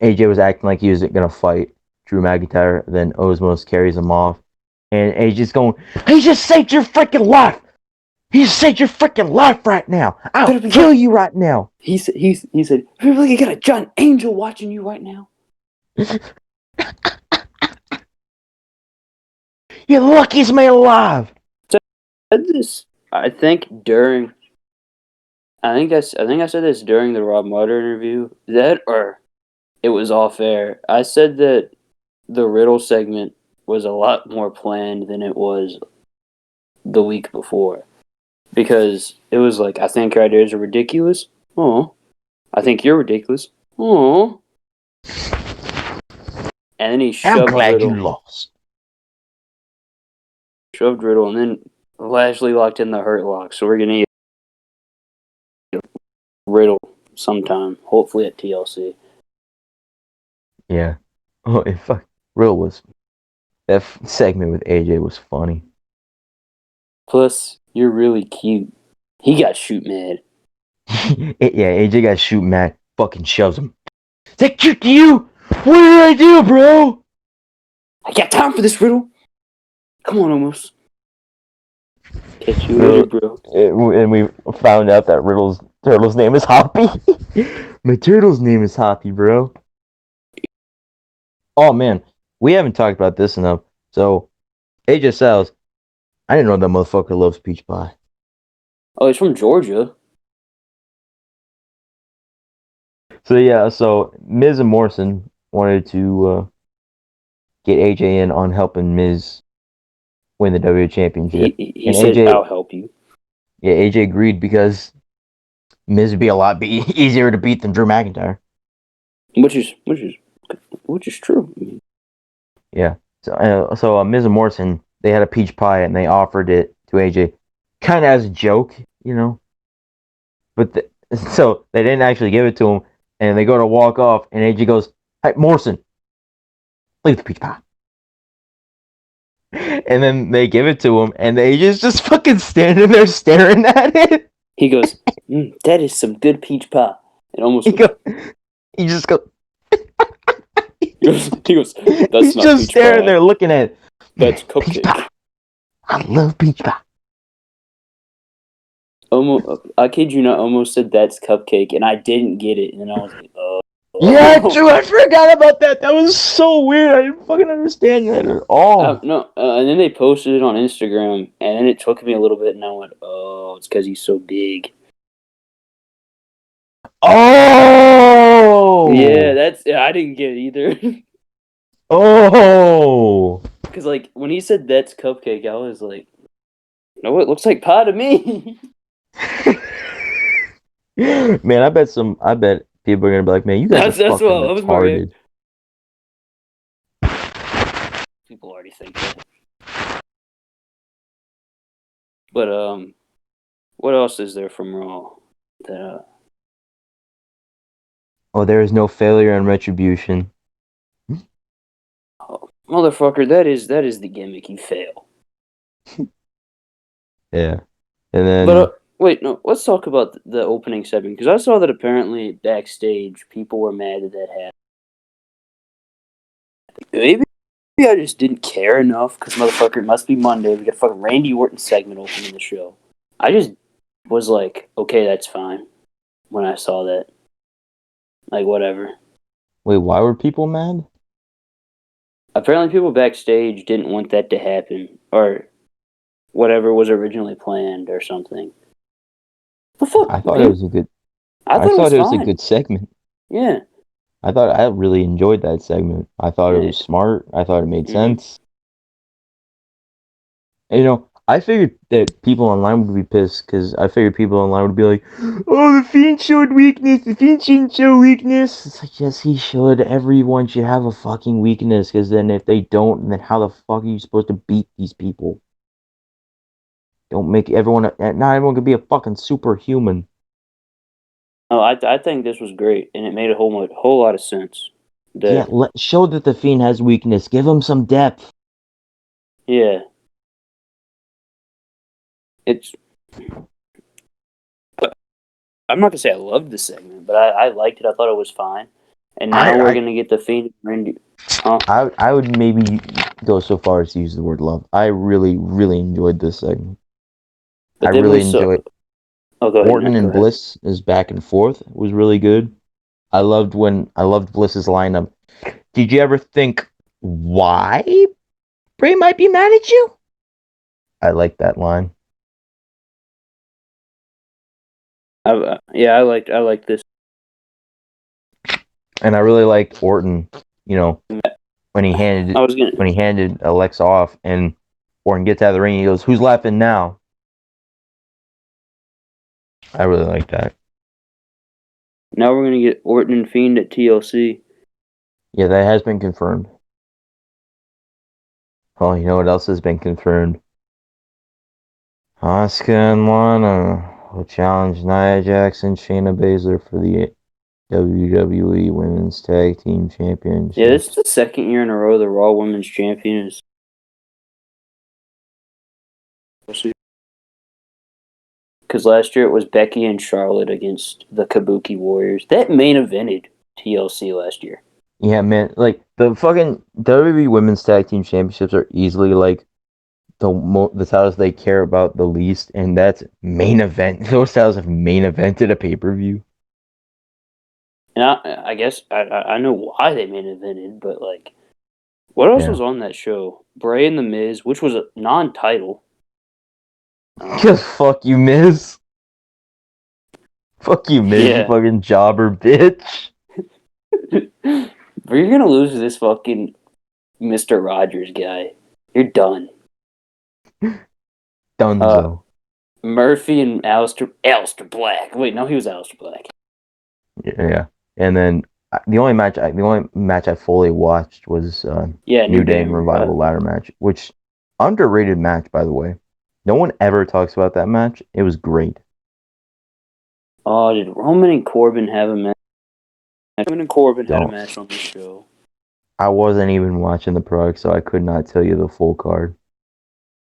AJ was acting like he was gonna fight Drew McIntyre. Then Osmos carries him off, and AJ's going, "He just saved your freaking life. He just saved your freaking life right now. I'll kill you right now."
He said, "You got a giant angel watching you right now."
You're the luckiest man alive.
I think during. I think I said this during the Rob Mutter interview. That or it was off air. I said that the Riddle segment was a lot more planned than it was the week before. Because it was like, I think your ideas are ridiculous. Oh. I think you're ridiculous. Oh. And then he
I'm
shoved
glad
Riddle.
you lost.
Shoved Riddle, and then Lashley locked in the Hurt Lock. So we're going to get Riddle sometime. Hopefully at TLC.
Yeah. Oh, in fact, Riddle was. That segment with AJ was funny.
Plus, you're really cute. He got shoot mad.
Yeah, AJ got shoot mad. Fucking shoves him. Is that cute to you? What did I do, bro?
I got time for this, Riddle. Come on, almost. Catch you later, bro.
And we found out that Riddle's turtle's name is Hoppy. My turtle's name is Hoppy, bro. Oh man, we haven't talked about this enough. So, AJ Styles, I didn't know that motherfucker loves peach pie.
Oh, he's from Georgia.
So yeah, Miz and Morrison wanted to get AJ in on helping Miz win the WWE Championship.
He
And
said,
AJ,
I'll help you.
yeah, AJ agreed because Miz would be a lot easier to beat than Drew McIntyre.
Which is true.
Yeah. So Miz and Morrison, they had a peach pie and they offered it to AJ, kind of as a joke, But so they didn't actually give it to him, and they go to walk off, and AJ goes, "Hey, Morrison, leave the peach pie." And then they give it to him, and AJ's just fucking standing there staring at it.
He goes, that is some good peach pie. It almost.
He just go.
He goes, that's
He's
not
just
peach
staring
pie.
there looking at it.
That's
Peach
cupcake.
pie. I love peach pie.
Almost, I kid you not, almost said that's cupcake, and I didn't get it, and then I was like, oh.
Yeah, true. I forgot about that. That was so weird. I didn't fucking understand that at all.
No, and then they posted it on Instagram, and then it took me a little bit, and I went, oh, it's because he's so big.
Oh!
Yeah, I didn't get it either.
Oh!
Because, like, when he said that's cupcake, I was like, no, it looks like pie to me.
Man, I bet people are gonna be like, man, you guys are
That's
fucking
what that was my reaction.
retarded.
People already think that. But, what else is there from Raw?
Oh, there is no failure and retribution.
Oh, motherfucker, that is the gimmick. You fail.
Yeah. And then
But wait, no. Let's talk about the opening segment because I saw that apparently backstage people were mad that happened. Maybe I just didn't care enough because motherfucker, it must be Monday. We got a fucking Randy Orton segment opening the show. I just was like, okay, that's fine. When I saw that, like, whatever.
wait, why were people mad?
Apparently, people backstage didn't want that to happen, or whatever was originally planned, or something. The fuck,
I thought
man?
it was a good.
I
I
thought it was
thought it was a
fine.
good segment.
Yeah.
I really enjoyed that segment. I thought it
Yeah.
was smart. I thought it made
Mhm.
sense. And, I figured that people online would be pissed because I figured people online would be like, "Oh, the Fiend showed weakness. The Fiend shouldn't show weakness." It's like, yes, he should. Everyone should have a fucking weakness because then if they don't, then how the fuck are you supposed to beat these people? Don't make everyone. Not everyone can be a fucking superhuman.
Oh, I think this was great, and it made a whole lot of sense.
Yeah, show that the Fiend has weakness. Give him some depth.
Yeah, it's. I'm not gonna say I loved the segment, but I liked it. I thought it was fine. And now we're gonna get the Fiend Randy. Huh?
I would maybe go so far as to use the word love. I really, really enjoyed this segment. I
But then we
really
saw.
enjoyed
Oh, go ahead,
Orton
Nick. Go
and
ahead.
Bliss is back and forth. It was really good. I loved Bliss's lineup. Did you ever think why Bray might be mad at you? I like that line.
Yeah, I liked this.
And I really liked Orton, when he
I was gonna.
handed Alexa off and Orton gets out of the ring, he goes, "Who's laughing now?" I really like that.
Now we're gonna get Orton and Fiend at TLC.
Yeah, that has been confirmed. Oh, you know what else has been confirmed? Asuka and Lana will challenge Nia Jax and Shayna Baszler for the WWE Women's Tag Team Championship.
Yeah, this is the second year in a row the Raw Women's Champion is. Because last year it was Becky and Charlotte against the Kabuki Warriors. That main evented TLC last year.
Yeah, man, like the fucking WWE Women's Tag Team Championships are easily like the titles they care about the least, and that's main event. Those titles have main evented a pay-per-view.
And I guess I know why they main evented, but like, what else was on that show? Bray and The Miz, which was a non-title.
Just fuck you, Miz. Fuck you, Miz, you fucking jobber bitch.
But you're gonna lose to this fucking Mr. Rogers guy. You're done.
Dunzo.
Murphy and Aleister Black. Wait, no, he was Aleister Black.
Yeah. And then the only match I fully watched was New Day and Revival ladder match, which underrated match, by the way. No one ever talks about that match. It was great.
Oh, did Roman and Corbin have a match? Roman and Corbin had a match on this show.
I wasn't even watching the product, so I could not tell you the full card.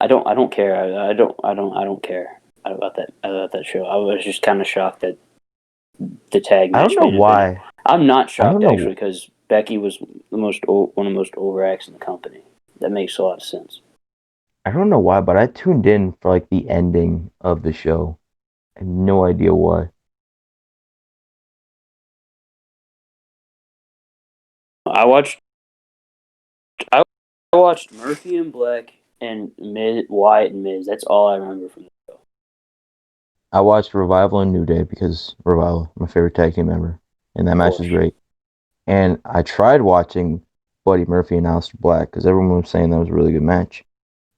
I don't care. I don't care. about that show. I was just kind of shocked that the tag
I
match
don't know
made it.
why.
I'm not
I don't
shocked
know.
actually because Becky was one of the most over acts in the company. That makes a lot of sense.
I don't know why, but I tuned in for like the ending of the show. I have no idea why.
I watched I watched Murphy and Black and Wyatt and Miz. That's all I remember from the show.
I watched Revival and New Day because Revival, my favorite tag team ever, and that
Of
match is
course.
great. And I tried watching Buddy Murphy and Aleister Black because everyone was saying that was a really good match,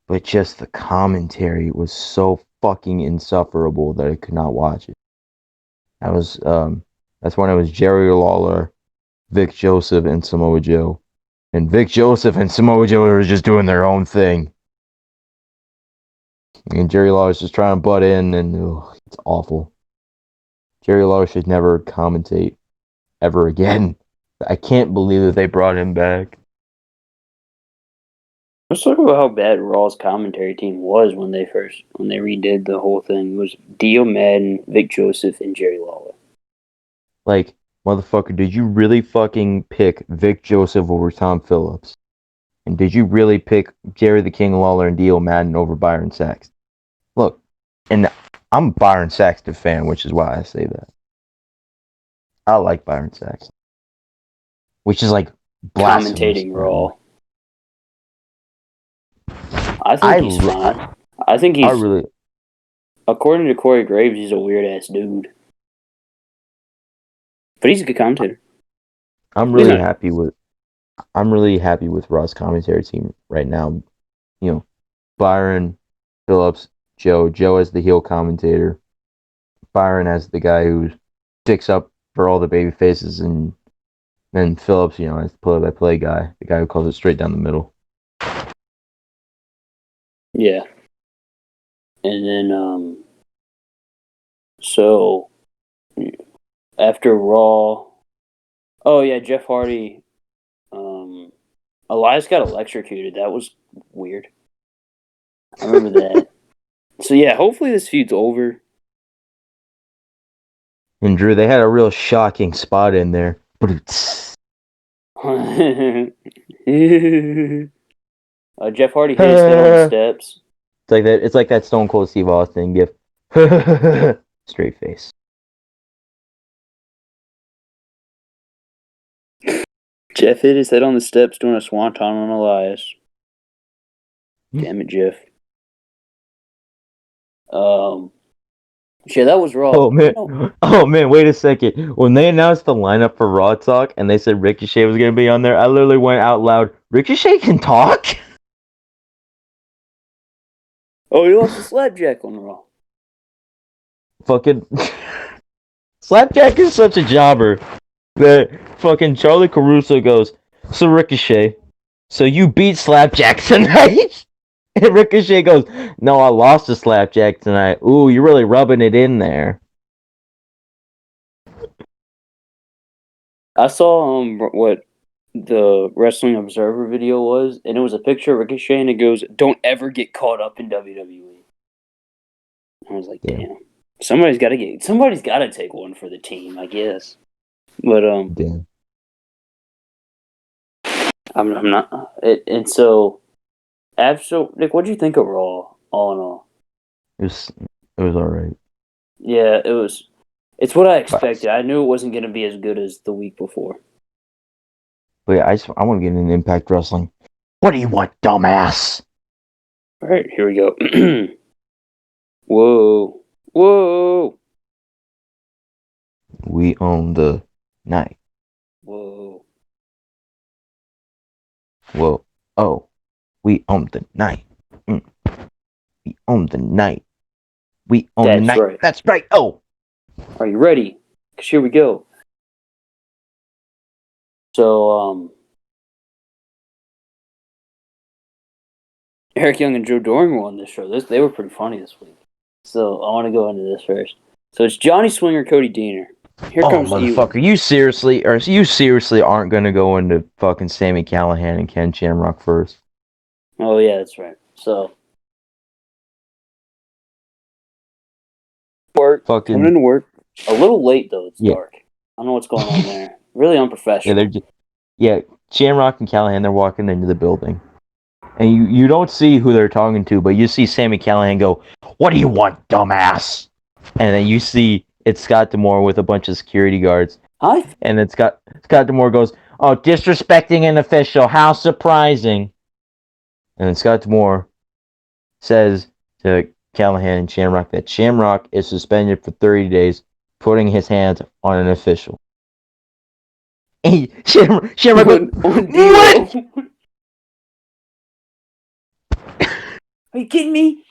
but just the commentary was so fucking insufferable that I could not watch it. That's when it was Jerry Lawler, Vic Joseph, and Samoa Joe, and Vic Joseph and Samoa Joe were just doing their own thing. And Jerry Lawler's just trying to butt in, and it's awful. Jerry Lawler should never commentate ever again. I can't believe that they brought him back.
Let's talk about how bad Raw's commentary team was when they redid the whole thing. It was Dio Madden, Vic Joseph, and Jerry Lawler.
Like, motherfucker, did you really fucking pick Vic Joseph over Tom Phillips? And did you really pick Jerry the King Lawler and Dio Madden over Byron Saxton? Look, and I'm a Byron Saxton fan, which is why I say that. I like Byron Saxton. Which is like blasphemous.
Commentating Raw. I think he's fine. I think he's, according to Corey Graves, he's a weird ass dude. But he's a good commentator.
I'm really happy with Raw's commentary team right now. You know, Byron, Phillips, Joe as the heel commentator, Byron as the guy who sticks up for all the baby faces, and then Phillips, as the play-by-play guy, the guy who calls it straight down the middle.
Yeah. And then, so after Raw, oh yeah, Jeff Hardy, Elias got electrocuted. That was weird. I remember that. So yeah, hopefully this feud's over.
And Drew, they had a real shocking spot in there.
Jeff Hardy hit his head on the steps.
It's like that Stone Cold Steve Austin gif. Straight face.
Jeff hit his head on the steps doing a swanton on Elias. Damn it, Jeff. Yeah, that was Raw.
Oh man, wait a second. When they announced the lineup for Raw Talk and they said Ricochet was gonna be on there, I literally went out loud, Ricochet can talk?
Oh, he lost to Slapjack on Raw.
Fucking Slapjack is such a jobber that fucking Charlie Caruso goes, so Ricochet, so you beat Slapjack tonight? And Ricochet goes, no, I lost to Slapjack tonight. Ooh, you're really rubbing it in there.
I saw what the Wrestling Observer video was, and it was a picture of Ricochet, and it goes, "Don't ever get caught up in WWE." I was like, damn. Somebody's got to take one for the team, I guess. But
damn.
I'm not. And so, Nick, what'd you think of Raw? All in all,
It was all right.
Yeah, it was. It's what I expected. I knew it wasn't going to be as good as the week before.
But yeah, I want to get into Impact Wrestling. What do you want, dumbass?
All right, here we go. Whoa.
We own the night.
Whoa.
Oh, we own the night. We own the night. We own the night.
Right.
That's right. Oh.
Are you ready? Because here we go. So, Eric Young and Joe Doring were on this show. They were pretty funny this week. So, I want to go into this first. So, it's Johnny Swinger, Cody Deaner. Here comes
motherfucker. You seriously aren't going to go into fucking Sami Callihan and Ken Shamrock first.
Oh, yeah, that's right. So, Coming into work. A little late though. It's
Yeah.
dark. I don't know what's going on there. Really
Yeah,
unprofessional.
Shamrock and Callahan, they're walking into the building. And you don't see who they're talking to, but you see Sammy Callahan go, "What do you want, dumbass?" And then you see it's Scott D'Amore with a bunch of security guards.
Hi.
And then Scott D'Amore goes, "Oh, disrespecting an official, how surprising." And then Scott D'Amore says to Callahan and Shamrock that Shamrock is suspended for 30 days, putting his hands on an official. And Shamrock goes, "What?"
Are you kidding me?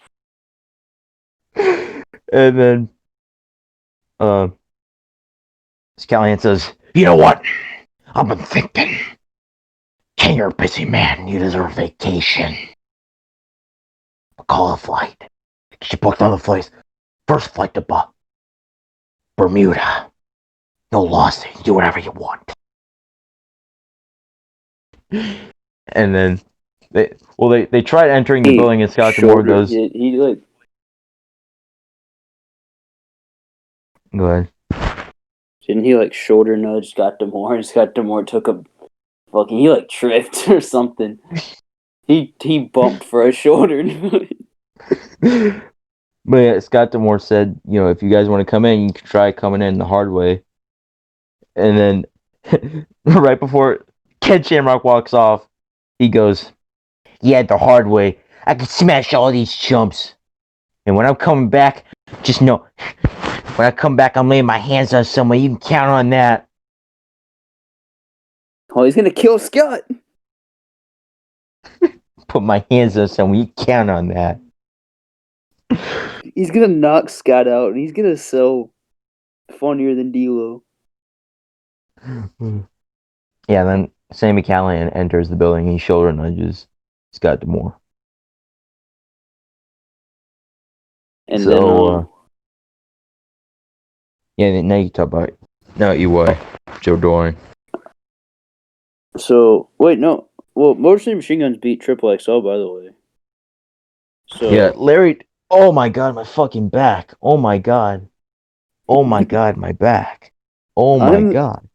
And then Callahan says, "You know what? I've been thinking. Ken, you're a busy man. You deserve a vacation. Call a flight. Get you booked on the flight. First flight to Bermuda. No loss. You do whatever you want." And then they tried entering the building, and Scott D'Amore goes,
He like.
Go ahead.
Didn't he like shoulder nudge Scott D'Amore? And Scott D'Amore took a fucking. He like tripped or something. He bumped for a shoulder nudge.
But yeah, Scott D'Amore said, if you guys want to come in, you can try coming in the hard way. And then right before Ken Shamrock walks off, he goes, "Yeah, the hard way. I can smash all these chumps. And when I'm coming back, just know, when I come back, I'm laying my hands on someone. You can count on that."
Oh, he's gonna kill Scott.
Put my hands on someone. You can count on that.
He's gonna knock Scott out, and he's gonna sell funnier than D'Lo.
Yeah, then Sammy Callahan enters the building. He shoulder nudges Scott D'Amore.
And
so, now you talk about EY, Joe Doring.
So, wait, no. Well, Motor City Machine Guns beat Triple XL, by the way. So
yeah, Larry. Oh my God, my fucking back. Oh my God. Oh my God, my back. Oh my God.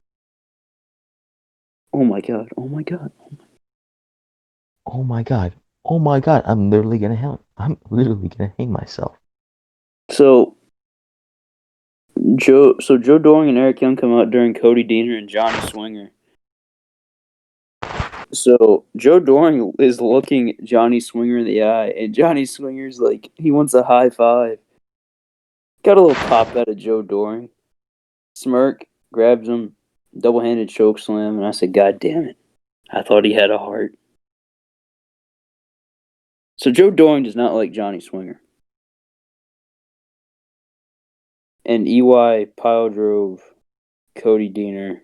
Oh my God. Oh my God.
Oh my God. Oh my God. I'm literally gonna hang myself.
So Joe Doring and Eric Young come out during Cody Deaner and Johnny Swinger. So Joe Doring is looking Johnny Swinger in the eye, and Johnny Swinger's like, he wants a high five. Got a little pop out of Joe Doring. Smirk, grabs him, double-handed choke slam, and I said, "God damn it. I thought he had a heart." So Joe Doring does not like Johnny Swinger. And EY pile drove Cody Deaner.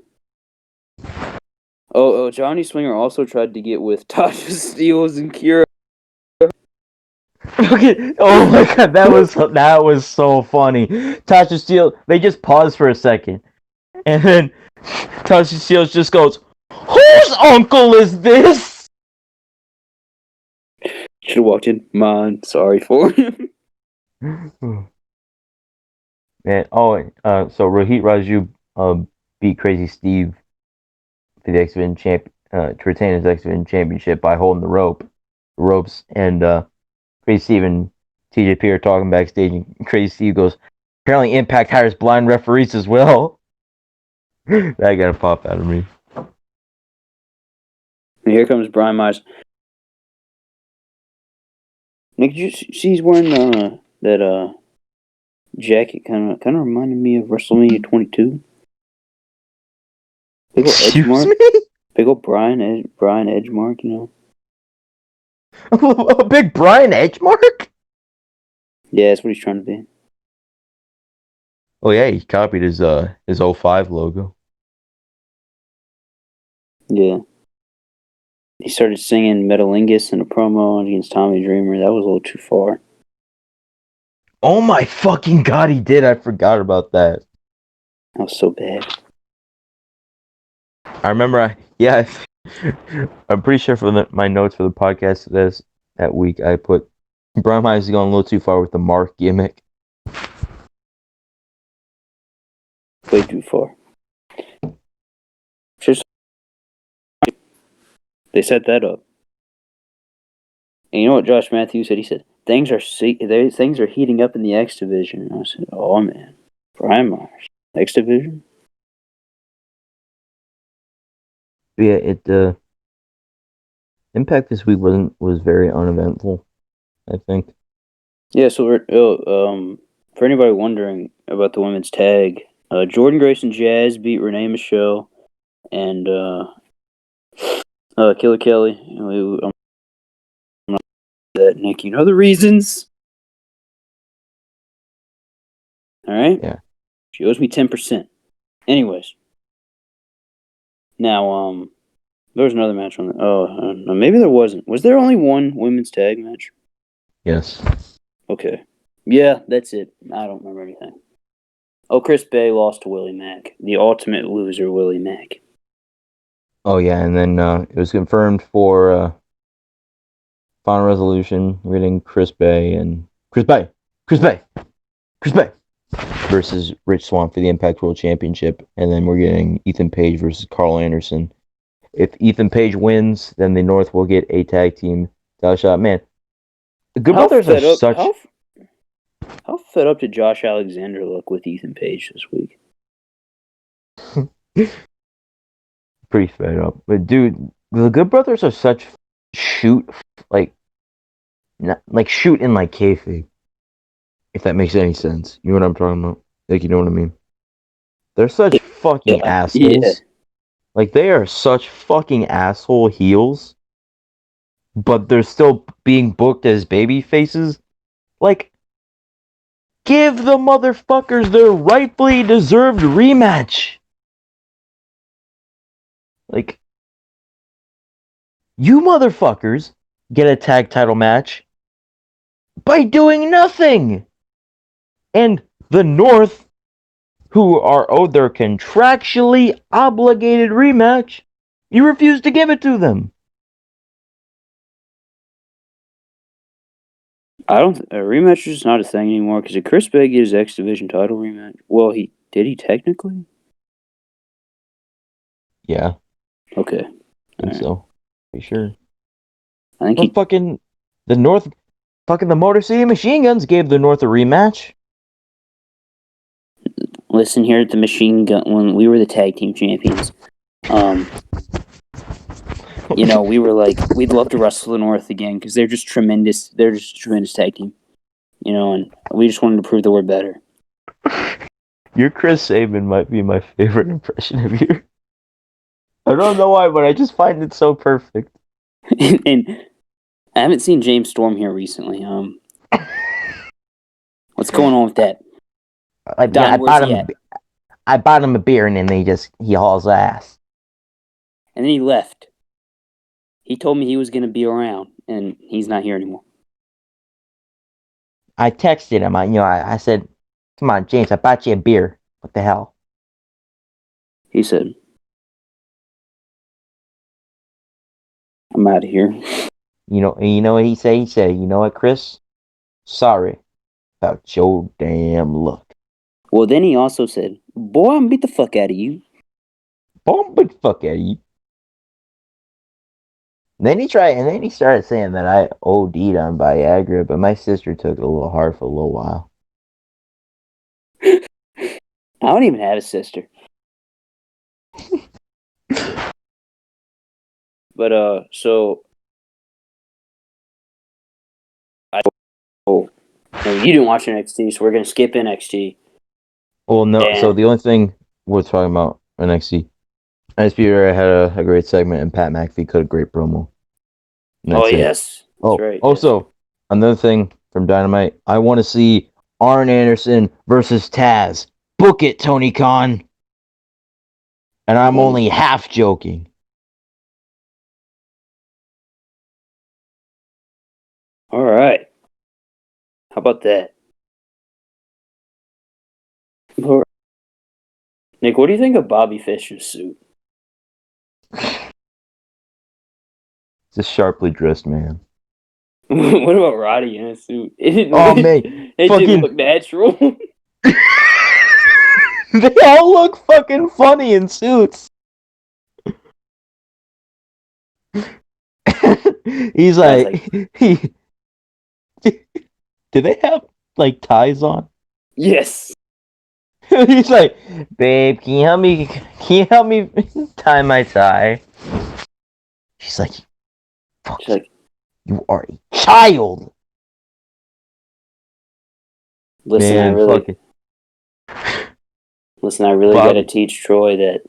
Oh, Johnny Swinger also tried to get with Tasha Steelz and Kira.
Okay. Oh my God, that was so funny. Tasha Steelz, they just paused for a second, and then Tasha Steelz just goes, "Whose uncle is this?"
Should have walked in. Mine. Sorry for him.
And so Rohit Raju beat Crazy Steve for the X Division to retain his X Division championship by holding the ropes, and Crazy Steve and TJP are talking backstage, and Crazy Steve goes, "Apparently Impact hires blind referees as well." That got a pop out of me.
And here comes Brian Myers. Nick, did you see he's wearing that jacket? Kind of reminded me of WrestleMania 22. Big old edge mark. Big old Brian edge mark,
A big Brian edge mark?
Yeah, that's what he's trying to be.
Oh yeah, he copied his 05 logo.
Yeah. He started singing Metalingus in a promo against Tommy Dreamer. That was a little too far.
Oh my fucking God, he did. I forgot about that.
That was so bad.
I remember, I'm pretty sure for my notes for the podcast that week, I put Brian Myers is going a little too far with the Mark gimmick.
way too far. Just they set that up. And you know what Josh Matthews said? He said things are heating up in the X division. And I said, "Oh man, Brian Myers, X division."
Yeah, Impact this week was very uneventful, I think.
Yeah, so for anybody wondering about the women's tag, Jordan Grace and Jazz beat Renee Michelle and Killer Kelly. I'm not that, Nick. You know the reasons. All right?
Yeah.
She owes me 10%. Anyways. Now, there was another match on the... Oh, no, maybe there wasn't. Was there only one women's tag match?
Yes.
Okay. Yeah, that's it. I don't remember anything. Oh, Chris Bay lost to Willie Mack. The ultimate loser, Willie Mack.
Oh yeah, and then it was confirmed for Final Resolution. We're getting Chris Bay versus Rich Swann for the Impact World Championship, and then we're getting Ethan Page versus Carl Anderson. If Ethan Page wins, then the North will get a tag team title shot. Man, the Good Brothers are such.
How fed up did Josh Alexander look with Ethan Page this week?
Pretty fed up, but dude, the Good Brothers are such shoot like kayfabe. If that makes any sense, you know what I'm talking about? Like, you know what I mean? They're such fucking assholes.
Yeah.
Like, they are such fucking asshole heels, but they're still being booked as baby faces. Like, give the motherfuckers their rightfully deserved rematch. Like, you motherfuckers get a tag title match by doing nothing. And the North, who are owed their contractually obligated rematch, you refuse to give it to them.
I don't. A rematch is not a thing anymore because did Chris Bay get his X Division title rematch? Well, he technically.
Yeah.
Okay.
I think so. Pretty sure.
I think
the North, the Motor City Machine Guns gave the North a rematch.
Listen here at the Machine Gun when we were the tag team champions. You know, we were like, we'd love to wrestle the North again because they're just tremendous. They're just a tremendous tag team. You know, and we just wanted to prove that we're better.
Your Chris Sabin might be my favorite impression of you. I don't know why, but I just find it so perfect.
And I haven't seen James Storm here recently. What's going on with that?
I bought him a beer, and then he hauls ass.
And then he left. He told me he was going to be around, and he's not here anymore.
I texted him. I said, "Come on, James, I bought you a beer. What the hell?"
He said, "I'm out of here."
You know what he said? He said, "You know what, Chris? Sorry about your damn luck."
Well, then he also said, "Boy, I'm gonna beat the fuck out of you."
Bomb the fuck out of you. Then he started saying that I OD'd on Viagra, but my sister took it a little hard for a little while.
I don't even have a sister. But so no, you didn't watch NXT, so we're gonna skip NXT.
Well, no. So the only thing we're talking about NXT, Undisputed had a great segment, and Pat McAfee cut a great promo.
Oh yes, that's right.
Also, another thing from Dynamite, I want to see Arn Anderson versus Taz. Book it, Tony Khan. And I'm only half joking.
All right. How about that? Nick, what do you think of Bobby Fischer's suit?
It's a sharply dressed man.
What about Roddy in a suit? It didn't
Man.
look natural.
They all look fucking funny in suits. He's
I was
like,
like,
he. Do they have like ties on?
yes.
He's like, babe, can you help me? Can you help me tie my tie? She's like, fuck
She's like,
you are a child.
listen,
Man, fuck it.
I really got to
Bobby.
teach Troy that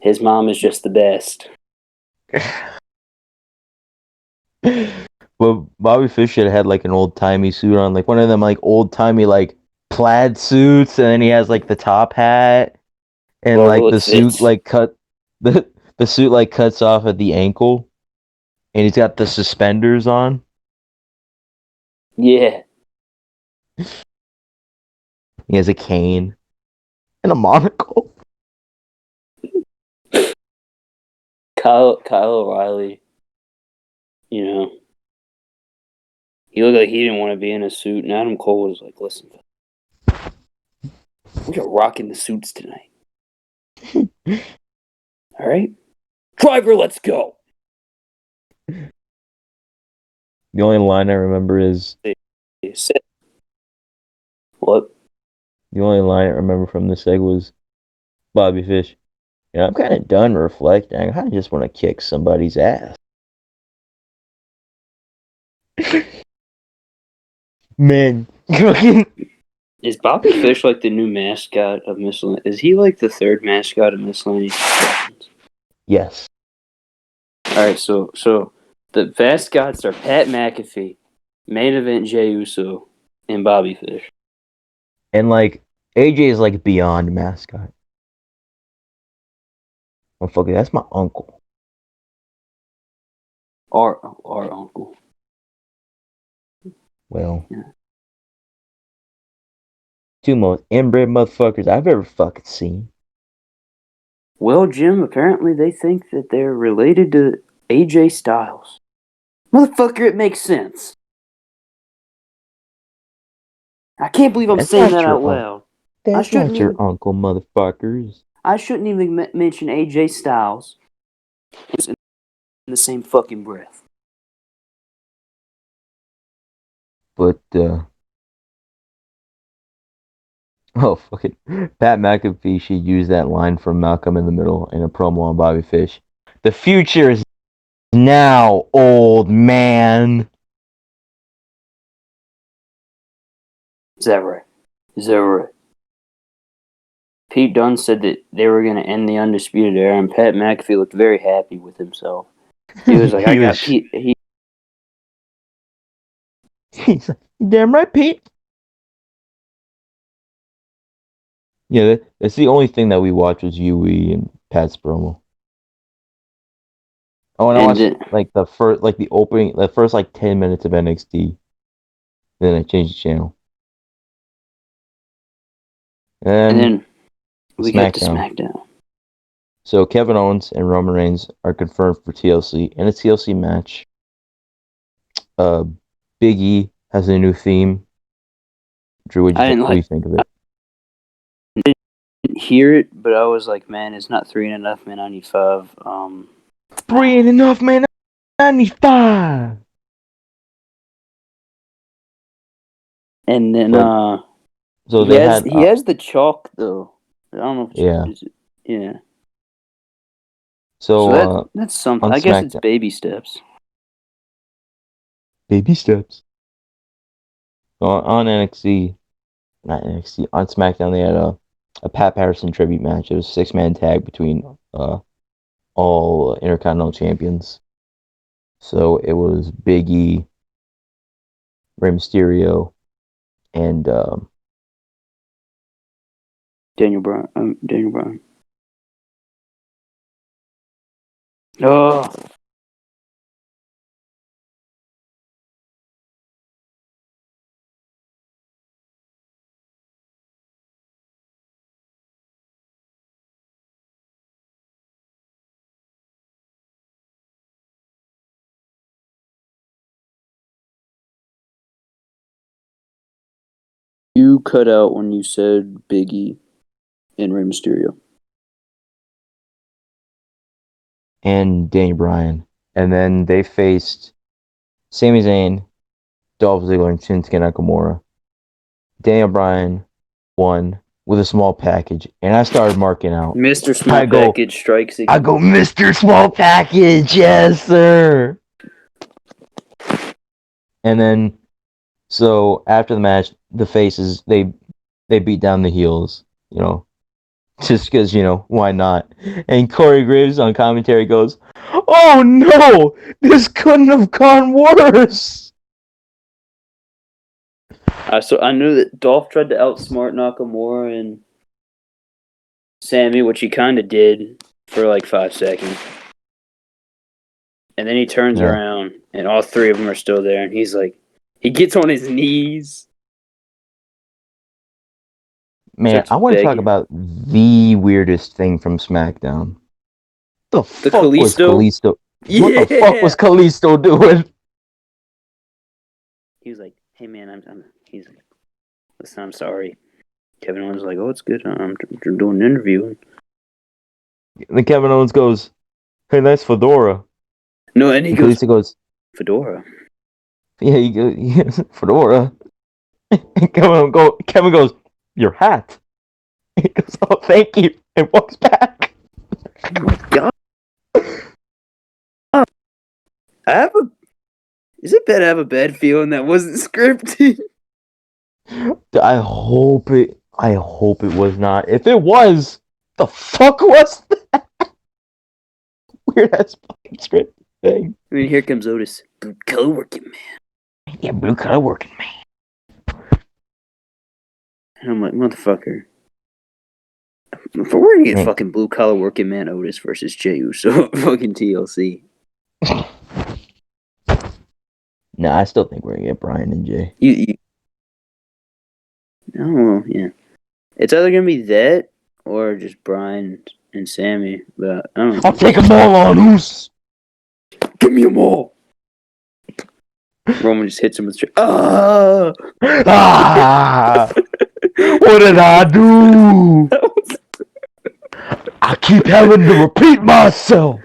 his mom is just the best.
Well, Bobby Fish should have had like an old timey suit on, like one of them like old timey like plaid suits, and then he has like the top hat, and like
Horrible, it
the suit
fits.
like cut the suit like cuts off at the ankle, and he's got the suspenders on.
Yeah.
He has a cane and a monocle.
Kyle O'Reilly, you know, he looked like he didn't want to be in a suit, and Adam Cole was like, listen, we are rocking the suits tonight. All right? Driver, let's go.
The only line I remember is
What?
the only line I remember from this egg was Bobby Fish. I'm kind of done reflecting. I kind of just want to kick somebody's ass. Man,
Is Bobby Fish like the new mascot of Miscellaneous? Is he like the third mascot of Miscellaneous?
yes.
All right, so the mascots are Pat McAfee, main event Jey Uso, and Bobby Fish.
And like AJ is like beyond mascot. Oh fuck it, that's my uncle.
Our uncle.
Well,
Yeah.
two most inbred motherfuckers I've ever fucking seen.
Well, Jim, apparently they think that they're related to AJ Styles. Motherfucker, it makes sense. I can't believe I'm
That's
saying
not
that
your
out
uncle.
loud.
That's not your uncle, motherfuckers.
I shouldn't even mention AJ Styles in the same fucking breath.
But oh fucking Pat McAfee should use that line from Malcolm in the Middle in a promo on Bobby Fish. The future is now, old man.
Is that right? Is that right? Pete Dunne said that they were going to end the Undisputed Era, and Pat McAfee looked very happy with himself. He was like, I got Pete.
He's like, damn right, Pete. Yeah, that's the only thing that we watched was Yui and Pat's promo. Oh, and I
And
watched like the first, like the opening, the first like 10 minutes of NXT. Then I changed the channel.
and
And
then we get to
SmackDown.
SmackDown.
So Kevin Owens and Roman Reigns are confirmed for TLC in a TLC match. Uh, Big E has a new theme. Drew, what
I
do you think of it?
didn't hear it, but I was like, man, it's not 3 enough, man. I need 5.
3 ain't enough, man. I need 5.
And then
But so they had,
he has the chalk though. I don't know if
yeah.
it's yeah. So
So
that's something.
on
I guess it's
SmackDown,
baby steps.
baby steps. On NXT, not NXT, on SmackDown, they had a Pat Patterson tribute match. It was a 6-man tag between all Intercontinental champions. So it was Big E, Rey Mysterio, and
Daniel Bryan. Daniel Bryan. Oh, You cut out when you said Biggie and Rey Mysterio.
And Daniel Bryan. And then they faced Sami Zayn, Dolph Ziggler, and Shinsuke Nakamura. Daniel Bryan won with a small package, and I started marking out.
Mr. Small Package strikes again.
I go, Mr. Small Package, yes, sir. And then, so after the match, the faces they beat down the heels, just because why not? And Corey Graves on commentary goes, "Oh no, this couldn't have gone worse."
I knew that Dolph tried to outsmart Nakamura and Sammy, which he kind of did for like 5 seconds. And then he turns around, and all three of them are still there, and he's like, he gets on his knees.
Man, I want to talk about the weirdest thing from SmackDown. The fuck was Kalisto?
Yeah.
What the fuck was Kalisto doing?
He was like, "Hey man, he's like, listen, I'm sorry." Kevin Owens was like, "Oh, it's good. I'm doing an interview."
And then Kevin Owens goes, "Hey, nice fedora."
No, and
Kalisto goes,
"Fedora."
Yeah, he goes, fedora. And Kevin goes, "Your hat." He goes, "Oh, thank you," and walks back.
Oh my god. Is it bad to have a bad feeling that wasn't scripted?
I hope it was not. If it was, the fuck was that? Weird ass fucking script thing.
I mean, here comes Otis, blue collar working man.
Yeah, blue collar working man.
And I'm like, motherfucker. If we're gonna get fucking blue collar working man Otis versus Jey Uso, fucking TLC.
No, I still think we're gonna get Bryan and Jay.
Oh, yeah. It's either gonna be that or just Bryan and Sammy, but I don't know.
I'll take them all on, Oos.
Give me them all. Roman just hits him with
what did I do? I keep having to repeat myself.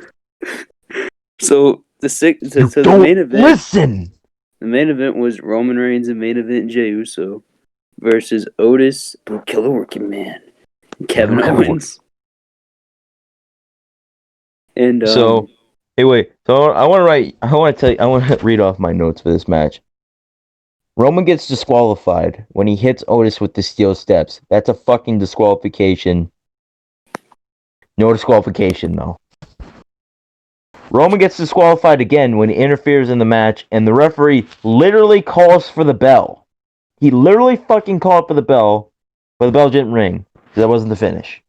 So the main event.
Listen.
The main event was Roman Reigns and main event Jey Uso versus Otis, Blue Killer Working Man, and Kevin Owens. And
so, hey, wait. So I want to read off my notes for this match. Roman gets disqualified when he hits Otis with the steel steps. That's a fucking disqualification. No disqualification, though. Roman gets disqualified again when he interferes in the match, and the referee literally calls for the bell. He literally fucking called for the bell, but the bell didn't ring, because that wasn't the finish.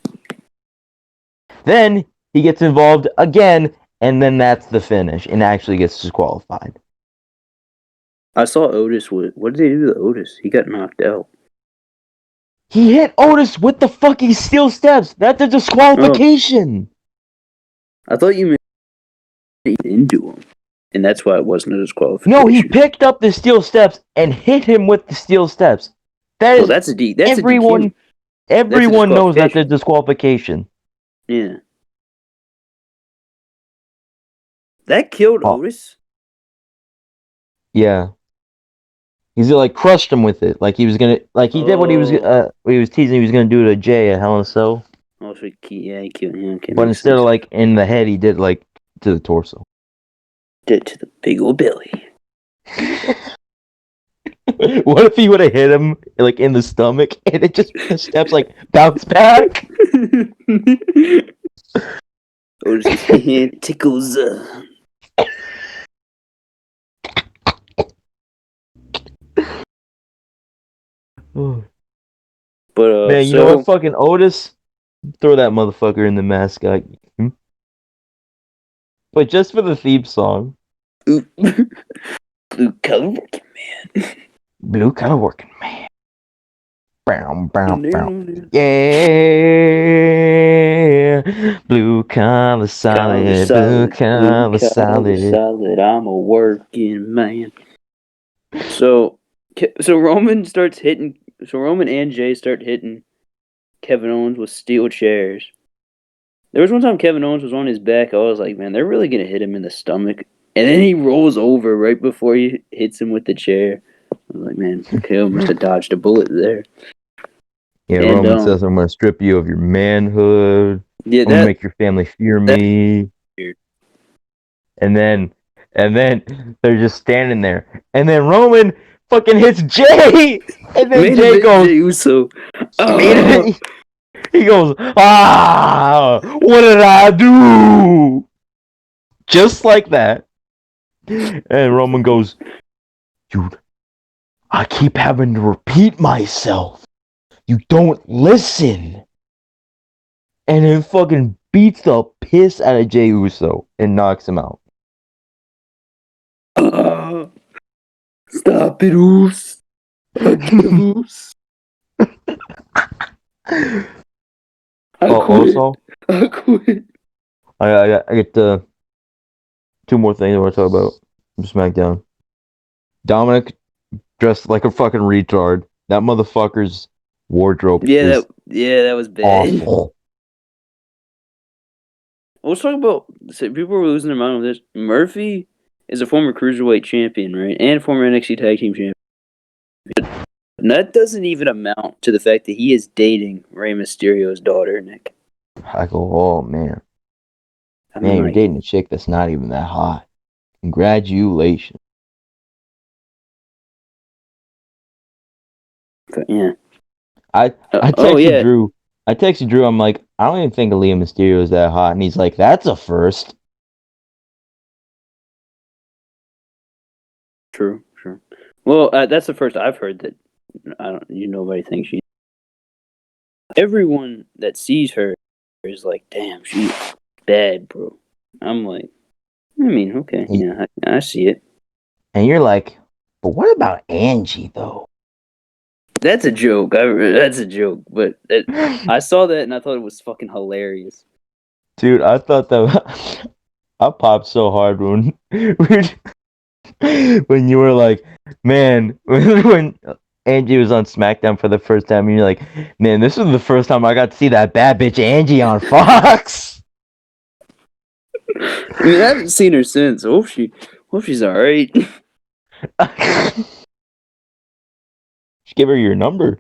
Then he gets involved again, and then that's the finish, and actually gets disqualified.
I saw Otis what did they do to Otis? He got knocked out.
He hit Otis with the fucking steel steps. That's a disqualification.
I thought you meant into him, and that's why it wasn't a disqualification.
No, he picked up the steel steps and hit him with the steel steps. That's everyone. Everyone knows that's a disqualification.
Yeah, that killed Otis.
Yeah, he's like crushed him with it, like he was gonna, like he did what he was teasing he was gonna do to Jay at Hell in a Cell.
Oh, so he killed him.
But instead of like in the head, he did like to the torso.
Did to the big old belly.
What if he would have hit him like in the stomach and it just the steps like bounce back?
Otis' hand tickles. But
man, you know what? Fucking Otis, throw that motherfucker in the mascot. But just for the theme song.
Blue collar working man.
Blue collar working man. Bow, bow, bow. Yeah. Blue collar solid. Blue collar solid.
I'm a working man. So Roman starts hitting Roman and Jay start hitting Kevin Owens with steel chairs. There was one time Kevin Owens was on his back. I was like, man, they're really gonna hit him in the stomach. And then he rolls over right before he hits him with the chair. I was like, man, KO must have dodged a bullet there.
Yeah,
And,
Roman says, I'm going to strip you of your manhood.
Yeah,
I'm going to make your family fear me.
Weird.
And then they're just standing there. And then Roman fucking hits Jay. And then Jay goes,
Jey Uso.
he goes, what did I do? Just like that. And Roman goes, dude, I keep having to repeat myself. You don't listen. And then fucking beats the piss out of Jey Uso and knocks him out.
Stop it, Oos. Oos.
Also,
I quit.
I get two more things I want to talk about from SmackDown. Dominic dressed like a fucking retard. That motherfucker's wardrobe is
that was bad.
awful.
Let's talk about. People were losing their mind on this. Murphy is a former cruiserweight champion, right, and former NXT Tag Team champion. And that doesn't even amount to the fact that he is dating Rey Mysterio's daughter, Nick.
I go, oh man, you're dating a chick that's not even that hot. Congratulations.
Yeah.
I texted Drew. I texted Drew. I'm like, I don't even think Aaliyah Mysterio is that hot, and he's like, that's a first.
True. Well, that's the first I've heard that. Nobody thinks she. Everyone that sees her is like, damn, she's bad, bro. I'm like, I mean, okay, yeah, I see it.
And you're like, but what about Angie though?
That's a joke. That's a joke. But I saw that and I thought it was fucking hilarious.
Dude, I thought that I popped so hard when when you were like, man, when Angie was on SmackDown for the first time, and you're like, man, this was the first time I got to see that bad bitch Angie on Fox.
I mean, I haven't seen her since. Hope she's alright.
Just give her your number.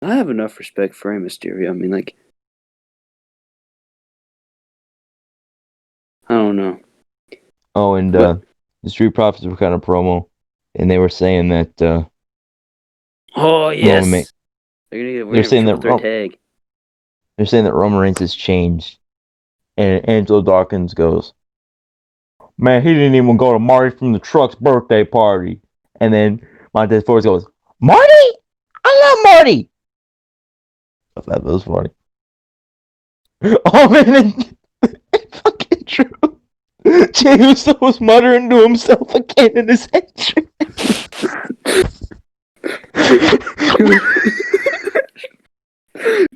I have enough respect for Rey Mysterio. I mean, like, I don't know.
Oh, and the Street Profits were kind of promo, and they were saying that.
Oh yes. They're saying that tag.
They're saying that Roman Reigns has changed, and Angelo Dawkins goes, "Man, he didn't even go to Marty from the Truck's birthday party." And then Montez Ford goes, "Marty, I love Marty." I thought that was funny. Oh man, it's fucking true. Jey Uso was muttering to himself again in his head.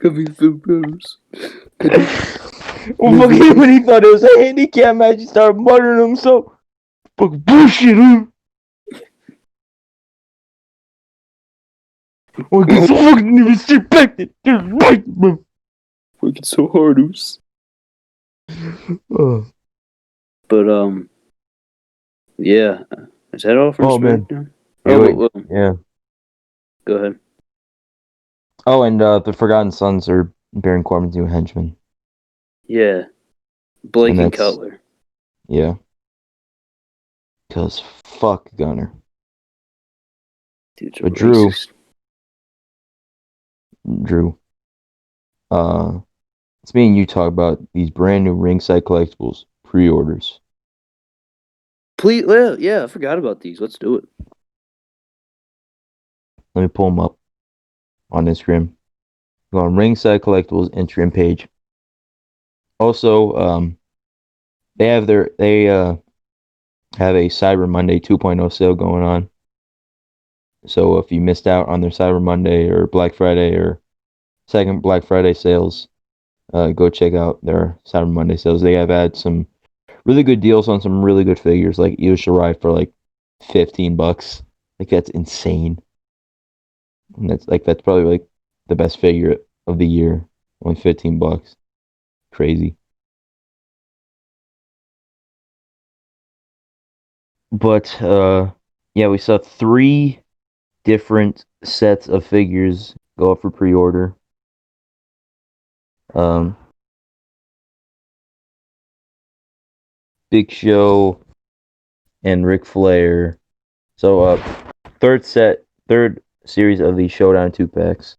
When he thought it was a handicap match, he started muttering to himself. Fucking bullshit, huh? Fucking so fucking disrespected.
Working so hard, Oos. But yeah. Is that all from SmackDown?
Man. Yeah.
Go ahead.
Oh, and the Forgotten Sons are Baron Corbin's new henchmen.
Yeah. Blake and Cutler.
Yeah. Because fuck Gunner.
Dude's
but
racist.
Drew. It's me and you talk about these brand new ringside collectibles pre-orders.
Please, yeah, I forgot about these. Let's do it.
Let me pull them up on Instagram. Go on Ringside Collectibles Instagram page. Also, they have a Cyber Monday 2.0 sale going on. So if you missed out on their Cyber Monday or Black Friday or second Black Friday sales, go check out their Cyber Monday sales. They have had some really good deals on some really good figures, like Io Shirai for like $15. Like that's insane. And that's probably like the best figure of the year. Only $15. Crazy. But yeah, we saw 3 different sets of figures go up for pre-order. Um, Big Show and Ric Flair. So third series of the Showdown 2-packs.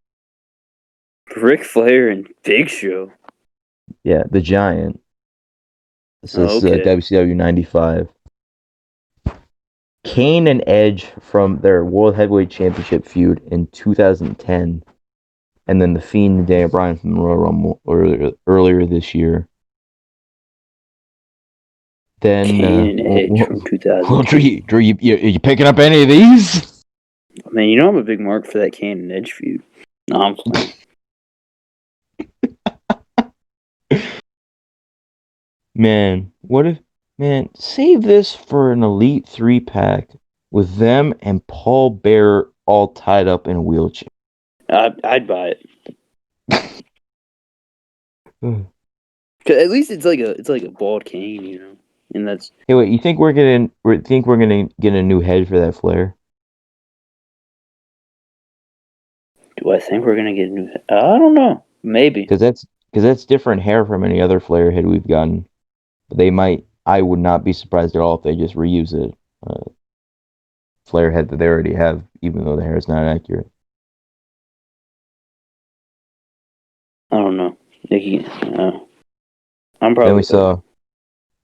Ric Flair and Big Show.
Yeah, the Giant. This
Oh,
is
okay.
WCW 95. Kane and Edge from their World Heavyweight Championship feud in 2010. And then The Fiend and Daniel Bryan from the Royal Rumble earlier this year. Then,
Kane and Edge from
well,
2010.
Drew, you picking up any of these?
Man, you know I'm a big mark for that Kane and Edge feud. No, I'm playing.
Man, save this for an Elite 3-pack with them and Paul Bearer all tied up in a wheelchair.
I'd buy it. 'Cause at least it's like a bald Kane, you know, and that's.
Hey, wait, you think we're gonna get a new head for that Flair?
Do I think we're gonna get a new? I don't know. Maybe.
Because that's different hair from any other Flair head we've gotten. They might. I would not be surprised at all if they just reuse it. Flair head that they already have, even though the hair is not accurate.
I don't know. I'm
Then we
probably.
saw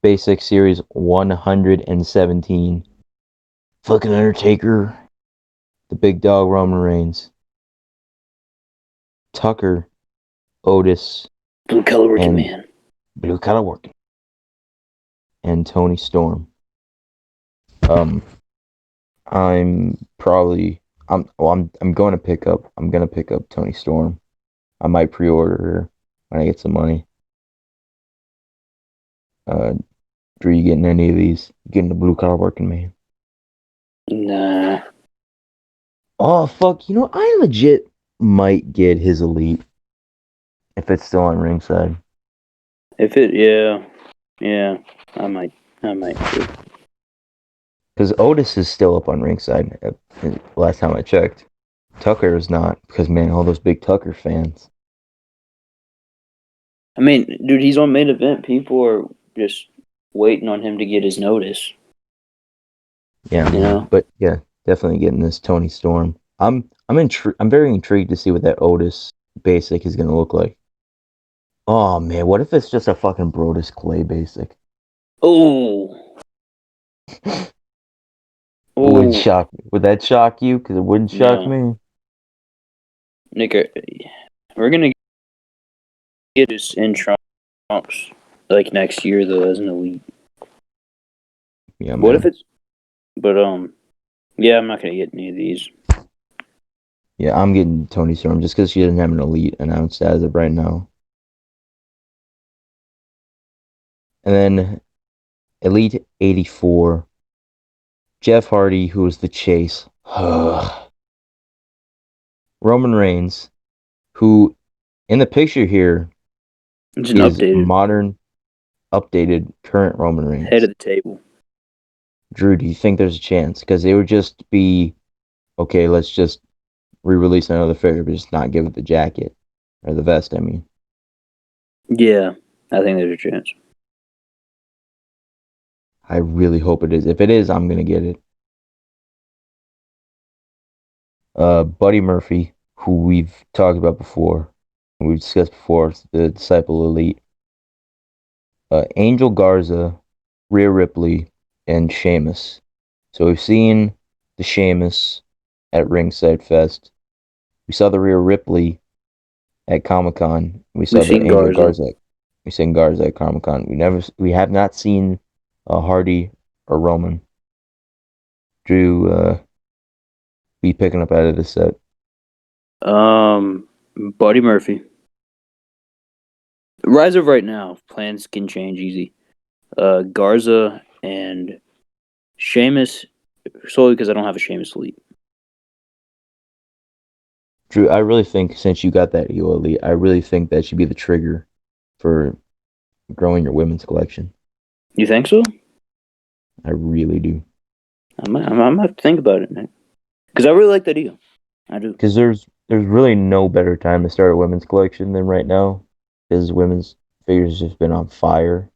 Basic Series 117. Fucking Undertaker, the Big Dog Roman Reigns, Tucker, Otis,
Blue collar working
and
man.
Blue Collar Working, and Tony Storm. I'm probably I'm going to pick up Tony Storm. I might pre-order her when I get some money. Drew, you getting any of these? Getting the Blue Collar Working Man?
Nah.
Oh fuck! You know I legit might get his Elite if it's still on ringside.
If it, yeah, I might. Too.
Because Otis is still up on ringside. Last time I checked, Tucker is not. Because man, all those big Tucker fans.
I mean, dude, he's on main event. People are just waiting on him to get his notice.
Yeah,
You know.
but yeah, definitely getting this Tony Storm. I'm very intrigued to see what that Otis basic is gonna look like. Oh man, what if it's just a fucking Brodus Clay basic?
Oh.
Would
Oh.
shock me. Would that shock you? Because it wouldn't shock
No,
me.
Nick, we're gonna get this in Trumps like next year though as an elite.
Yeah,
What if
man.
it's? But yeah, I'm not gonna get any of these.
Yeah, I'm getting Tony Storm just because she doesn't have an elite announced as of right now. And then Elite 84, Jeff Hardy, who was the Chase. Roman Reigns, who in the picture here
It's an
is
updated
modern, updated, current Roman
head
Reigns.
of the table.
Drew, do you think there's a chance? Because they would just be, okay, let's just re-release another figure, but just not give it the jacket. Or the vest, I mean.
Yeah, I think there's a chance.
I really hope it is. If it is, I'm going to get it. Buddy Murphy, who we've talked about before, we've discussed before, the Disciple Elite. Angel Garza, Rhea Ripley, and Sheamus. So we've seen the Sheamus at Ringside Fest. We saw the Rhea Ripley at Comic Con. We saw
We've
the
seen
Angel
Garza.
Garza. We seen Garza at Comic Con. We have not seen Hardy or Roman. Drew, be picking up out of this set.
Buddy Murphy. Rise of right now, plans can change easy. Garza and Sheamus, solely because I don't have a Sheamus elite.
Drew, I really think since you got that EO Elite, I really think that should be the trigger for growing your women's collection.
You think so?
I really do.
I might have to think about it, man. Because I really like that deal. I do.
Because there's really no better time to start a women's collection than right now. Because women's figures just been on fire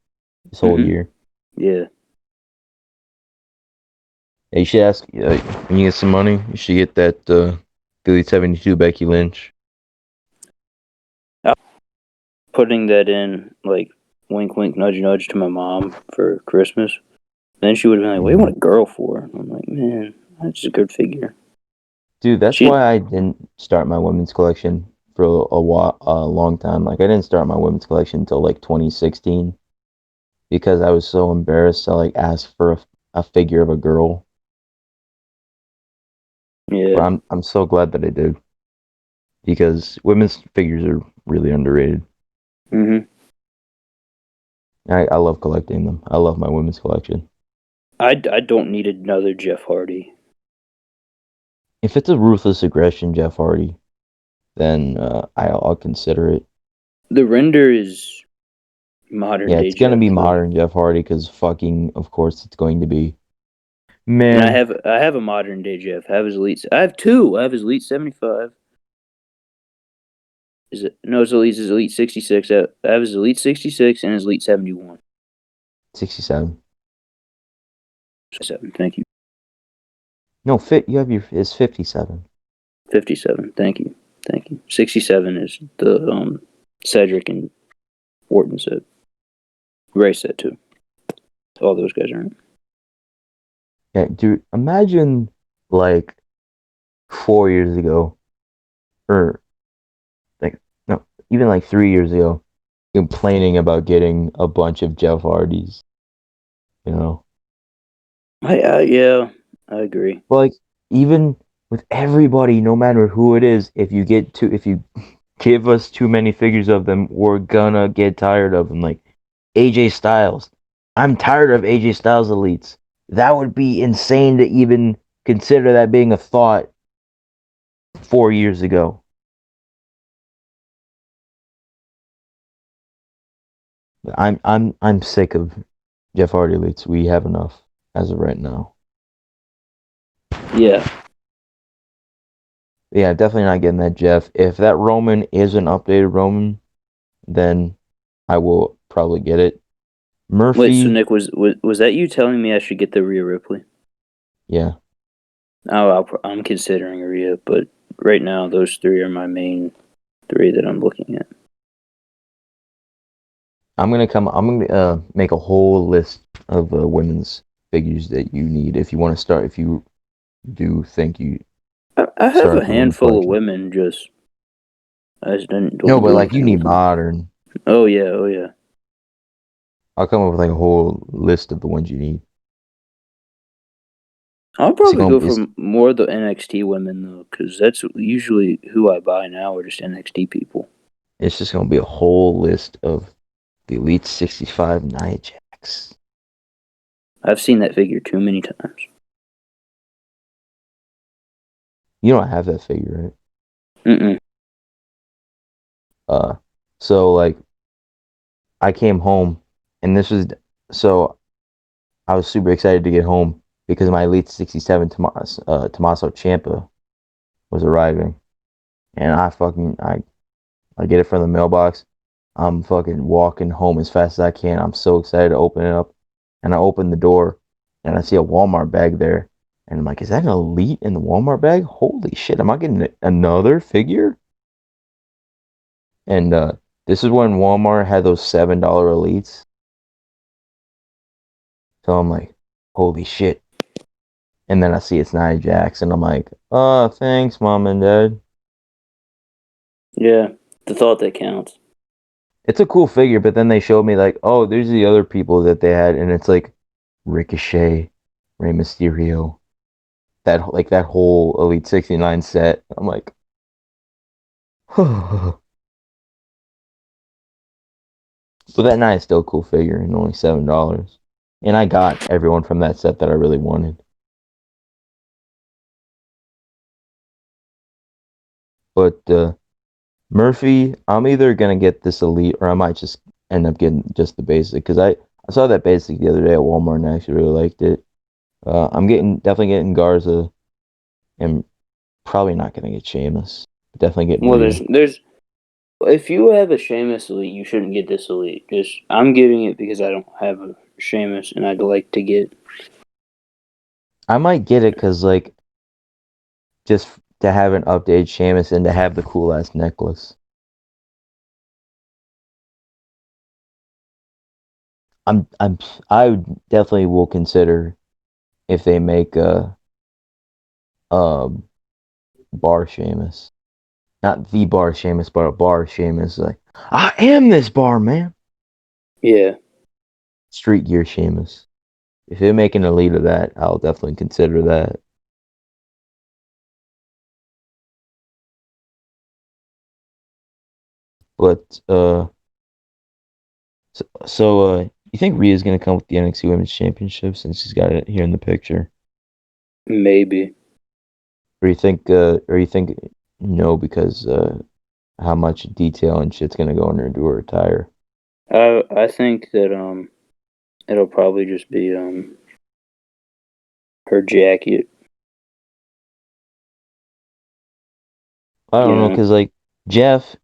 this whole year.
Yeah.
Hey, you should ask when you get some money. You should get that Elite 72 Becky Lynch.
Putting that in, like, wink, wink, nudge, nudge to my mom for Christmas. Then she would have been like, "What do you want a girl for?" And I'm like, "Man, that's a good figure."
Dude, that's why I didn't start my women's collection for a long time. Like, I didn't start my women's collection until like 2016 because I was so embarrassed to like ask for a figure of a girl.
Yeah.
But I'm so glad that I did because women's figures are really underrated.
Mm-hmm.
I love collecting them. I love my women's collection.
I don't need another Jeff Hardy.
If it's a ruthless aggression Jeff Hardy, then I'll consider it.
The render is modern
Yeah,
day
it's gonna
Jeff.
be
So.
modern Jeff Hardy because fucking, of course, it's going to be.
And I
Man,
have a modern day Jeff. I have his elite. I have two. I have his elite 75. Is it? No, it's his elite 66. I have his elite 66 and his elite 71.
67.
7. Thank you.
No, you have his 57.
57. Thank you. Thank you. 67 is the Cedric and Orton set. Ray set too. All those guys are in it.
Yeah, dude, imagine like 4 years ago, or like no, even like 3 years ago, complaining about getting a bunch of Jeff Hardys. You know,
Yeah, I agree.
but like even with everybody, no matter who it is, if you give us too many figures of them, we're gonna get tired of them. Like AJ Styles, I'm tired of AJ Styles elites. That would be insane to even consider that being a thought 4 years ago. I'm sick of Jeff Hardy elites. We have enough as of right now.
Yeah.
Yeah, definitely not getting that Jeff. If that Roman is an updated Roman, then I will probably get it.
Wait, so
Murphy,
Nick, was that you telling me I should get the Rhea Ripley?
yeah.
Oh, I'm considering Rhea, but right now those three are my main three that I'm looking at.
I'm gonna make a whole list of women's figures that you need if you want to start. If you do think you
I have
start
a
up your women's
handful of
collection.
women. I just don't
No, but
do
like you
anything
need
with them.
modern.
Oh yeah, oh yeah.
I'll come up with like a whole list of the ones you need.
I'll
It's
probably
gonna
go
be,
for more of the NXT women though, because that's usually who I buy now, are just NXT people.
it's just gonna be a whole list of the Elite 65 Nia Jax.
I've seen that figure too many times.
You don't have that figure, right?
Mm-mm.
So like I came home, and this was so I was super excited to get home because my Elite 67 Tommaso Ciampa was arriving, and I get it from the mailbox. I'm fucking walking home as fast as I can. I'm so excited to open it up, and I open the door, and I see a Walmart bag there, and I'm like, is that an Elite in the Walmart bag? Holy shit! Am I getting another figure? And this is when Walmart had those $7 Elites. So I'm like, holy shit. And then I see it's Nia Jax, and I'm like, oh, thanks, mom and dad.
Yeah, the thought that counts.
It's a cool figure, but then they showed me like, oh, there's the other people that they had, and it's like Ricochet, Rey Mysterio, that whole Elite 69 set. I'm like, but that Nia is still a cool figure and only $7. And I got everyone from that set that I really wanted. But Murphy, I'm either gonna get this elite or I might just end up getting just the basic because I saw that basic the other day at Walmart and I actually really liked it. I'm definitely getting Garza and probably not gonna get Sheamus. Definitely getting
Well,
Rhea.
there's if you have a Sheamus elite, you shouldn't get this elite. Just I'm giving it because I don't have a Sheamus, and I'd like to get.
I might get it because like just to have an updated Sheamus and to have the cool ass necklace. I'm I definitely will consider if they make a bar Sheamus. Not the bar Sheamus, but a bar Sheamus. Like, I am this bar, man.
Yeah,
Street gear Sheamus. If they make an elite of that, I'll definitely consider that. But you think Rhea's gonna come with the NXT Women's Championship since she's got it here in the picture,
maybe.
or you think no because how much detail and shit's gonna go in her to her attire?
I think that it'll probably just be her jacket.
I
You
don't know,
know,
cause like Jeff,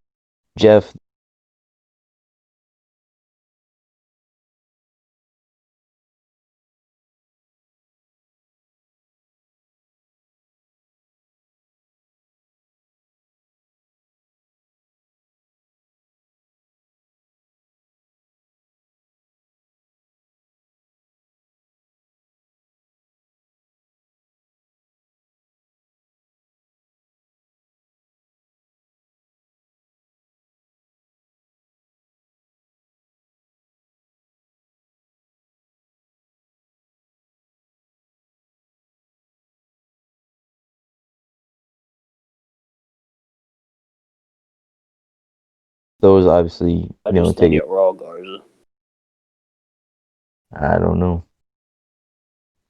those obviously
I just
take
think
it.
it Raw Garza,
I don't know.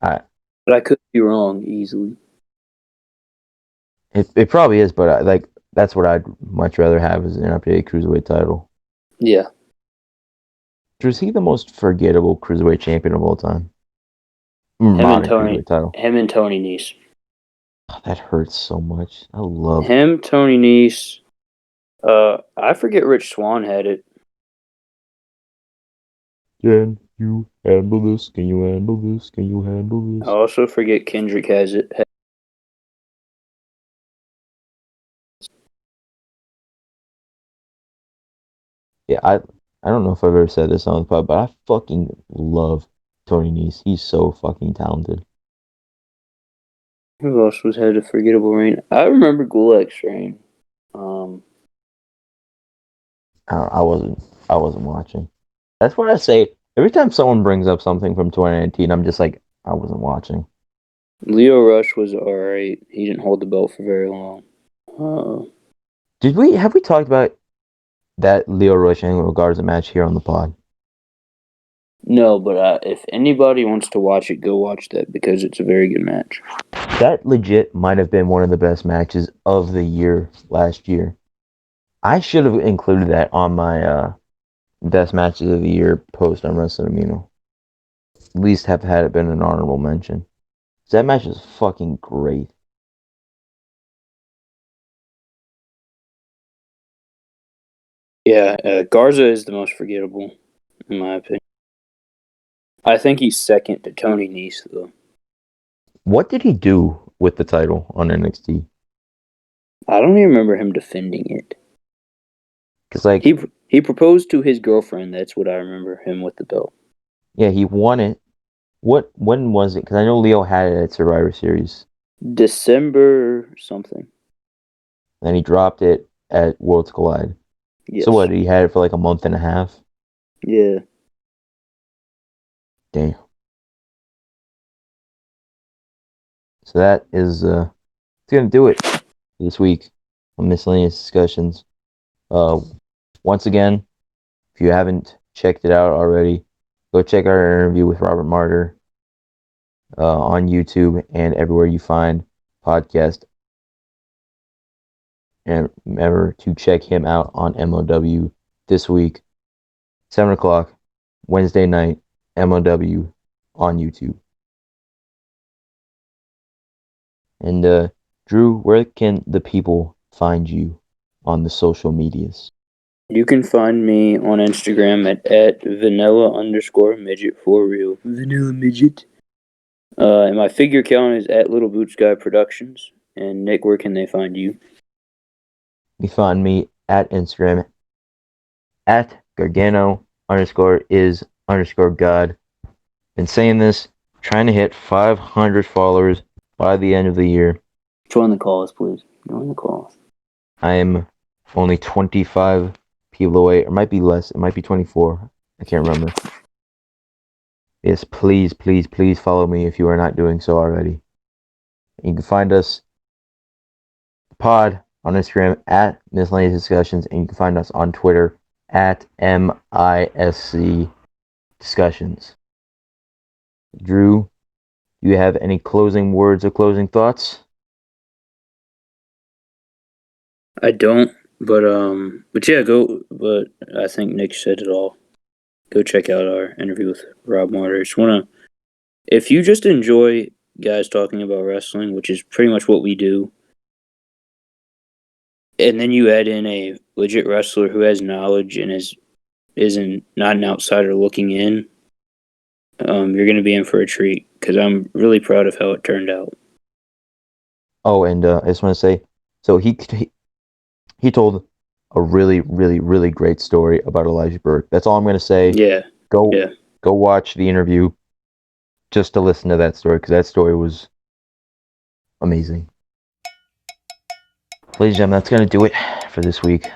I
but I could be wrong easily.
it probably is, but that's what I'd much rather have is an updated cruiserweight title.
Yeah,
Is he the most forgettable cruiserweight champion of all time? Modern cruiserweight title.
Him and Tony Nese,
Oh, that hurts so much. I love.
him, Tony Nese. I forget Rich Swann had it.
Can you handle this? Can you handle this? Can you handle
I
this?
also forget Kendrick has it.
Yeah, I don't know if I've ever said this on the pod, but I fucking love Tony Nese. He's so fucking talented.
Who else was had a forgettable reign? I remember Gulak's reign. Um,
I wasn't watching. That's what I say. Every time someone brings up something from 2019, I'm just like, I wasn't watching.
Leo Rush was alright. He didn't hold the belt for very long. Uh,
Have we talked about that Leo Rush Angle Garza match here on the pod?
no, but if anybody wants to watch it, go watch that because it's a very good match.
That legit might have been one of the best matches of the year last year. I should have included that on my best matches of the year post on Wrestling Amino. At least have had it been an honorable mention. That match is fucking great.
Yeah, Garza is the most forgettable, in my opinion. I think he's second to Tony Nese, though.
What did he do with the title on NXT?
I don't even remember him defending it.
Because like
He proposed to his girlfriend. That's what I remember him with the belt.
yeah, he won it. When was it? Because I know Leo had it at Survivor Series.
December something.
Then he dropped it at Worlds Collide.
Yes.
So what? He had it for like a month and a half.
Yeah.
Damn. So that is it's gonna do it for this week on Miscellaneous Discussions. Once again, if you haven't checked it out already, go check out our interview with Robert Martyr on YouTube and everywhere you find podcast. And remember to check him out on MOW this week, 7 o'clock, Wednesday night, MOW on YouTube. And Drew, where can the people find you on the social medias?
You can find me on Instagram at vanilla_midget for real. Vanilla midget. And my figure account is at Little Boots Guy Productions. And Nick, where can they find you?
You find me at Instagram at Gargano_is_God. Been saying this, trying to hit 500 followers by the end of the year.
Join the calls, please. Join the calls.
I am only 25 people away. It might be less. It might be 24. I can't remember. Yes, please, please, please follow me if you are not doing so already. You can find us, pod, on Instagram at Miscellaneous Discussions, and you can find us on Twitter at MISC Discussions. Drew, do you have any closing words or closing thoughts?
I don't, but yeah, go. But I think Nick said it all. Go check out our interview with Rob Martyr. Just wanna, if you just enjoy guys talking about wrestling, which is pretty much what we do, and then you add in a legit wrestler who has knowledge and isn't not an outsider looking in, you're gonna be in for a treat. Because I'm really proud of how it turned out.
Oh, and I just want to say, so he told a really, really, really great story about Elijah Burke. That's all I'm going to say.
Yeah.
Go watch the interview just to listen to that story, because that story was amazing. Ladies and gentlemen, that's going to do it for this week.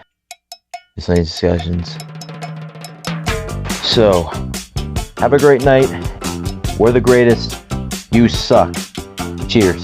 Miscellaneous Discussions. So, have a great night. We're the greatest. You suck. Cheers.